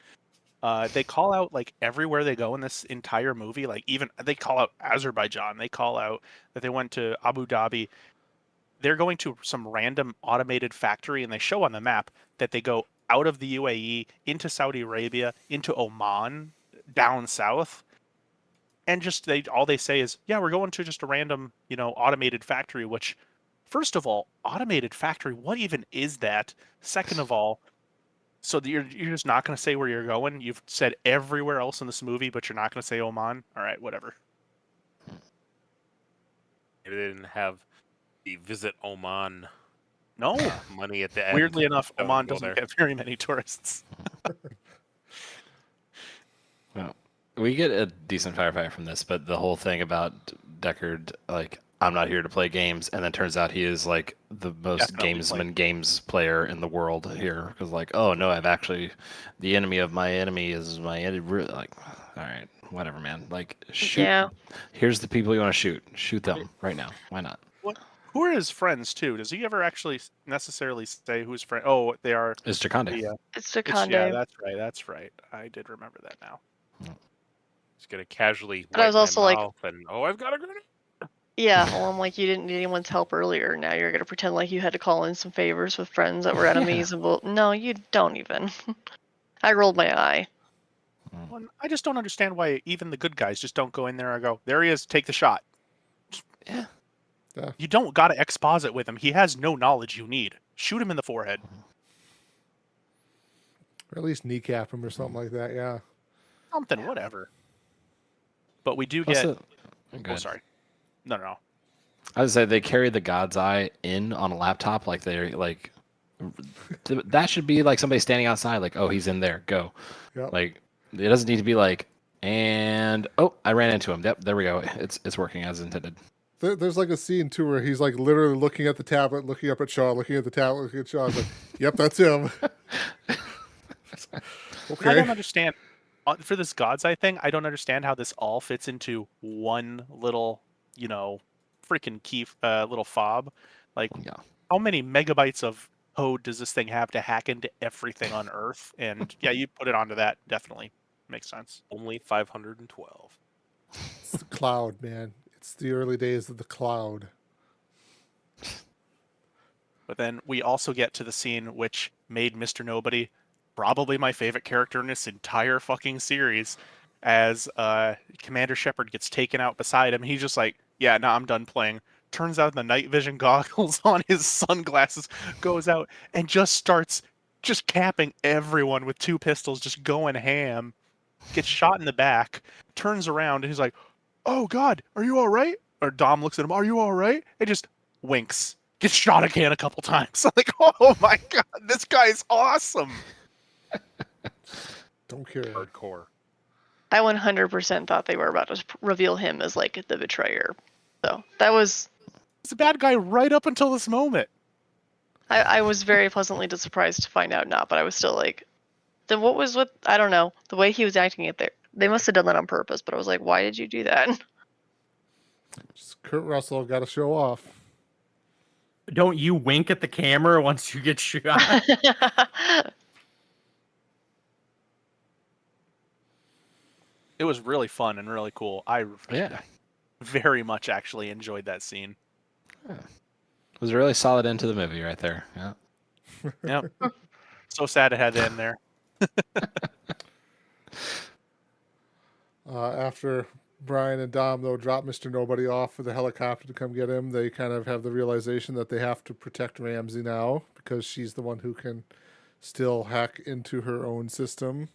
They call out like everywhere they go in this entire movie, like even they call out Azerbaijan, they call out that they went to Abu Dhabi. They're going to some random automated factory and they show on the map that they go out of the UAE into Saudi Arabia, into Oman, down south. And just all they say is, yeah, we're going to just a random, automated factory, which first of all, automated factory, what even is that? Second of all, so you're just not going to say where you're going? You've said everywhere else in this movie, but you're not going to say Oman? All right, whatever. Maybe they didn't have the visit Oman No. money at the end. Weirdly enough, Don't Oman go doesn't there. get very many tourists. Well, we get a decent firefight from this, but the whole thing about Deckard, like, I'm not here to play games, and then turns out he is like the most Definitely games player in the world here. Because like, oh no, I've actually, the enemy of my enemy is my enemy. Like, all right, whatever, man. Like, shoot. Yeah. Here's the people you want to shoot. Shoot them right now. Why not? Who are his friends too? Does he ever actually necessarily say who's friend? Oh, they are. It's Jakande. Yeah, It's yeah, Wakanda. that's right. That's right. I did remember that now. Just gonna casually But I was wipe my also like- mouth and I've got a grenade. Yeah, well, I'm like, you didn't need anyone's help earlier. Now you're going to pretend like you had to call in some favors with friends that were enemies. And no, you don't even. I rolled my eye. Well, I just don't understand why even the good guys just don't go in there and go, there he is, take the shot. Yeah. Yeah. You don't got to exposit with him. He has no knowledge you need. Shoot him in the forehead. Or at least kneecap him or something like that, yeah. Something, whatever. But we do Plus get. the- Go Oh, ahead. sorry. No. I would say they carry the God's Eye in on a laptop, like they're like that should be like somebody standing outside, like, oh, he's in there, go. Yep. Like it doesn't need to be like, and oh, I ran into him. Yep, there we go. It's working as intended. There's like a scene too where he's like literally looking at the tablet, looking up at Shaw, looking at the tablet, looking at Shaw. It's like, yep, that's him. I Okay. don't understand for this God's Eye thing. I don't understand how this all fits into one little, freaking key little fob. Like, Yeah. how many megabytes of code does this thing have to hack into everything on Earth? And yeah, you put it onto that, definitely makes sense. Only 512. It's the cloud, man. It's the early days of the cloud. But then we also get to the scene which made Mr. Nobody probably my favorite character in this entire fucking series, as Commander Shepard gets taken out beside him. He's just like, yeah, no, I'm done playing. Turns out the night vision goggles on his sunglasses goes out and just starts just capping everyone with 2 pistols, just going ham. Gets shot in the back, turns around, and he's like, oh God, are you all right? Or Dom looks at him, are you all right? And just winks. Gets shot again a couple times. I'm like, oh my God, this guy's awesome. Don't care. Hardcore. I 100% thought they were about to reveal him as like the betrayer. So that was. He's a bad guy right up until this moment. I was very pleasantly surprised to find out not, but I was still like, then what was with, I don't know, the way he was acting it there. They must have done that on purpose, but I was like, why did you do that? Just Kurt Russell got to show off. Don't you wink at the camera once you get shot? It was really fun and really cool. I Yeah. very much actually enjoyed that scene. It was a really solid end to the movie right there. Yeah. Yep. So sad it had to end there. After Brian and Dom, though, drop Mr. Nobody off for the helicopter to come get him, they kind of have the realization that they have to protect Ramsey now because she's the one who can still hack into her own system.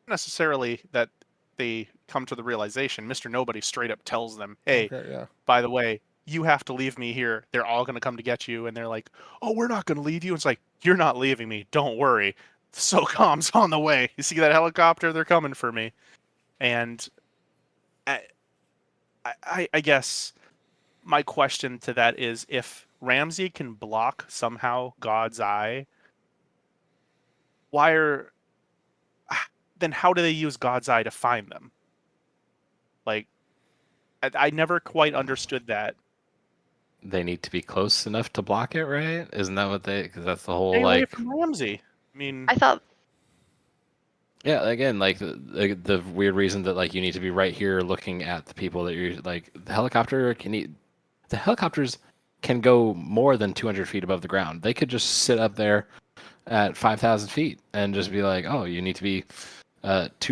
Necessarily that they come to the realization. Mr. Nobody straight up tells them, hey, Okay, yeah. by the way, you have to leave me here. They're all going to come to get you. And they're like, oh, we're not going to leave you. It's like, you're not leaving me. Don't worry. The SOCOM's on the way. You see that helicopter? They're coming for me. And I guess my question to that is, if Ramsey can block somehow God's Eye, then how do they use God's Eye to find them? Like, I never quite understood that. They need to be close enough to block it, right? Isn't that what they? Because that's the whole Stay away like. from Ramsey. I mean, I thought, Yeah, again, like the weird reason that like you need to be right here looking at the people that you're like the helicopters can go more than 200 feet above the ground. They could just sit up there at 5,000 feet and just be like, oh, you need to be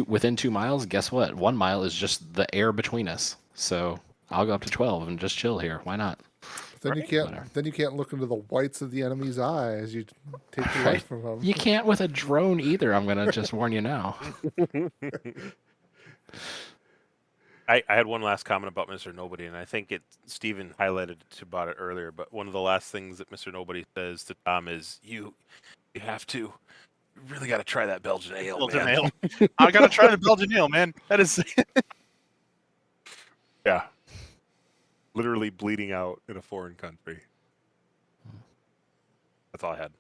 within 2 miles. Guess what? 1 mile is just the air between us. So I'll go up to 12 and just chill here. Why not? Then Right. you can't. Whatever. Then you can't look into the whites of the enemy's eye as you take the Right. life from them. You can't with a drone either. I'm gonna just warn you now. I had one last comment about Mr. Nobody, and I think Steven highlighted about it earlier, but one of the last things that Mr. Nobody says to Tom is, you have to, you really got to try that Belgian ale, Belgian man. ale. I gotta try the Belgian ale, man. That is. Yeah. Literally bleeding out in a foreign country. That's all I had.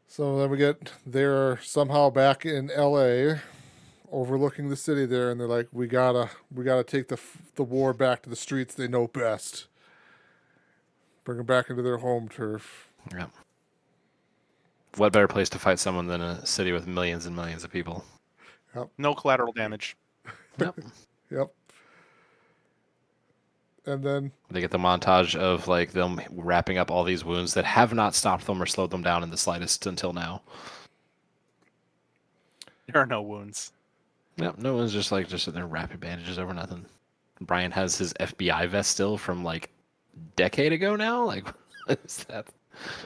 So then they're somehow back in L.A., overlooking the city there, and they're like, we gotta take the war back to the streets they know best. Bring them back into their home turf. Yeah. What better place to fight someone than a city with millions and millions of people? No collateral damage. Yep. Yep. And then They get the montage of like them wrapping up all these wounds that have not stopped them or slowed them down in the slightest until now. There are no wounds. Yep, no one's just sitting there wrapping bandages over nothing. Brian has his FBI vest still from like decade ago now. Like, what is that?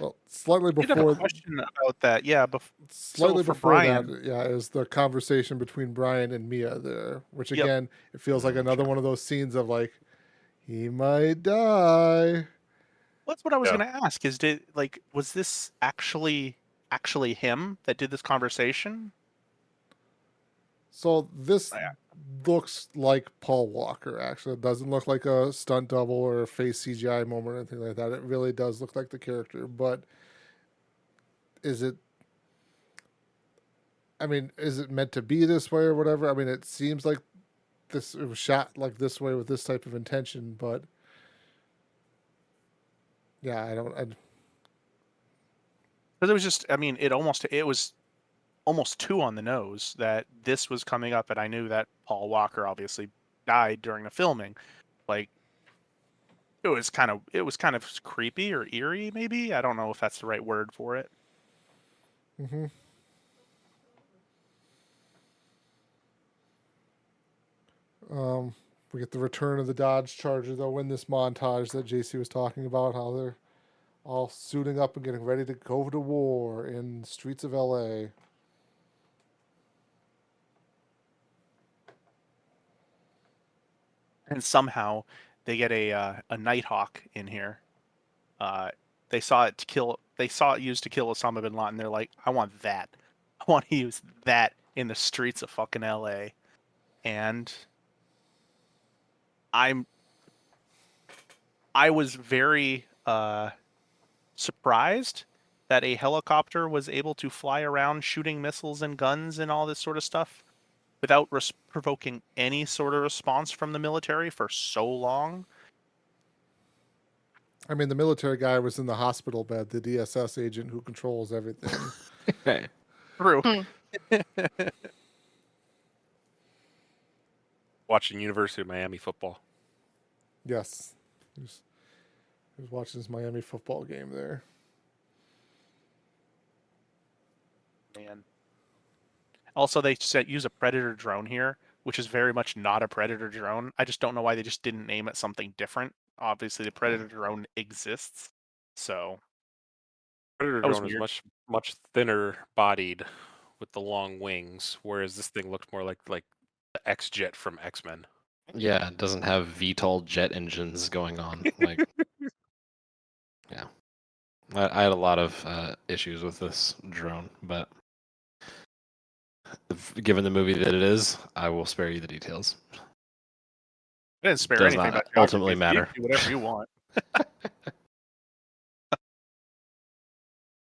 well, slightly I did have a before question about that. Yeah, slightly for before Brian- that, yeah, is the conversation between Brian and Mia there, which Yep. again, it feels like another one of those scenes of like, He might die. That's what I was Yeah. gonna ask. Was this actually him that did this conversation? So this Yeah. looks like Paul Walker, actually. It doesn't look like a stunt double or a face CGI moment or anything like that. It really does look like the character. But is it, I mean, is it meant to be this way or whatever? I mean, it seems like it was shot like this way with this type of intention, but yeah, Because it was just, I mean, it was almost too on the nose that this was coming up, and I knew that Paul Walker obviously died during the filming. Like, it was kind of creepy or eerie, maybe. I don't know if that's the right word for it. hmm we get the return of the Dodge Charger, though, in this montage that JC was talking about, how they're all suiting up and getting ready to go to war in the streets of LA. And somehow they get a Nighthawk in here. Uh, they saw it used to kill Osama bin Laden. They're like, I want that. I want to use that in the streets of fucking LA. And I was very surprised that a helicopter was able to fly around shooting missiles and guns and all this sort of stuff without provoking any sort of response from the military for so long. I mean, the military guy was in the hospital bed, the DSS agent who controls everything. Right. True. Watching University of Miami football. Yes. He was watching his Miami football game there. Man. Also, they use a Predator drone here, which is very much not a Predator drone. I just don't know why they just didn't name it something different. Obviously, the Predator drone exists, so Predator that was drone is weird. much thinner bodied with the long wings, whereas this thing looked more like the X-Jet from X-Men. Yeah, it doesn't have VTOL jet engines going on. Like, yeah, I had a lot of issues with this drone, but given the movie that it is, I will spare you the details. I didn't spare Does anything not about ultimately geography. So you matter. can do whatever you want.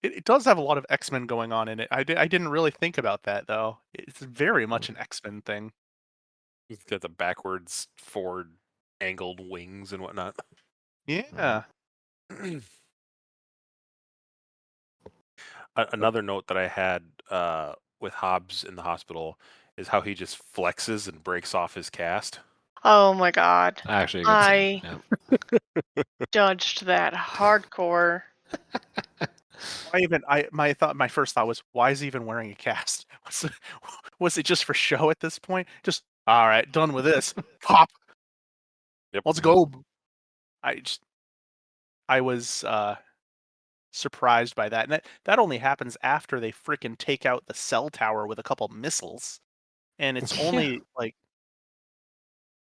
It does have a lot of X-Men going on in it. I didn't really think about that, though. It's very much an X-Men thing. It's got the backwards forward angled wings and whatnot. Yeah. Another note that I had with Hobbs in the hospital is how he just flexes and breaks off his cast. Oh my god. Actually, a good scene. Yeah. Judged that hardcore. My first thought was, why is he even wearing a cast? Was it just for show at this point? Just, all right, done with this. Pop. Yep. Let's go. I was surprised by that, and that only happens after they freaking take out the cell tower with a couple missiles, and it's only like,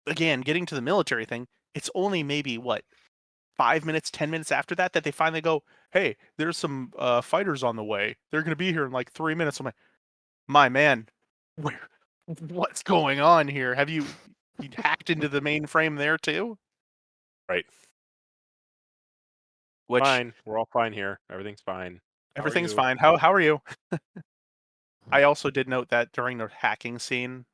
again, getting to the military thing. It's only maybe what, 5 minutes, 10 minutes after that they finally go, hey, there's some fighters on the way. They're going to be here in like 3 minutes. I'm like, my man, what's going on here? Have you hacked into the mainframe there too? Right. Which, fine. We're all fine here. Everything's fine. everything's fine. How are you? I also did note that during the hacking scene,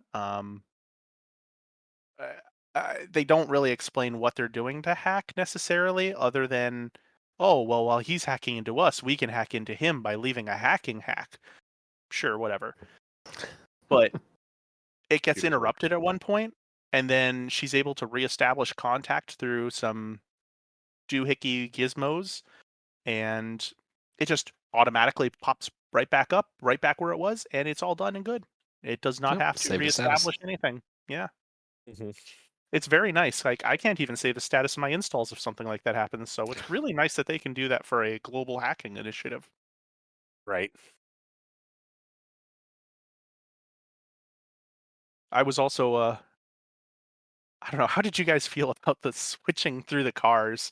they don't really explain what they're doing to hack necessarily, other than, oh, well, while he's hacking into us, we can hack into him by leaving a hacking hack. Sure, whatever. But it gets Beautiful. interrupted at one point, and then she's able to reestablish contact through some doohickey gizmos, and it just automatically pops right back up, right back where it was, and it's all done and good. It does not Yep, have to save the status. reestablish anything. Yeah. Mm-hmm. It's very nice. Like, I can't even save the status of my installs if something like that happens, so it's really nice that they can do that for a global hacking initiative. Right. I was also I don't know. How did you guys feel about the switching through the cars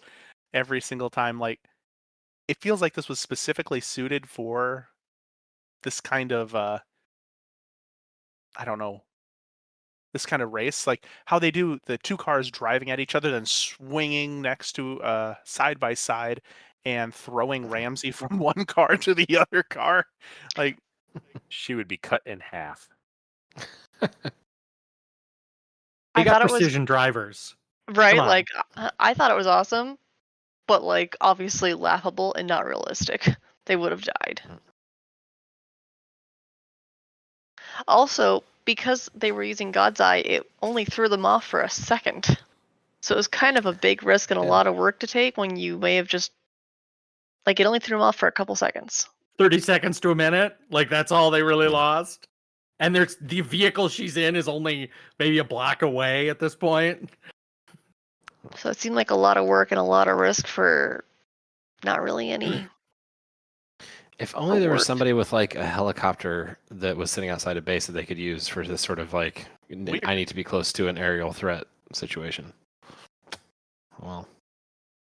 every single time? Like, it feels like this was specifically suited for this kind of, I don't know, this kind of race. Like how they do the two cars driving at each other, then swinging next to side by side and throwing Ramsey from one car to the other car. Like, She would be cut in half. They I got thought it was precision drivers. right. on. Like I thought it was awesome, but like obviously laughable and not realistic. They would have died. Also, because they were using God's Eye, it only threw them off for a second. So it was kind of a big risk and a Yeah. lot of work to take when you may have just like it only threw them off for a couple seconds. 30 seconds to a minute. Like that's all they really lost. And there's the vehicle she's in is only maybe a block away at this point. So it seemed like a lot of work and a lot of risk for not really any. If only there was work. somebody with like a helicopter that was sitting outside a base that they could use for this sort of like, I need to be close to an aerial threat situation. Well,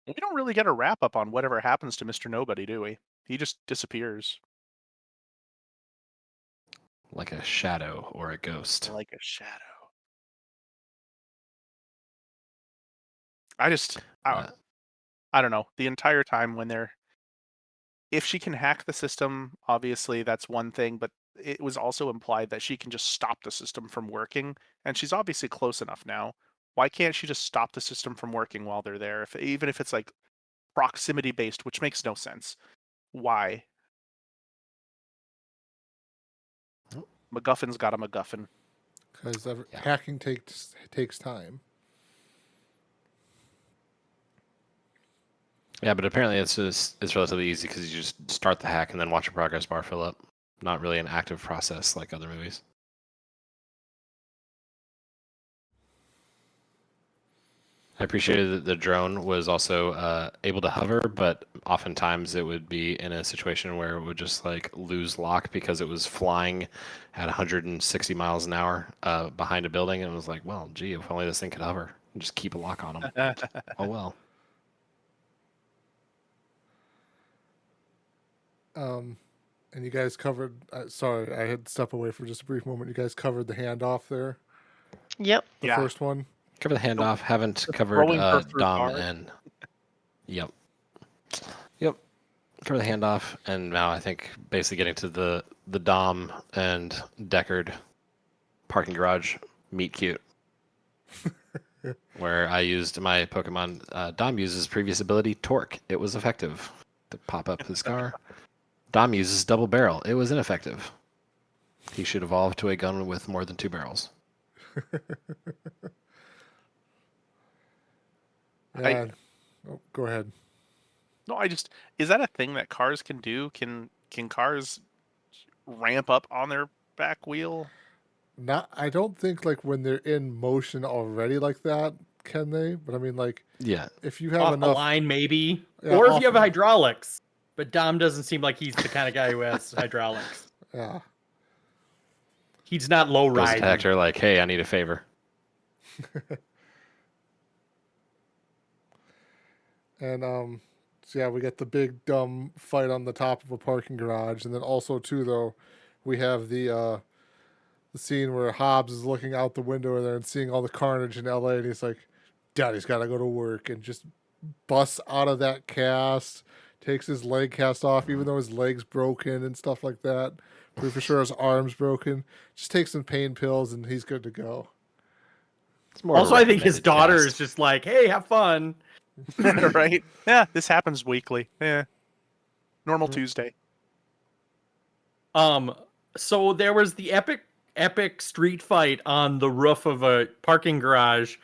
we don't really get a wrap up on whatever happens to Mr. Nobody, do we? He just disappears like a shadow or a ghost. like a shadow. I don't know. The entire time when they're, if she can hack the system, obviously that's one thing, but it was also implied that she can just stop the system from working, and she's obviously close enough now. Why can't she just stop the system from working while they're there? Even if it's like proximity based, which makes no sense. Why? MacGuffin's got a MacGuffin. Because Yeah. hacking takes time. Yeah, but apparently it's relatively easy because you just start the hack and then watch a progress bar fill up. Not really an active process like other movies. I appreciated that the drone was also able to hover, but oftentimes it would be in a situation where it would just like lose lock because it was flying at 160 miles an hour behind a building, and it was like, well, gee, if only this thing could hover and just keep a lock on them. Oh well. And you guys covered. Sorry, I had to step away for just a brief moment. You guys covered the handoff there. Yep. The Yeah. first one. Cover the handoff. Haven't covered throwing her through Dom cars. and. Yep. Cover the handoff, and now I think basically getting to the Dom and Deckard parking garage meet cute, where I used my Pokemon. Dom uses previous ability Torque. It was effective to pop up his car. Dom uses double barrel. It was ineffective. He should evolve to a gun with more than 2 barrels. Yeah. Oh, go ahead. No, is that a thing that cars can do? Can cars ramp up on their back wheel? I don't think like when they're in motion already like that, can they? But I mean, like Yeah. if you have Off the enough, line, maybe. Yeah, or if off you have the- hydraulics. But Dom doesn't seem like he's the kind of guy who has hydraulics. yeah. He's not low Goes to riding. Hector like, hey, I need a favor. And so yeah, we get the big dumb fight on the top of a parking garage, and then also too though, we have the scene where Hobbs is looking out the window there and seeing all the carnage in LA, and he's like, Daddy's gotta go to work, and just busts out of that cast, takes his leg cast off, even though his leg's broken and stuff like that. Pretty for sure his arm's broken. Just takes some pain pills and he's good to go. It's more of a Also, I think his recommended daughter cast. is just like, hey, have fun. Right? Yeah, this happens weekly. Yeah. Normal Tuesday. So there was the epic street fight on the roof of a parking garage.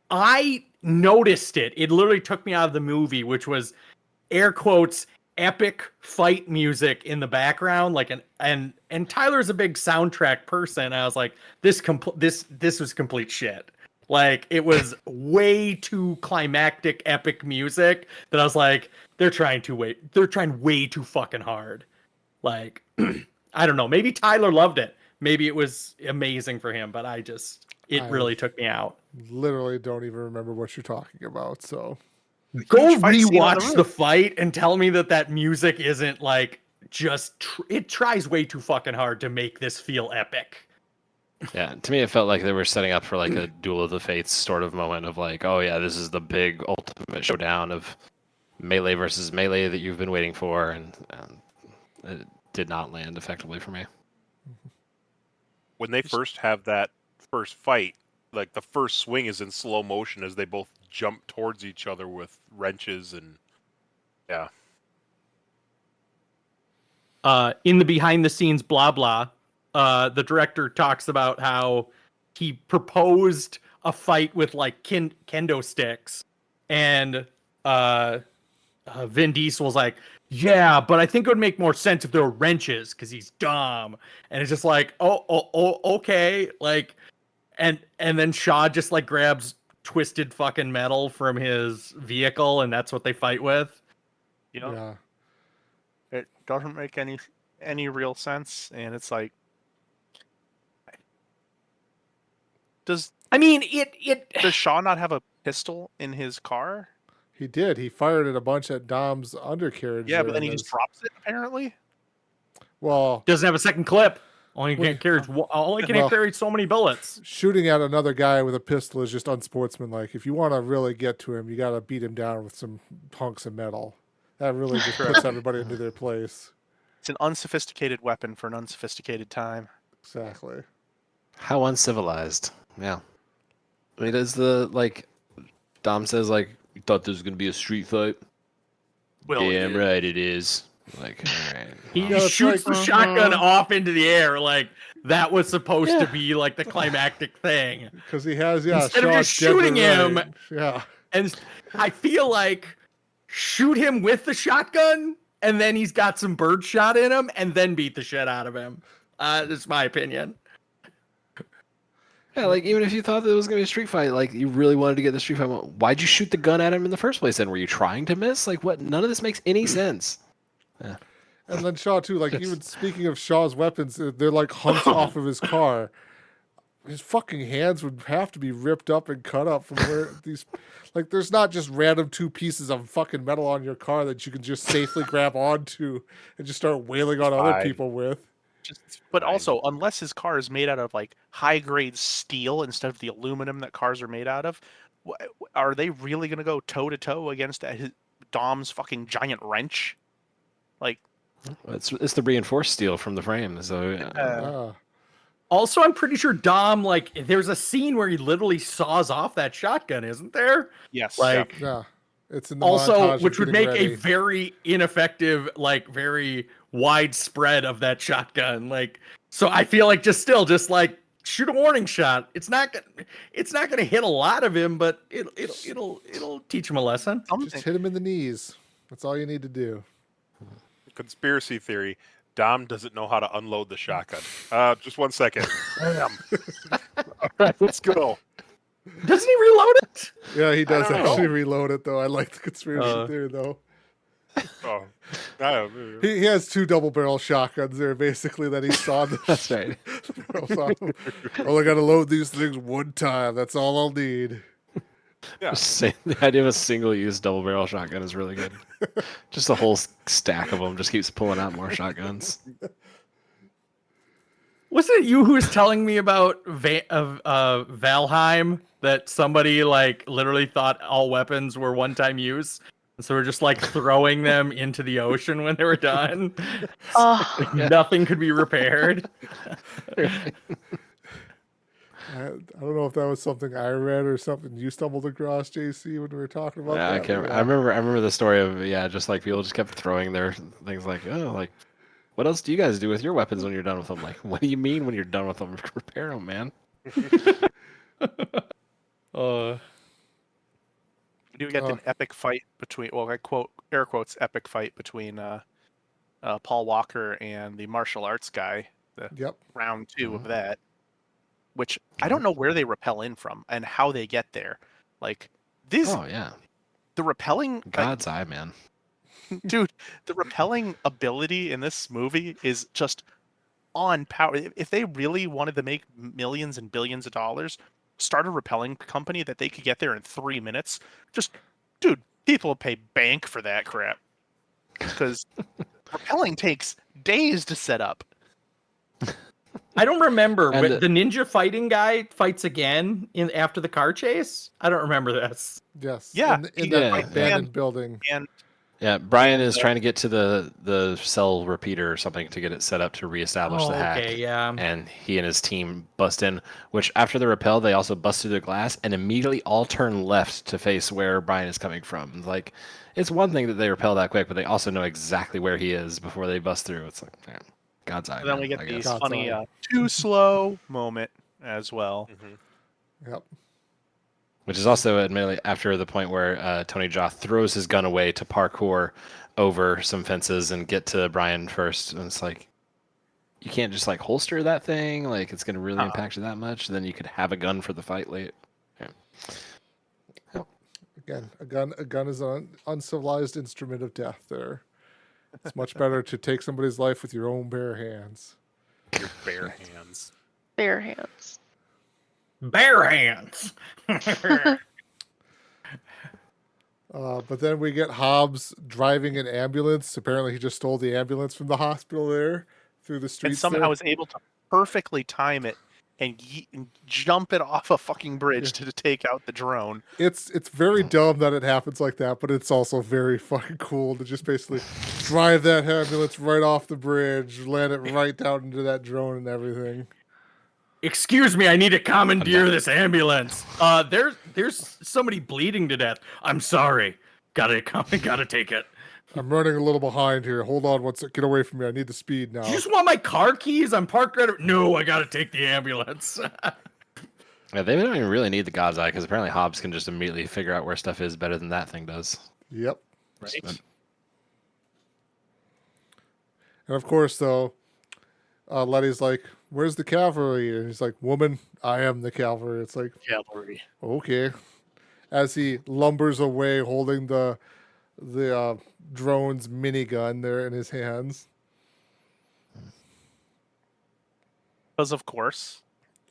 I noticed it. It literally took me out of the movie, which was air quotes epic fight music in the background, like and Tyler's a big soundtrack person. I was like, this was complete shit. Like it was way too climactic, epic music that I was like, they're trying way too fucking hard. Like I don't know, maybe Tyler loved it. maybe it was amazing for him, but it really took me out. Literally don't even remember what you're talking about. So Go huge fight scene on the rewatch the roof. fight and tell me that music isn't like just it tries way too fucking hard to make this feel epic. Yeah, to me it felt like they were setting up for like a Duel of the Fates sort of moment of like, oh yeah, this is the big ultimate showdown of melee versus melee that you've been waiting for, and it did not land effectively for me. When they first have that first fight, like the first swing is in slow motion as they both jump towards each other with wrenches and yeah. In the behind the scenes blah blah, the director talks about how he proposed a fight with like kendo sticks, and Vin Diesel's like, yeah, but I think it would make more sense if there were wrenches because he's dumb, and it's just like, oh, okay, like, and then Shaw just like grabs twisted fucking metal from his vehicle, and that's what they fight with. You know, yeah, it doesn't make any real sense, and it's like, does Shaw not have a pistol in his car? he did. He fired it a bunch at Dom's undercarriage. Yeah, but there then he and just drops it apparently. well, Doesn't have a second clip. Only Well, can carry so many bullets. shooting at another guy with a pistol is just unsportsmanlike. If you want to really get to him, you got to beat him down with some hunks of metal. That really just puts everybody into their place. It's an unsophisticated weapon for an unsophisticated time. Exactly. How uncivilized. Yeah. I mean, does like Dom says like, you thought this was gonna be a street fight? Well, Damn right it is. Like, all right. He Yeah, just it's shoots like- the shotgun off into the air like that was supposed to be like the climactic thing. Because he has, Instead of Shaw's just dead to shooting him- right. Yeah. And I feel like shoot him with the shotgun, and then he's got some bird shot in him, and then beat the shit out of him. That's my opinion. Yeah, like even if you thought that it was gonna be a street fight, like you really wanted to get the street fight, why'd you shoot the gun at him in the first place? Then were you trying to miss? Like what? None of this makes any sense. Yeah. And then Shaw too, like even speaking of Shaw's weapons, they're like hunks off of his car. His fucking hands would have to be ripped up and cut up from where these, like there's not just random two pieces of fucking metal on your car that you can just safely grab onto and just start wailing on other Fine. people with. But also, unless his car is made out of like high grade steel instead of the aluminum that cars are made out of, are they really going to go toe to toe against Dom's fucking giant wrench? Like, It's the reinforced steel from the frame. So Ah. Also, I'm pretty sure Dom, like, there's a scene where he literally saws off that shotgun, isn't there? yes, Like, Yeah. It's in the also, montage of which would getting make ready. a very ineffective, like, very widespread of that shotgun. Like, so I feel like just like shoot a warning shot. It's not gonna hit a lot of him, but it'll teach him a lesson. Just hit him in the knees. That's all you need to do. Conspiracy theory. Dom doesn't know how to unload the shotgun. Just 1 second. Bam. All right, let's go. Doesn't he reload it? Yeah, he does don't know. actually reload it though. I like the conspiracy theory though. Oh, no. He has two double barrel shotguns there, basically, that he saw the that's right. barrels on them. Only got to load these things one time. That's all I'll need. Yeah. The idea of a single-use double-barrel shotgun is really good. Just a whole stack of them just keeps pulling out more shotguns. Wasn't it you who was telling me about Valheim that somebody like literally thought all weapons were one-time use, and so we're just like throwing them into the ocean when they were done? Oh, Like, nothing could be repaired. I don't know if that was something I read or something you stumbled across, JC, when we were talking about Yeah, that. I can't. I remember the story of just like people just kept throwing their things like, oh, like what else do you guys do with your weapons when you're done with them? Like, what do you mean when you're done with them? Repair them, man. We do get an epic fight between, well, I quote, air quotes, epic fight between Paul Walker and the martial arts guy. Yep. Round 2 of that, which I don't know where they rappel in from and how they get there. Like these, Oh yeah, the rappelling, God's eye, man. dude, the rappelling ability in this movie is just on power. If they really wanted to make millions and billions of dollars, start a repelling company that they could get there in 3 minutes. Just, dude, people pay bank for that crap. Because repelling takes days to set up. I don't remember. And The ninja fighting guy fights again after the car chase. I don't remember this. Yes. Yeah, In yeah, that right. abandoned building. And Yeah, Brian is trying to get to the cell repeater or something to get it set up to reestablish the hack. Okay, yeah. And he and his team bust in, which after the rappel, they also bust through the glass and immediately all turn left to face where Brian is coming from. Like, it's one thing that they repel that quick, but they also know exactly where he is before they bust through. It's like, man, God's eye. then man, we get I the guess. God's funny eye. too slow moment as well. Yep. Which is also admittedly after the point where Tony Jaa throws his gun away to parkour over some fences and get to Brian first. And it's like, you can't just like holster that thing. Like, it's going to really impact you that much. Then you could have a gun for the fight late. Yeah. Again, a gun is an uncivilized instrument of death there. It's much better to take somebody's life with your own bare hands. Your bare hands. Bare hands. Bare hands. But then we get Hobbs driving an ambulance. Apparently, he just stole the ambulance from the hospital there through the And streets. somehow there. was able to perfectly time it and jump it off a fucking bridge to take out the drone. It's very dumb that it happens like that, but it's also very fucking cool to just basically drive that ambulance right off the bridge, land it right down into that drone and everything. Excuse me, I need to commandeer this ambulance. There's somebody bleeding to death. I'm sorry. Gotta take it. I'm running a little behind here. Hold on one sec. Get away from me. I need the speed now. You just want my car keys? I'm parked right. No, I gotta take the ambulance. Yeah, they don't even really need the God's eye because apparently Hobbs can just immediately figure out where stuff is better than that thing does. Yep. Right. And of course, though, Letty's like, "Where's the cavalry?" And he's like, "Woman, I am the cavalry." It's like, Cavalry. okay. As he lumbers away, holding the drone's minigun there in his hands. Because of course.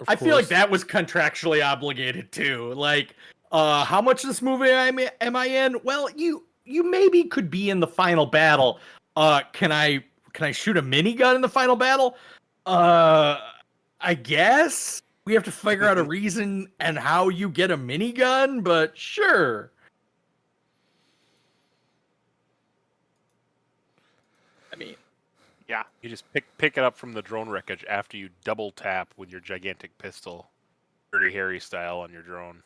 I feel like that was contractually obligated too. Like, how much of this movie am I in? Well, you maybe could be in the final battle. Can I shoot a minigun in the final battle? I guess we have to figure out a reason and how you get a minigun, but sure. I mean, Yeah. You just pick it up from the drone wreckage after you double tap with your gigantic pistol, Dirty Harry style, on your drone.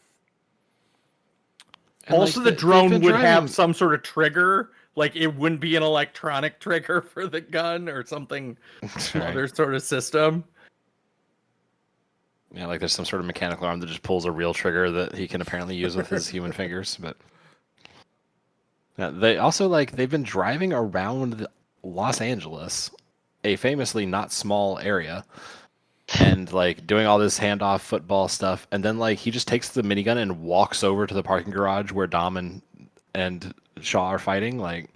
And, also, like, the they've drone been would driving- have some sort of trigger. Like, it wouldn't be an electronic trigger for the gun or something, Right. other sort of system. Yeah, like there's some sort of mechanical arm that just pulls a real trigger that he can apparently use with his human fingers. But yeah, they also they've been driving around Los Angeles, a famously not small area, and like doing all this handoff football stuff, and then like he just takes the minigun and walks over to the parking garage where Dom and Shaw are fighting. Like,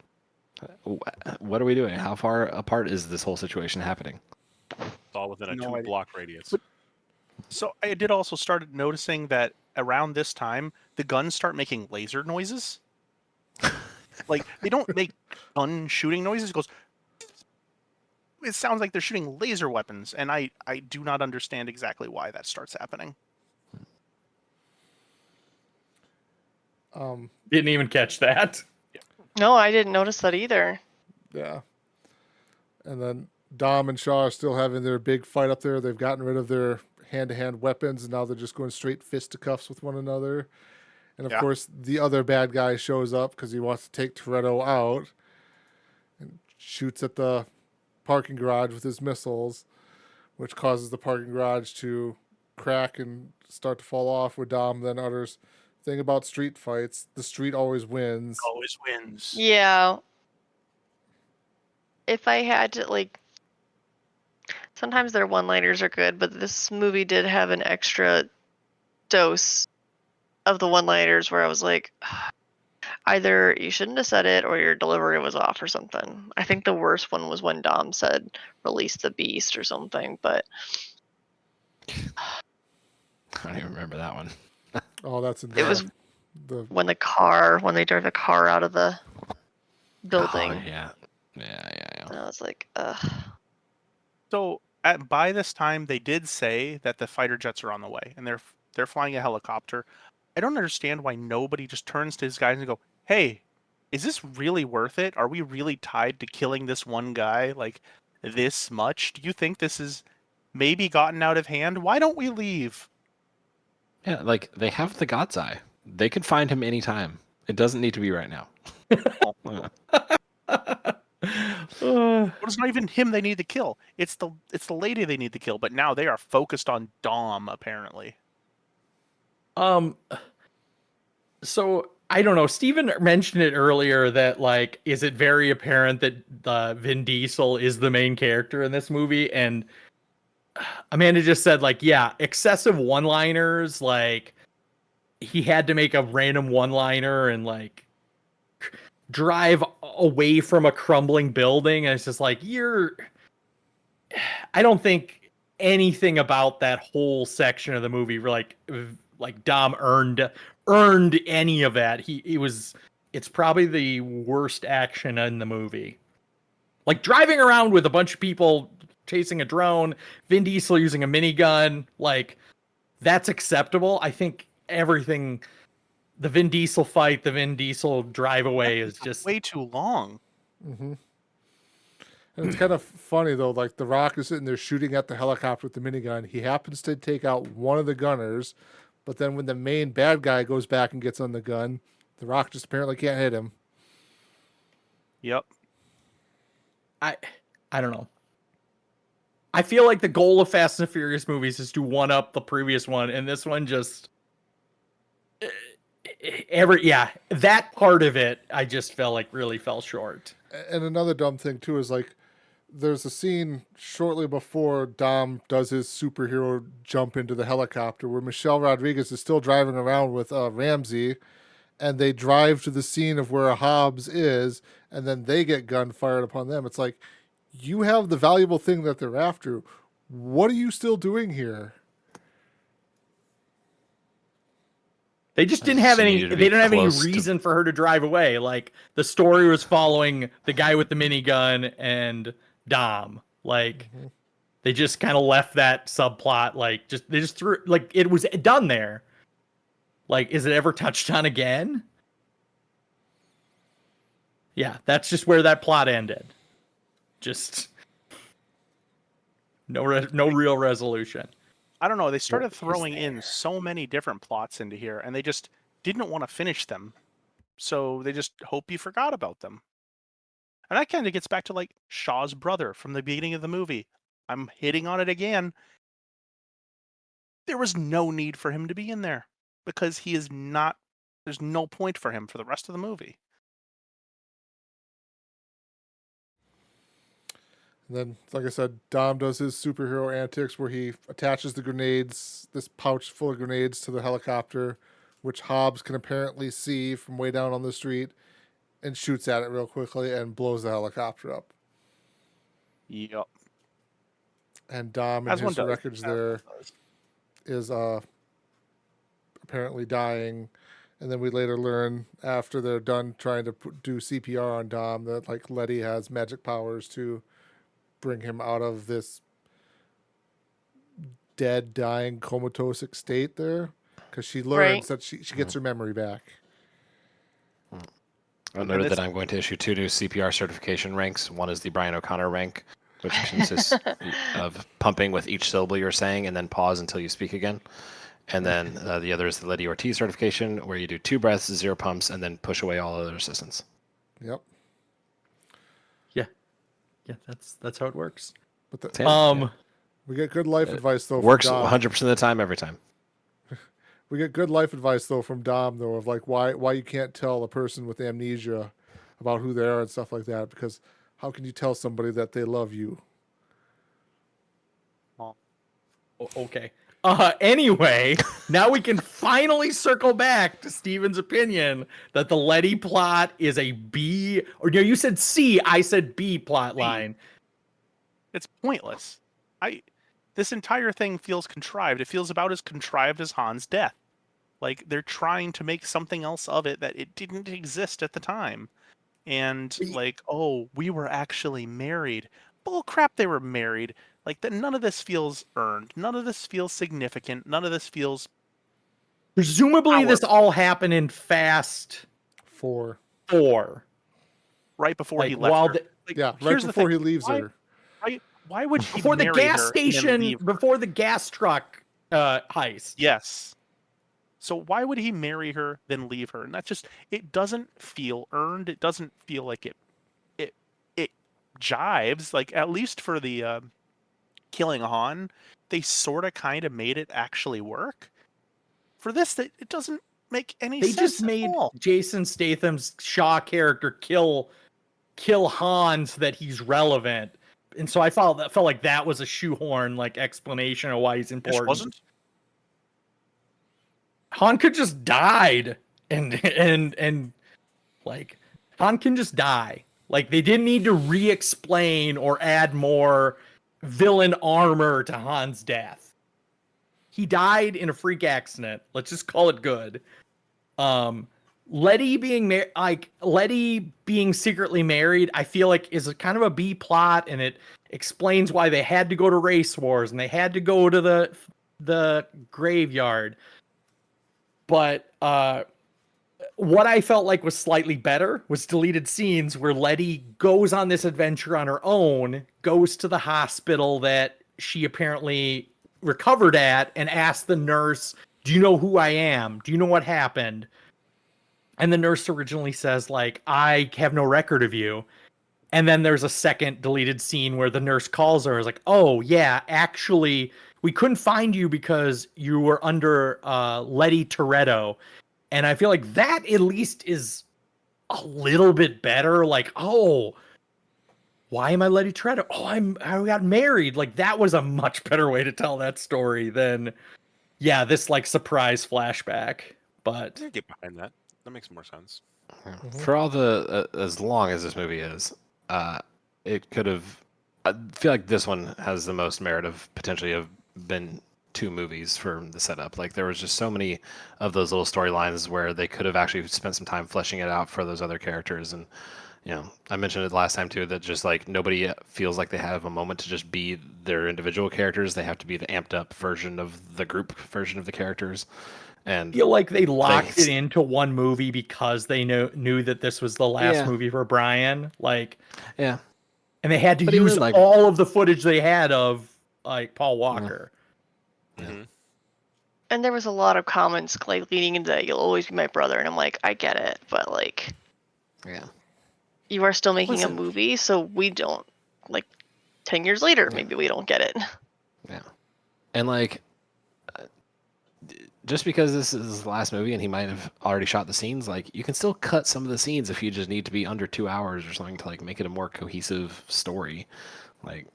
what are we doing? How far apart is this whole situation happening? It's all within a No idea. 2-block radius. But- So I did also start noticing that around this time, the guns start making laser noises. Like, they don't make gun shooting noises. It goes. It sounds like they're shooting laser weapons, and I do not understand exactly why that starts happening. Didn't even catch that. No, I didn't notice that either. Yeah. And then Dom and Shaw are still having their big fight up there. They've gotten rid of their hand-to-hand weapons, and now they're just going straight fisticuffs with one another. And of Yeah. course, the other bad guy shows up because he wants to take Toretto out and shoots at the parking garage with his missiles, which causes the parking garage to crack and start to fall off, where Dom then utters, "Thing about street fights, the street always wins." Always wins. Yeah. If I had to, like, sometimes their one-liners are good, but this movie did have an extra dose of the one-liners where I was like, either you shouldn't have said it or your delivery was off or something. I think the worst one was when Dom said release the beast or something, but I don't even remember that one. Oh, that's in it was the when they drove the car out of the building. Oh, yeah. Yeah. And I was like, ugh. So by this time, they did say that the fighter jets are on the way, and they're flying a helicopter. I don't understand why nobody just turns to his guys and go, "Hey, is this really worth it? Are we really tied to killing this one guy like this much? Do you think this is maybe gotten out of hand? Why don't we leave?" Yeah, like, they have the God's Eye. They could find him anytime. It doesn't need to be right now. Oh, Uh, but it's not even him they need to kill. It's the lady they need to kill. But now they are focused on Dom apparently. So I don't know. Steven mentioned it earlier that like, is it very apparent that Vin Diesel is the main character in this movie? And Amanda just said like, yeah, excessive one-liners. Like he had to make a random one-liner and like drive away from a crumbling building. And it's just like, I don't think anything about that whole section of the movie like Dom earned any of that. It's probably the worst action in the movie. Like driving around with a bunch of people chasing a drone, Vin Diesel using a minigun, like that's acceptable. I think everything, the Vin Diesel fight, the Vin Diesel drive away is just way too long. Mm-hmm. And it's kind of funny though, like The Rock is sitting there shooting at the helicopter with the minigun. He happens to take out one of the gunners, but then when the main bad guy goes back and gets on the gun, The Rock just apparently can't hit him. Yep. I don't know. I feel like the goal of Fast and Furious movies is to one up the previous one, and this one just that part of it I just felt like really fell short. And another dumb thing too is like there's a scene shortly before Dom does his superhero jump into the helicopter where Michelle Rodriguez is still driving around with Ramsey, and they drive to the scene of where Hobbs is, and then they get gun fired upon them. It's like, you have the valuable thing that they're after. What are you still doing here? They just didn't have any. needed to They be didn't have any close to- reason for her to drive away. Like the story was following the guy with the minigun and Dom. Like they just kind of left that subplot. Like they just threw like it was done there. Like, is it ever touched on again? Yeah, that's just where that plot ended. Just no real resolution. I don't know. They started throwing in so many different plots into here, and they just didn't want to finish them. So they just hope you forgot about them. And that kind of gets back to like Shaw's brother from the beginning of the movie. I'm hitting on it again. There was no need for him to be in there because he is not, there's no point for him for the rest of the movie. And then, like I said, Dom does his superhero antics where he attaches the grenades, this pouch full of grenades, to the helicopter, which Hobbs can apparently see from way down on the street, and shoots at it real quickly and blows the helicopter up. Yep. And Dom in As one his does. records there is apparently dying. And then we later learn, after they're done trying to do CPR on Dom, that like Letty has magic powers to bring him out of this dead, dying, comatose state there, because she learns that she gets her memory back. I noted that I'm going to issue 2 new CPR certification ranks. One is the Brian O'Connor rank, which consists of pumping with each syllable you're saying and then pause until you speak again. And then the other is the Letty Ortiz certification, where you do 2 breaths, 0 pumps, and then push away all other assistance. Yep. Yeah, that's how it works. But Yeah. we get good life advice though. Works from Dom. 100% of the time, every time. We get good life advice though from Dom though, of like why you can't tell a person with amnesia about who they are and stuff like that, because how can you tell somebody that they love you? Okay. Anyway, now we can finally circle back to Steven's opinion that the Letty plot is a B, or no, you said C, I said B plot line. It's pointless. This entire thing feels contrived. It feels about as contrived as Han's death. Like they're trying to make something else of it that it didn't exist at the time. And like, oh, we were actually married. Bull crap, they were married. Like that, none of this feels earned. None of this feels significant. None of this feels Presumably, this all happened in Fast 4. 4. right before Like, he left while her. the- Like, Yeah, right here's the before thing. he leaves Why- her. Why would he Before the marry gas her and then station, leave her? before the gas truck heist. Yes. So why would he marry her then leave her? And that's just, it doesn't feel earned. It doesn't feel like it jives. Like at least for the killing Han, they sort of kind of made it actually work. For this, it doesn't make any They sense just at made all. Jason Statham's Shaw character kill Han so that he's relevant. And so I felt like that was a shoehorn like explanation of why he's This important. wasn't. Han could just died and like Han can just die. Like they didn't need to re-explain or add more villain armor to Han's death. He died in a freak accident. Let's just call it good. Letty being secretly married, I feel like is a kind of a B plot, and it explains why they had to go to Race Wars and they had to go to the graveyard. But what I felt like was slightly better was deleted scenes where Letty goes on this adventure on her own, goes to the hospital that she apparently recovered at, and asks the nurse, "Do you know who I am? Do you know what happened?" And the nurse originally says, like, "I have no record of you." And then there's a second deleted scene where the nurse calls her, is like, "Oh yeah, actually, we couldn't find you because you were under Letty Toretto." And I feel like that at least is a little bit better. Like, oh, why am I Letty Toretto? Oh, I got married. Like that was a much better way to tell that story than, yeah, this like surprise flashback. But I get behind that. That makes more sense. For all the as long as this movie is, it could have. I feel like this one has the most merit of potentially have been 2 movies for the setup. Like there was just so many of those little storylines where they could have actually spent some time fleshing it out for those other characters. And you know, I mentioned it last time too that just like nobody feels like they have a moment to just be their individual characters. They have to be the amped up version of the group version of the characters. And I feel like they locked it into one movie because they knew that this was the last movie for Brian. Like, yeah, and they had to But use even, like- all of the footage they had of like Paul Walker. Mhm. And there was a lot of comments like leading into that, "You'll always be my brother," and I'm like, I get it, but like, yeah. you are still making Listen. a movie, so we don't, like, 10 years later, maybe we don't get it. Yeah. And like just because this is his last movie and he might have already shot the scenes, like you can still cut some of the scenes if you just need to be under 2 hours or something to like make it a more cohesive story. Like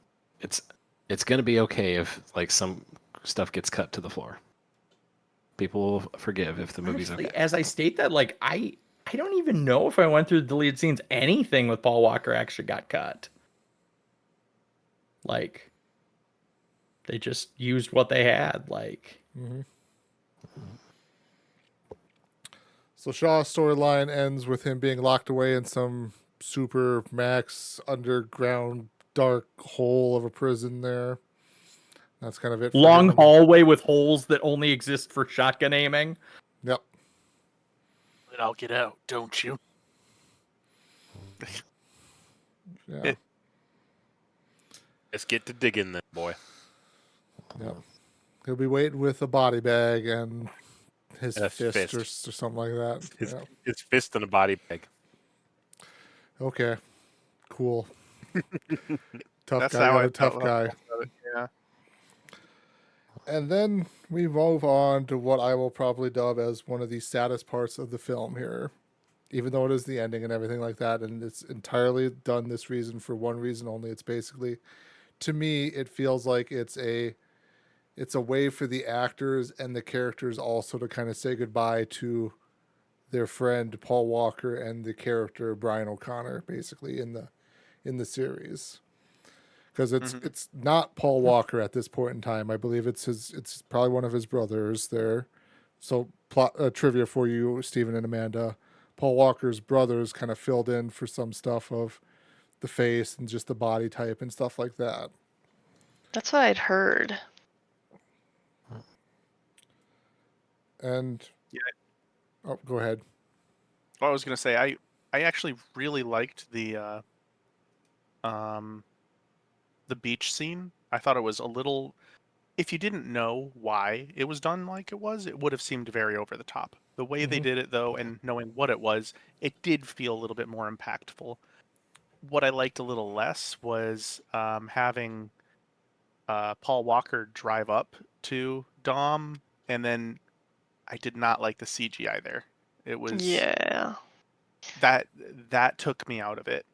it's going to be okay if like some stuff gets cut to the floor. People will forgive if the movie's Honestly, okay. as I state that, like I don't even know if I went through the deleted scenes, anything with Paul Walker actually got cut. Like they just used what they had. Like So Shaw's storyline ends with him being locked away in some super max underground dark hole of a prison there. That's kind of it. For long him. hallway with holes that only exist for shotgun aiming. Yep. But I'll get out, don't you? Yeah. Let's get to digging then, boy. Yep. He'll be waiting with a body bag and his A fist, fist. Or something like that. His, Yeah. his fist in a body bag. Okay. Cool. Tough That's guy, how got I a tough felt guy. about it, yeah. And then we move on to what I will probably dub as one of the saddest parts of the film here, even though it is the ending and everything like that. And it's entirely done this reason for one reason only. It's basically, to me, it feels like it's a it's a way for the actors and the characters also to kind of say goodbye to their friend Paul Walker and the character Brian O'Connor, basically in the series, because it's not Paul Walker at this point in time. I believe it's probably one of his brothers there. So plot trivia for you, Stephen and Amanda. Paul Walker's brothers kind of filled in for some stuff of the face and just the body type and stuff like that. That's what I'd heard. And Yeah. Oh, go ahead. Well, I was gonna say I actually really liked the beach scene. I thought it was a little. If you didn't know why it was done like it would have seemed very over the top. The way they did it, though, and knowing what it was, it did feel a little bit more impactful. What I liked a little less was having Paul Walker drive up to Dom, and then I did not like the CGI there. It was Yeah. that took me out of it.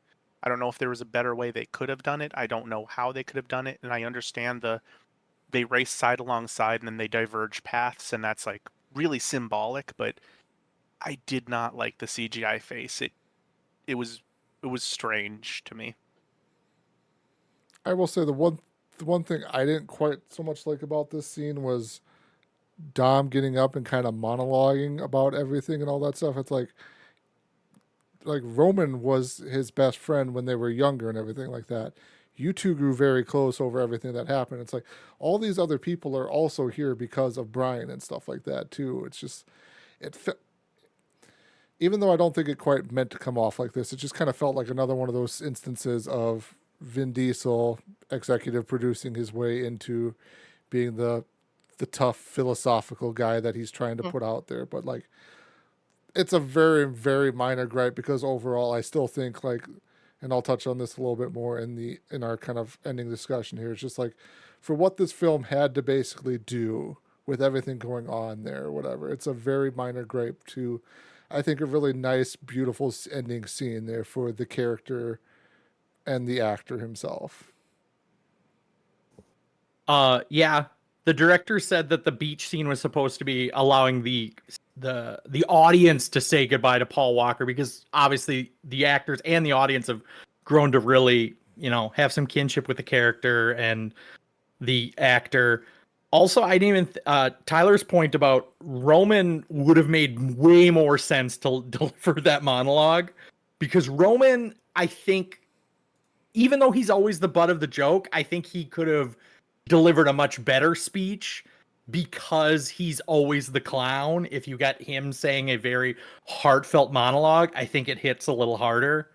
I don't know if there was a better way they could have done it. I don't know how they could have done it, and I understand they race side alongside and then they diverge paths, and that's like really symbolic, but I did not like the CGI face. It was strange to me. I will say the one thing I didn't quite so much like about this scene was Dom getting up and kind of monologuing about everything and all that stuff. It's like Roman was his best friend when they were younger and everything like that. You two grew very close over everything that happened. It's like all these other people are also here because of Brian and stuff like that too. It's just even though I don't think it quite meant to come off like this, it just kind of felt like another one of those instances of Vin Diesel executive producing his way into being the tough philosophical guy that he's trying to put out there. But like, it's a very, very minor gripe because overall I still think like, and I'll touch on this a little bit more in our kind of ending discussion here. It's just like, for what this film had to basically do with everything going on there or whatever, it's a very minor gripe to, I think, a really nice, beautiful ending scene there for the character and the actor himself. Yeah. The director said that the beach scene was supposed to be allowing the audience to say goodbye to Paul Walker, because obviously the actors and the audience have grown to really, have some kinship with the character and the actor. Also, I didn't even Tyler's point about Roman would have made way more sense to deliver that monologue, because Roman, I think, even though he's always the butt of the joke, I think he could have delivered a much better speech, because he's always the clown. If you got him saying a very heartfelt monologue, I think it hits a little harder.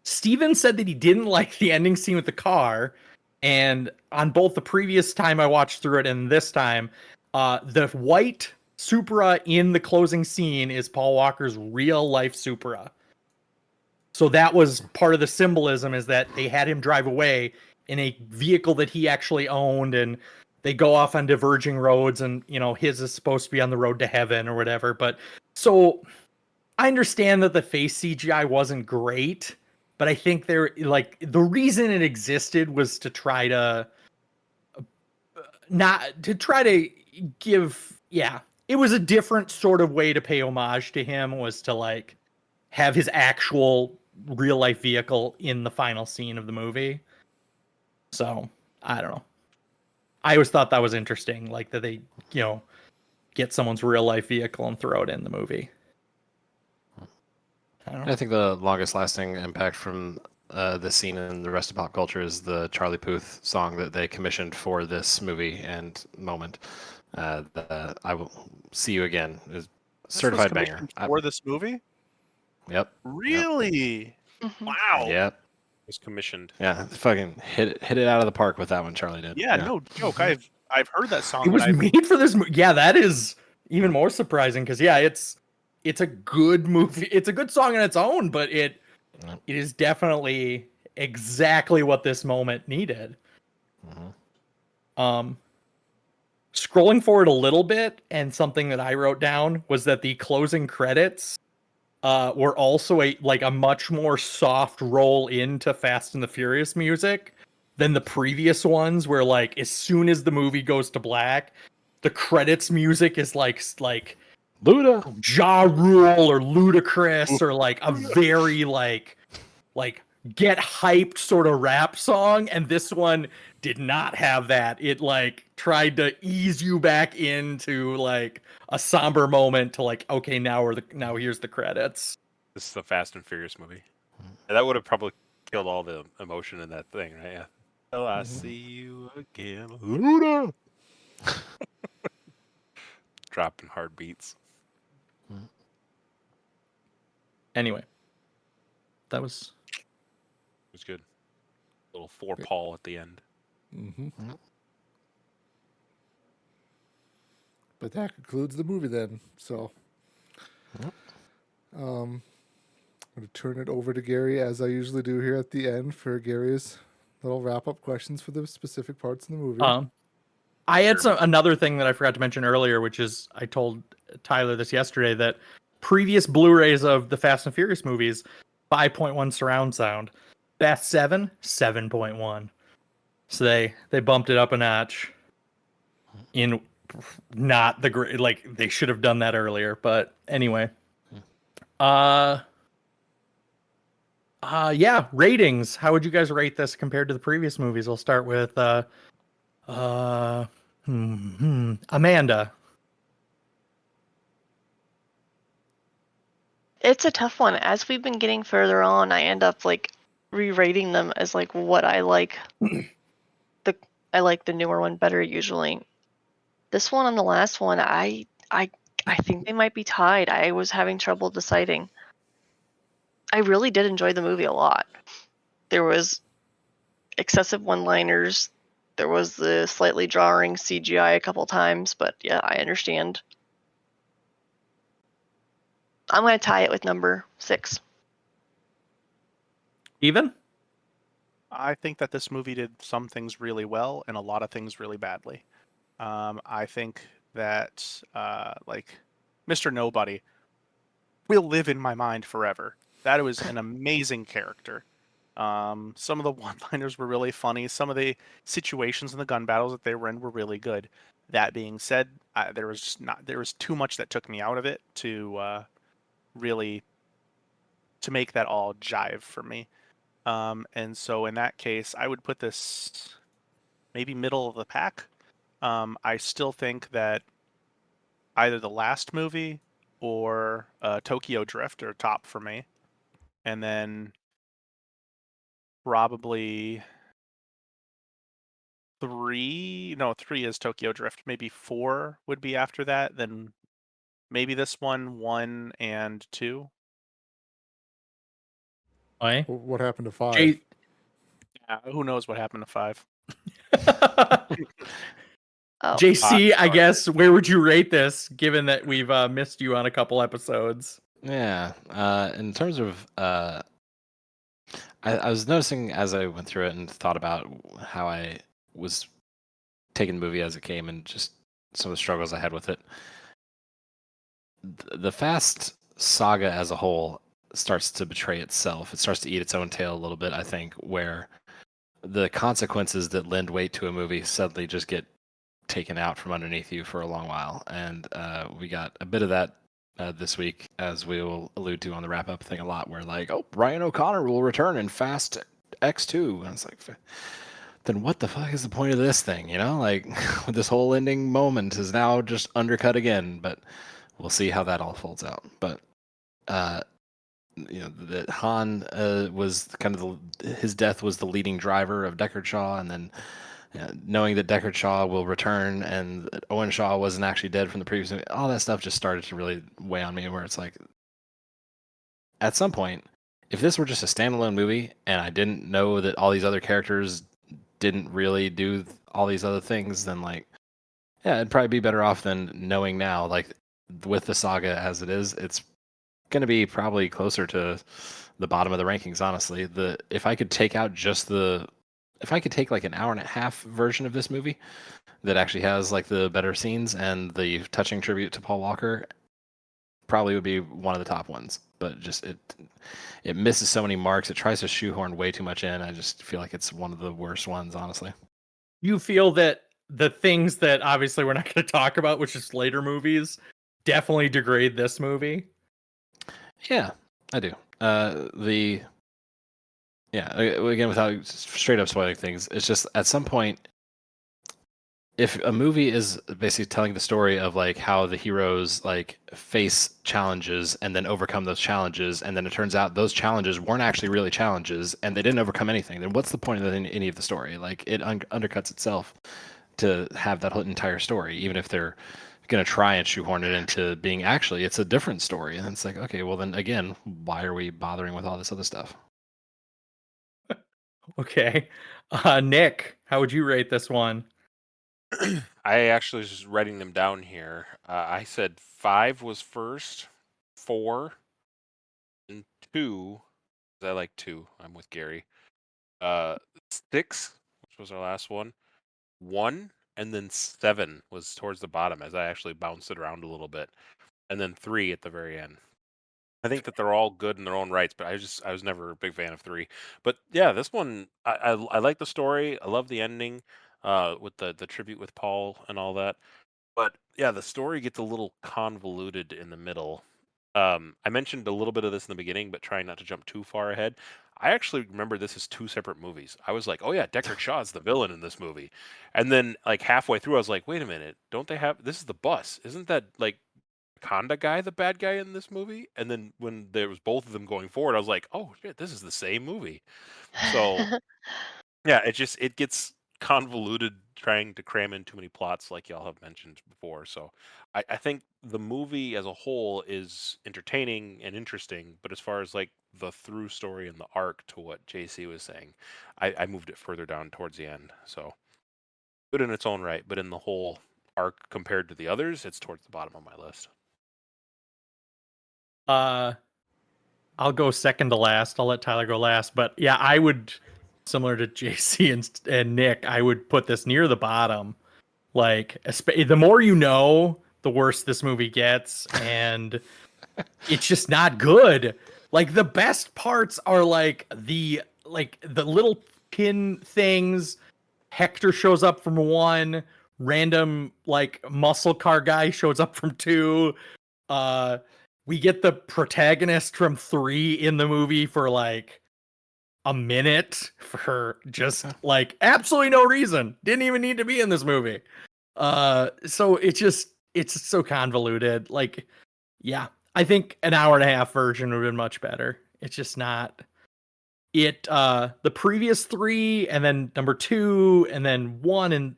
Steven said that he didn't like the ending scene with the car, and on both the previous time I watched through it and this time, the white Supra in the closing scene is Paul Walker's real life Supra. So that was part of the symbolism, is that they had him drive away in a vehicle that he actually owned, and they go off on diverging roads, and his is supposed to be on the road to heaven or whatever. But so I understand that the face CGI wasn't great, but I think the reason it existed was to try to give, it was a different sort of way to pay homage to him, was to like have his actual real life vehicle in the final scene of the movie. So I don't know. I always thought that was interesting, like that they, get someone's real life vehicle and throw it in the movie. I think the longest lasting impact from this scene and the rest of pop culture is the Charlie Puth song that they commissioned for this movie and moment. The I Will See You Again is certified banger. For this movie? Yep. Really? Yep. Wow. Yep. Was commissioned. Yeah, fucking hit it out of the park with that one, Charlie did. Yeah, no joke. I've heard that song. It was made for this movie. Yeah, that is even more surprising, because it's a good movie. It's a good song on its own, but it is definitely exactly what this moment needed. Scrolling forward a little bit, and something that I wrote down was that the closing credits were also a much more soft roll into Fast and the Furious music, than the previous ones, where like as soon as the movie goes to black, the credits music is like Luda. Ja Rule or Ludacris or like a very like get hyped sort of rap song, and this one did not have that. It like tried to ease you back into like a somber moment to like, okay, now here's the credits. This is the Fast and Furious movie. And that would have probably killed all the emotion in that thing, right? Yeah. Oh, I see you again, Luda. Dropping hard beats. Anyway, that was It was good. Little forepaw at the end. Mm-hmm. But that concludes the movie then. So, I'm going to turn it over to Gary, as I usually do here at the end, for Gary's little wrap-up questions for the specific parts in the movie. I had another thing that I forgot to mention earlier, which is I told Tyler this yesterday, that previous Blu-rays of the Fast and Furious movies, 5.1 surround sound. Fast 7, 7.1. So they bumped it up a notch. In not the great, like they should have done that earlier, but anyway. Yeah, ratings. How would you guys rate this compared to the previous movies? I'll start with Amanda. It's a tough one. As we've been getting further on, I end up like re-rating them as like what I like. I like the newer one better usually. This one and the last one, I think they might be tied. I was having trouble deciding. I really did enjoy the movie a lot. There was excessive one-liners. There was the slightly jarring CGI a couple times, but yeah, I understand. I'm going to tie it with number 6. Even? I think that this movie did some things really well and a lot of things really badly. I think that like Mr. Nobody will live in my mind forever. That was an amazing character. Some of the one-liners were really funny. Some of the situations in the gun battles that they were in were really good. That being said, there was too much that took me out of it to really to make that all jive for me. And so in that case, I would put this maybe middle of the pack. I still think that either the last movie or Tokyo Drift are top for me. And then probably 3 is Tokyo Drift. Maybe 4 would be after that. Then maybe this one, and 2. Why? What happened to 5? Yeah, who knows what happened to 5? Oh. JC, I guess, where would you rate this, given that we've missed you on a couple episodes? Yeah. In terms of, I was noticing as I went through it and thought about how I was taking the movie as it came and just some of the struggles I had with it. The Fast saga as a whole starts to betray itself. It starts to eat its own tail a little bit, I think, where the consequences that lend weight to a movie suddenly just get taken out from underneath you for a long while. And we got a bit of that this week, as we will allude to on the wrap-up thing a lot, where like, oh, Brian O'Connor will return in Fast X2. And it's like, then what the fuck is the point of this thing? You know, like this whole ending moment is now just undercut again, but we'll see how that all folds out. But that Han was kind of his death was the leading driver of Deckard Shaw, and then knowing that Deckard Shaw will return and that Owen Shaw wasn't actually dead from the previous movie, all that stuff just started to really weigh on me, where it's like, at some point, if this were just a standalone movie and I didn't know that all these other characters didn't really do all these other things, then like, yeah, it'd probably be better off than knowing now. Like with the saga as it is, it's going to be probably closer to the bottom of the rankings, honestly. If I could take like an hour and a half version of this movie that actually has like the better scenes and the touching tribute to Paul Walker, probably would be one of the top ones, but just it misses so many marks. It tries to shoehorn way too much in. I just feel like it's one of the worst ones, honestly. You feel that the things that obviously we're not going to talk about, which is later movies, definitely degrade this movie. Yeah, I do. Again, without straight up spoiling things, it's just at some point, if a movie is basically telling the story of like how the heroes like face challenges and then overcome those challenges, and then it turns out those challenges weren't actually really challenges and they didn't overcome anything, then what's the point of any of the story? Like it undercuts itself to have that whole entire story, even if they're going to try and shoehorn it into being actually it's a different story. And it's like, okay, well then again, why are we bothering with all this other stuff? Okay. Nick, how would you rate this one? I actually was just writing them down here. I said 5 was first, 4, and 2. 'Cause I like 2. I'm with Gary. 6, which was our last one, 1, and then 7 was towards the bottom as I actually bounced it around a little bit, and then 3 at the very end. I think that they're all good in their own rights, but I was never a big fan of 3. But yeah, this one I like the story. I love the ending, with the tribute with Paul and all that. But yeah, the story gets a little convoluted in the middle. I mentioned a little bit of this in the beginning, but trying not to jump too far ahead. I actually remember this as 2 separate movies. I was like, oh yeah, Deckard Shaw's the villain in this movie. And then like halfway through, I was like, wait a minute, don't they have this is the bus? Isn't that like Conda guy the bad guy in this movie? And then when there was both of them going forward, I was like, oh shit, this is the same movie. So yeah, it gets convoluted trying to cram in too many plots, like y'all have mentioned before. So I think the movie as a whole is entertaining and interesting, but as far as like the through story and the arc to what JC was saying, I moved it further down towards the end. So good in its own right, but in the whole arc compared to the others, it's towards the bottom of my list. I'll go second to last. I'll let Tyler go last. But yeah, I would, similar to JC and Nick, I would put this near the bottom. Like, the more you know, the worse this movie gets, and it's just not good. Like the best parts are like the little pin things. Hector shows up from 1. Random like muscle car guy shows up from 2. We get the protagonist from 3 in the movie for like a minute for just like absolutely no reason. Didn't even need to be in this movie. So it's so convoluted. Like, yeah, I think an hour and a half version would have been much better. It's just not it. The previous 3 and then number 2 and then 1 and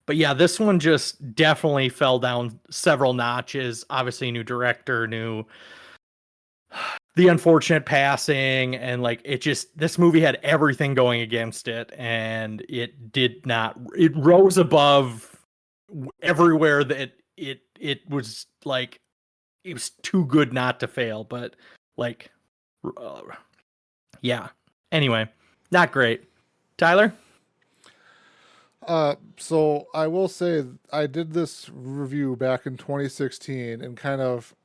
but yeah, this one just definitely fell down several notches. Obviously, new director, the unfortunate passing, and like this movie had everything going against it, and it did not. It rose above everywhere that it was like it was too good not to fail. But like, yeah. Anyway, not great. Tyler. So I will say I did this review back in 2016 and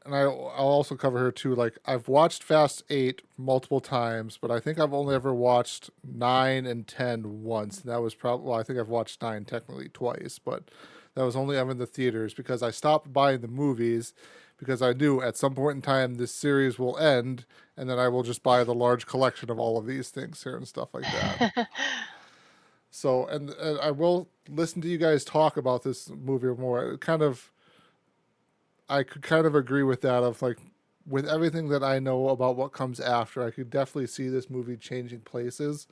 I'll also cover here too. Like I've watched Fast 8 multiple times, but I think I've only ever watched 9 and 10 once. And that was I think I've watched 9 technically twice, but that was only ever in the theaters because I stopped buying the movies because I knew at some point in time this series will end and then I will just buy the large collection of all of these things here and stuff like that. So, and I will listen to you guys talk about this movie more. I could kind of agree with that. Of like, with everything that I know about what comes after, I could definitely see this movie changing places.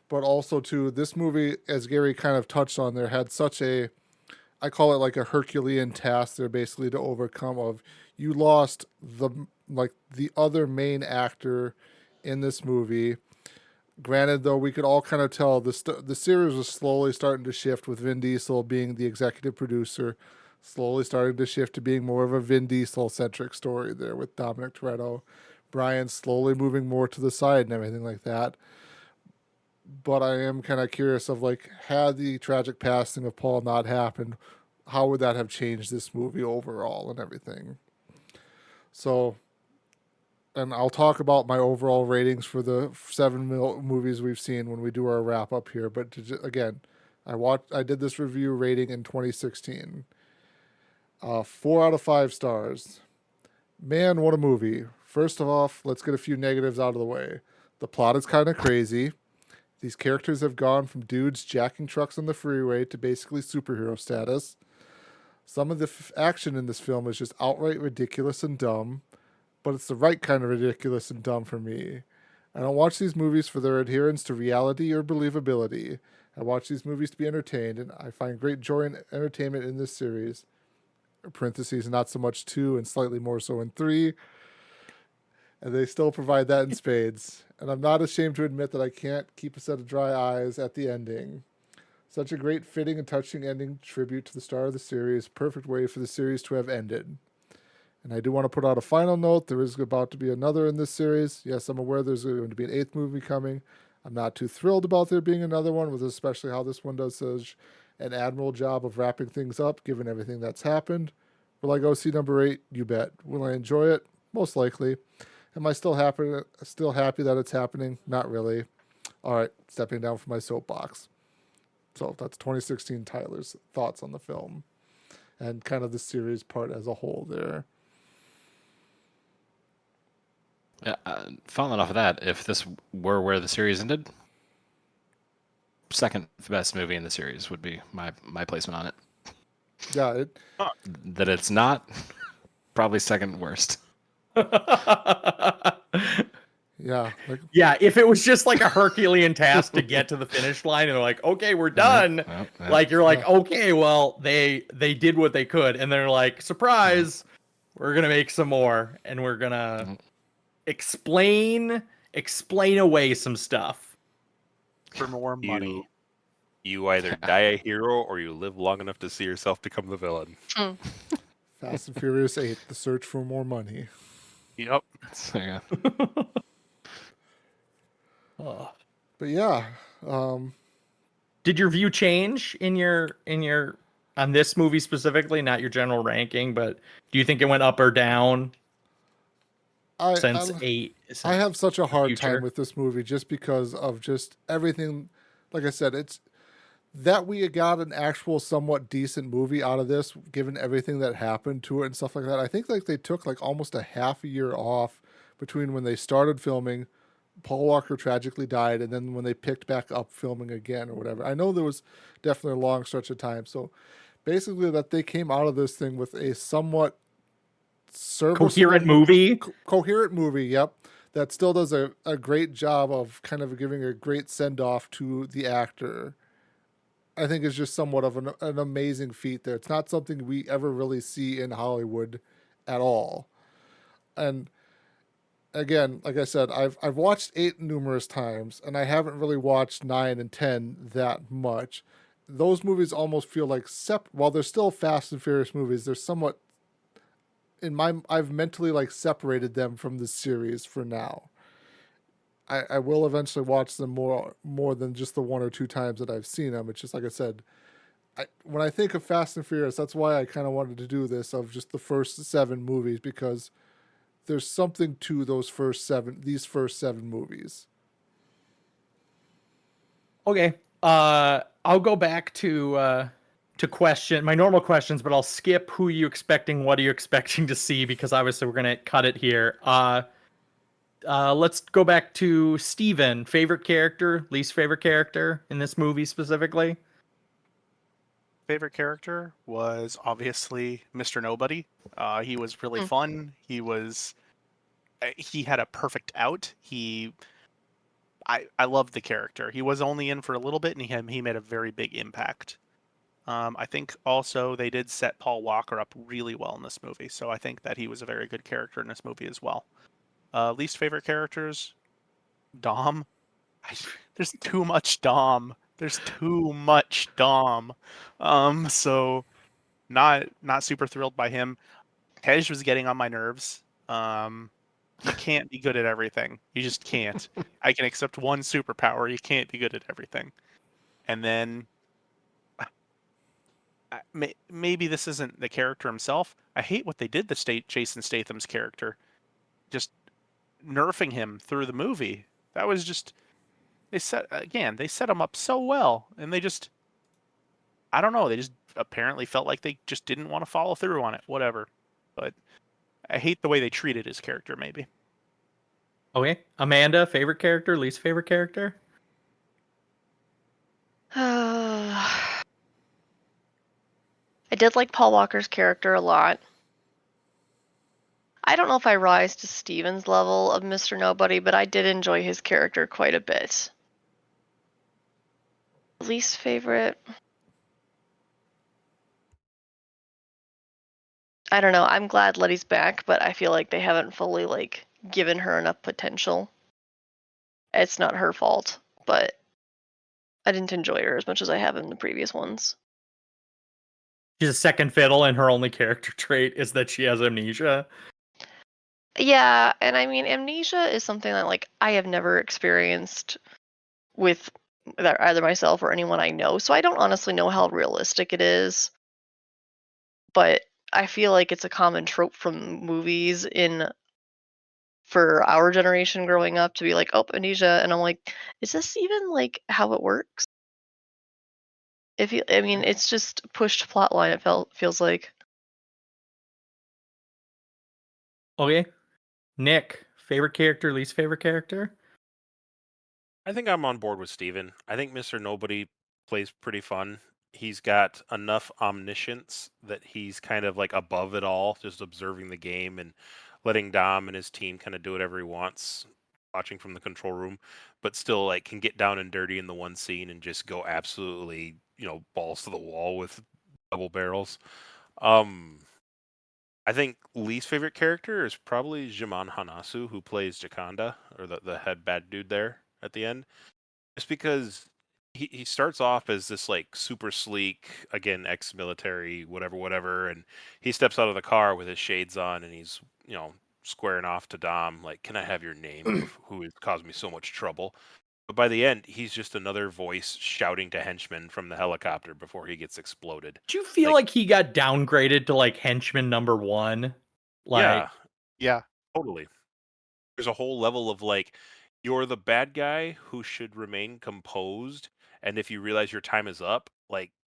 But also, too, this movie, as Gary kind of touched on, there had such I call it like a Herculean task there, basically to overcome. Of you lost the other main actor in this movie. Granted, though, we could all kind of tell the series was slowly starting to shift with Vin Diesel being the executive producer, slowly starting to shift to being more of a Vin Diesel-centric story there with Dominic Toretto. Brian slowly moving more to the side and everything like that. But I am kind of curious of, like, had the tragic passing of Paul not happened, how would that have changed this movie overall and everything? So, and I'll talk about my overall ratings for the 7 movies we've seen when we do our wrap up here. But again, I did this review rating in 2016. 4 out of 5 stars. Man, what a movie. First of all, let's get a few negatives out of the way. The plot is kind of crazy. These characters have gone from dudes jacking trucks on the freeway to basically superhero status. Some of the action in this film is just outright ridiculous and dumb, but it's the right kind of ridiculous and dumb for me. I don't watch these movies for their adherence to reality or believability. I watch these movies to be entertained, and I find great joy and entertainment in this series. Parentheses, not so much 2 and slightly more so in 3. And they still provide that in spades. And I'm not ashamed to admit that I can't keep a set of dry eyes at the ending. Such a great, fitting, and touching ending tribute to the star of the series. Perfect way for the series to have ended. And I do want to put out a final note. There is about to be another in this series. Yes, I'm aware there's going to be an 8th movie coming. I'm not too thrilled about there being another one, with especially how this one does such an admirable job of wrapping things up, given everything that's happened. Will I go see number 8? You bet. Will I enjoy it? Most likely. Am I still happy that it's happening? Not really. All right, stepping down from my soapbox. So that's 2016 Tyler's thoughts on the film and kind of the series part as a whole there. Yeah, following off of that, if this were where the series ended, second best movie in the series would be my placement on it. Yeah, That it's not, probably second worst. yeah, like, Yeah, if it was just like a Herculean task to get to the finish line, and they're like, "Okay, we're done." Yeah. Like you're like, "Okay, well, they did what they could," and they're like, "Surprise, we're gonna make some more, and we're gonna explain away some stuff for more money. You either die a hero or you live long enough to see yourself become the villain. Fast and Furious 8, The Search for More Money. Yep. So, yeah. Oh. But yeah, Did your view change in your on this movie specifically, not your general ranking, but do you think it went up or down since 8? I have such a hard future? time with this movie just because of just everything. Like I said, it's that we got an actual somewhat decent movie out of this, given everything that happened to it and stuff like that. I think like they took like almost a half a year off between when they started filming, Paul Walker tragically died, and then when they picked back up filming again or whatever. I know there was definitely a long stretch of time. So basically that they came out of this thing with a somewhat Coherent movie. Coherent movie, yep. That still does a great job of kind of giving a great send-off to the actor. I think is just somewhat of an amazing feat there. It's not something we ever really see in Hollywood at all. And again, like I said, I've watched 8 numerous times, and I haven't really watched 9 and 10 that much. Those movies almost feel like while they're still Fast and Furious movies, they're somewhat I've mentally like separated them from the series for now. I will eventually watch them more than just the 1 or 2 times that I've seen them. It's just like I said, when I think of Fast and Furious, that's why I kind of wanted to do this of just the first 7 movies, because there's something to these first 7 movies. Okay. I'll go back to question my normal questions, but I'll skip who you expecting, what are you expecting to see, because obviously we're gonna cut it here. Let's go back to Steven. Favorite character, least favorite character in this movie specifically? Favorite character was obviously Mr. Nobody. He was really fun. He had a perfect out. I loved the character. He was only in for a little bit, and he made a very big impact. I think also they did set Paul Walker up really well in this movie, so I think that he was a very good character in this movie as well. Least favorite characters, Dom. There's too much Dom. So not super thrilled by him. Tej was getting on my nerves. You can't be good at everything. You just can't. I can accept one superpower. You can't be good at everything. And then maybe this isn't the character himself. I hate what they did to Jason Statham's character, just nerfing him through the movie. That was just they set him up so well, and they just I don't know. They just apparently felt like they just didn't want to follow through on it. Whatever, but I hate the way they treated his character. Maybe. Okay, Amanda, favorite character, least favorite character? I did like Paul Walker's character a lot. I don't know if I rise to Steven's level of Mr. Nobody, but I did enjoy his character quite a bit. Least favorite? I don't know. I'm glad Letty's back, but I feel like they haven't fully given her enough potential. It's not her fault, but I didn't enjoy her as much as I have in the previous ones. She's a second fiddle, and her only character trait is that she has amnesia. Yeah, and I mean, amnesia is something that I have never experienced with either myself or anyone I know, so I don't honestly know how realistic it is. But I feel like it's a common trope from movies for our generation growing up to be like, oh, amnesia, and I'm like, is this even how it works? I mean, it's just pushed plotline. It feels like. Okay, Nick, favorite character, least favorite character? I think I'm on board with Steven. I think Mr. Nobody plays pretty fun. He's got enough omniscience that he's kind of like above it all, just observing the game and letting Dom and his team kind of do whatever he wants, watching from the control room, but still can get down and dirty in the one scene and just go absolutely, balls to the wall with double barrels. I think least favorite character is probably Jimon Hanasu, who plays Jakanda, or the head bad dude there at the end. Just because he starts off as this super sleek, again, ex-military, whatever, and he steps out of the car with his shades on and he's, squaring off to Dom, like, can I have your name of who has caused me so much trouble? But by the end, he's just another voice shouting to henchmen from the helicopter before he gets exploded. Do you feel like he got downgraded to henchman number 1? Yeah, totally. There's a whole level of you're the bad guy who should remain composed, and if you realize your time is up,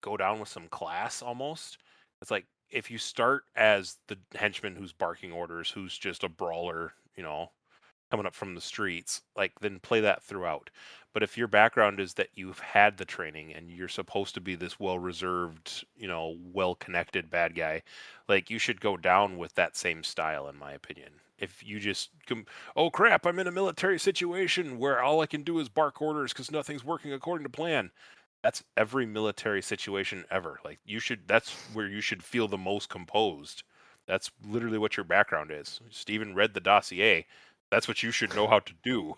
go down with some class almost. It's like if you start as the henchman who's barking orders, who's just a brawler, coming up from the streets, then play that throughout. But if your background is that you've had the training and you're supposed to be this well-reserved, well-connected bad guy, you should go down with that same style, in my opinion. If you just oh crap, I'm in a military situation where all I can do is bark orders because nothing's working according to plan. That's every military situation ever. That's where you should feel the most composed. That's literally what your background is. Steven read the dossier. That's what you should know how to do.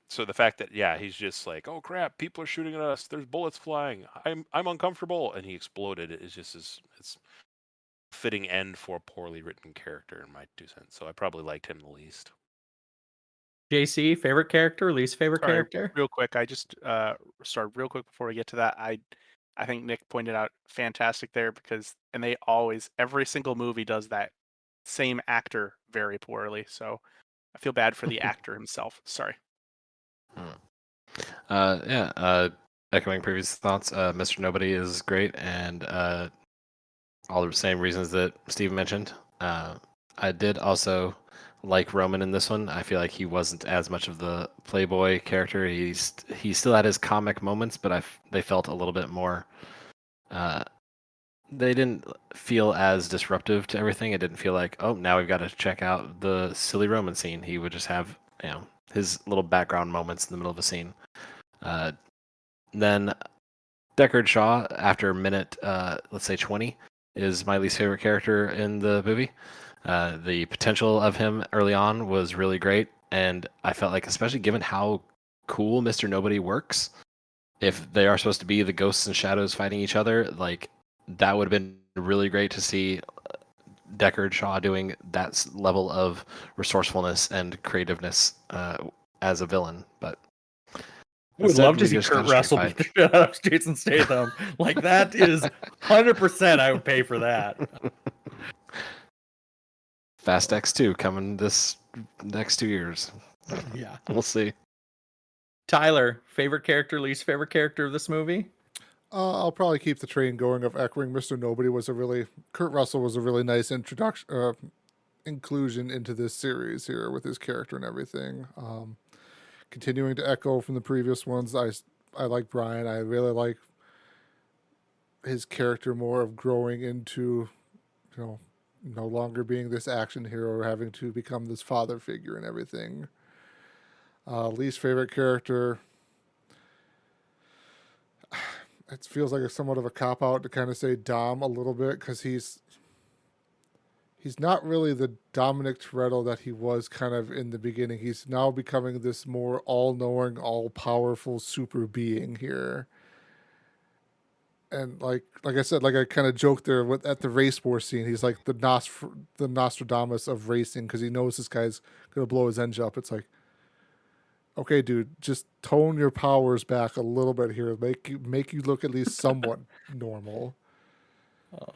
So the fact that he's just oh crap, people are shooting at us. There's bullets flying. I'm uncomfortable, and he exploded. It's fitting end for a poorly written character, in my 2 cents. So I probably liked him the least. JC, favorite character, least favorite character? Real quick, I just started real quick before we get to that. I think Nick pointed out fantastic there and they always, every single movie does that same actor very poorly. So I feel bad for the actor himself. Sorry. Echoing previous thoughts, Mr. Nobody is great, and all the same reasons that Steve mentioned. I did also like Roman in this one. I feel like he wasn't as much of the playboy character. He still had his comic moments, but they felt a little bit more. They didn't feel as disruptive to everything. It didn't feel like, oh, now we've got to check out the silly Roman scene. He would just have his little background moments in the middle of a scene. Then Deckard Shaw, after minute, let's say 20, is my least favorite character in the movie. The potential of him early on was really great, and I felt like, especially given how cool Mr. Nobody works, if they are supposed to be the ghosts and shadows fighting each other, that would have been really great to see Deckard Shaw doing that level of resourcefulness and creativeness as a villain. But I would Instead, love to we see just got Kurt a street Russell fight. beat the shit out of Jason Statham. Like that is 100%. I would pay for that. Fast X2 coming this next 2 years. Yeah. We'll see. Tyler, favorite character, least favorite character of this movie? I'll probably keep the train going of echoing Mr. Nobody Kurt Russell was a really nice inclusion into this series here with his character and everything. Continuing to echo from the previous ones, I like Brian. I really like his character more of growing into, no longer being this action hero or having to become this father figure and everything. Least favorite character. It feels like somewhat of a cop out to kind of say Dom a little bit because he's not really the Dominic Toretto that he was kind of in the beginning. He's now becoming this more all-knowing, all-powerful super being here. And like I said, like I kind of joked there at the race war scene, he's like the Nostradamus of racing because he knows this guy's gonna blow his engine up. It's like, okay, dude, just tone your powers back a little bit here. Make you look at least somewhat normal. Oh.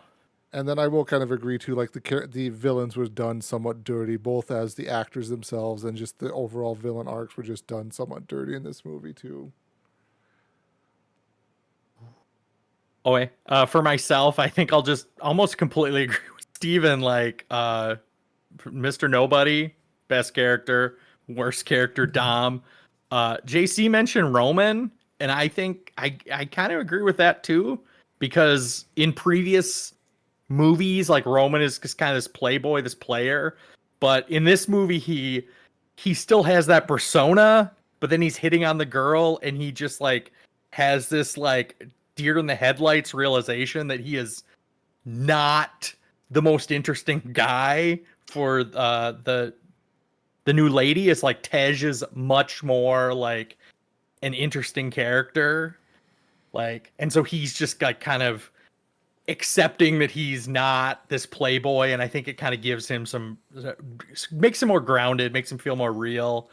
And then I will kind of agree too, like the villains were done somewhat dirty, both as the actors themselves and just the overall villain arcs were just done somewhat dirty in this movie too. Oh, for myself, I think I'll just almost completely agree with Steven. Like, Mr. Nobody, best character, worst character, Dom. JC mentioned Roman, and I think I kind of agree with that too, because in previous movies, like Roman is just kind of this playboy, this player, but in this movie, he still has that persona, but then he's hitting on the girl, and he just like has this like deer in the headlights realization that he is not the most interesting guy for the new lady. It's like Tej is much more like an interesting character, like, and so he's just like kind of accepting that he's not this playboy, and I think it kind of gives him makes him more grounded, makes him feel more real.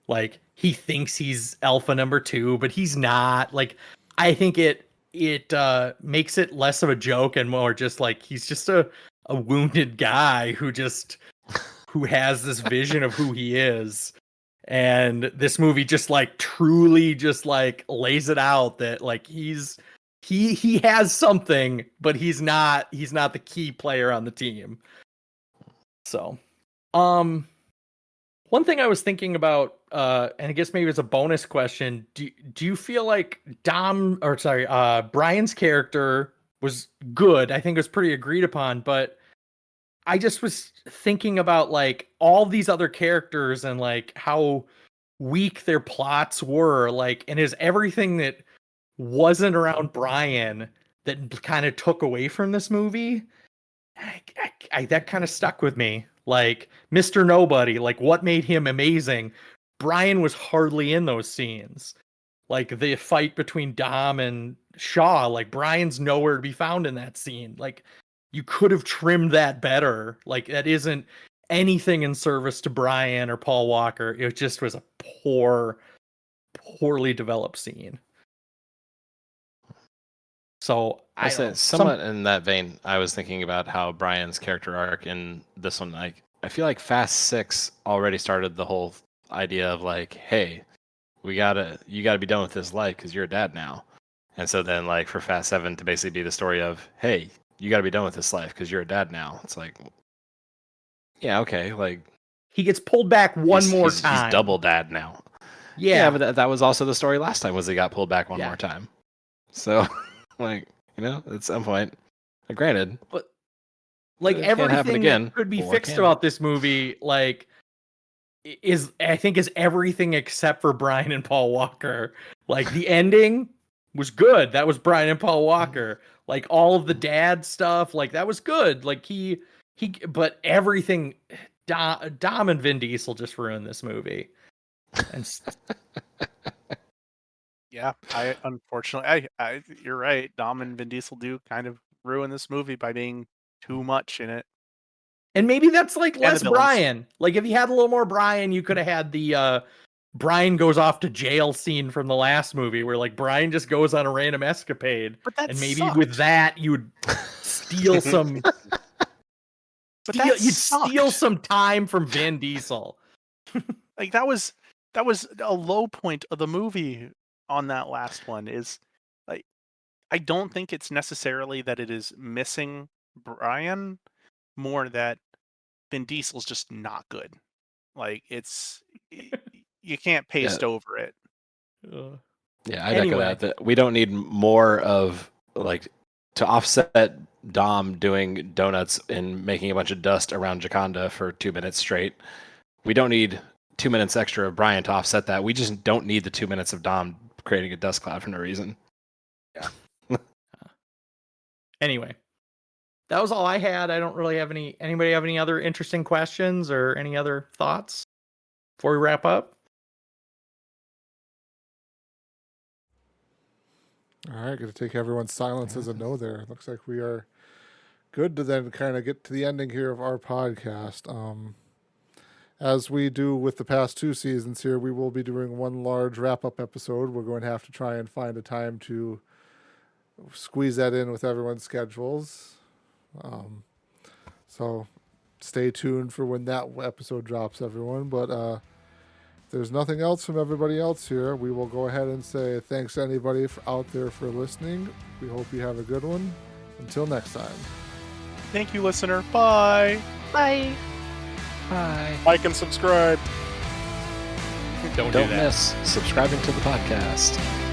Like he thinks he's alpha number 2, but he's not. Like I think it makes it less of a joke and more just like he's just a wounded guy who has this vision of who he is. And this movie just like truly just like lays it out that like he has something, but he's not the key player on the team. So, one thing I was thinking about, and I guess maybe it's a bonus question. Do you feel like Brian's character was good? I think it was pretty agreed upon, but I just was thinking about like all these other characters and like how weak their plots were, like, and is everything that wasn't around Brian that kind of took away from this movie. That kind of stuck with me. Like Mr. Nobody, like what made him amazing? Brian was hardly in those scenes. Like the fight between Dom and Shaw, like Brian's nowhere to be found in that scene. Like you could have trimmed that better. Like that isn't anything in service to Brian or Paul Walker. It just was a poorly developed scene. So I say somewhat in that vein, I was thinking about how Brian's character arc in this one, like I feel like Fast 6 already started the whole idea of like, hey, you gotta be done with this life because you're a dad now. And so then like for Fast 7 to basically be the story of, hey, you gotta be done with this life because you're a dad now. It's like, yeah, okay, like he gets pulled back one more time. He's double dad now. Yeah, but that was also the story last time, was he got pulled back one more time. So like, at some point, granted, but like everything that could be fixed about this movie, like is everything except for Brian and Paul Walker. Like the ending was good. That was Brian and Paul Walker. Like all of the dad stuff, like that was good. Like but everything, Dom and Vin Diesel just ruined this movie. And yeah, unfortunately, you're right. Dom and Vin Diesel do kind of ruin this movie by being too much in it. And maybe that's like less Brian. Like if you had a little more Brian, you could have had the Brian goes off to jail scene from the last movie, where like Brian just goes on a random escapade, But that and maybe sucked. with that you would steal some. But that You'd sucked. steal some time from Vin Diesel. Like that was a low point of the movie on that last one. Is like I don't think it's necessarily that it is missing Brian, more that Vin Diesel's just not good. Like you can't paste over it. Yeah, I'd echo Anyway. that we don't need more of like to offset Dom doing donuts and making a bunch of dust around Jaconda for 2 minutes straight. We don't need 2 minutes extra of Brian to offset that. We just don't need the 2 minutes of Dom creating a dust cloud for no reason. Anyway, that was all I had. I don't really have anybody have any other interesting questions or any other thoughts before we wrap up? All right, going to take everyone's silence as a no there. Looks like we are good to then kind of get to the ending here of our podcast. As we do with the past 2 seasons here, we will be doing one large wrap-up episode. We're going to have to try and find a time to squeeze that in with everyone's schedules. So stay tuned for when that episode drops, everyone. But if there's nothing else from everybody else here, we will go ahead and say thanks to anybody out there for listening. We hope you have a good one. Until next time. Thank you, listener. Bye. Bye. Bye. Like and subscribe. Don't miss subscribing to the podcast.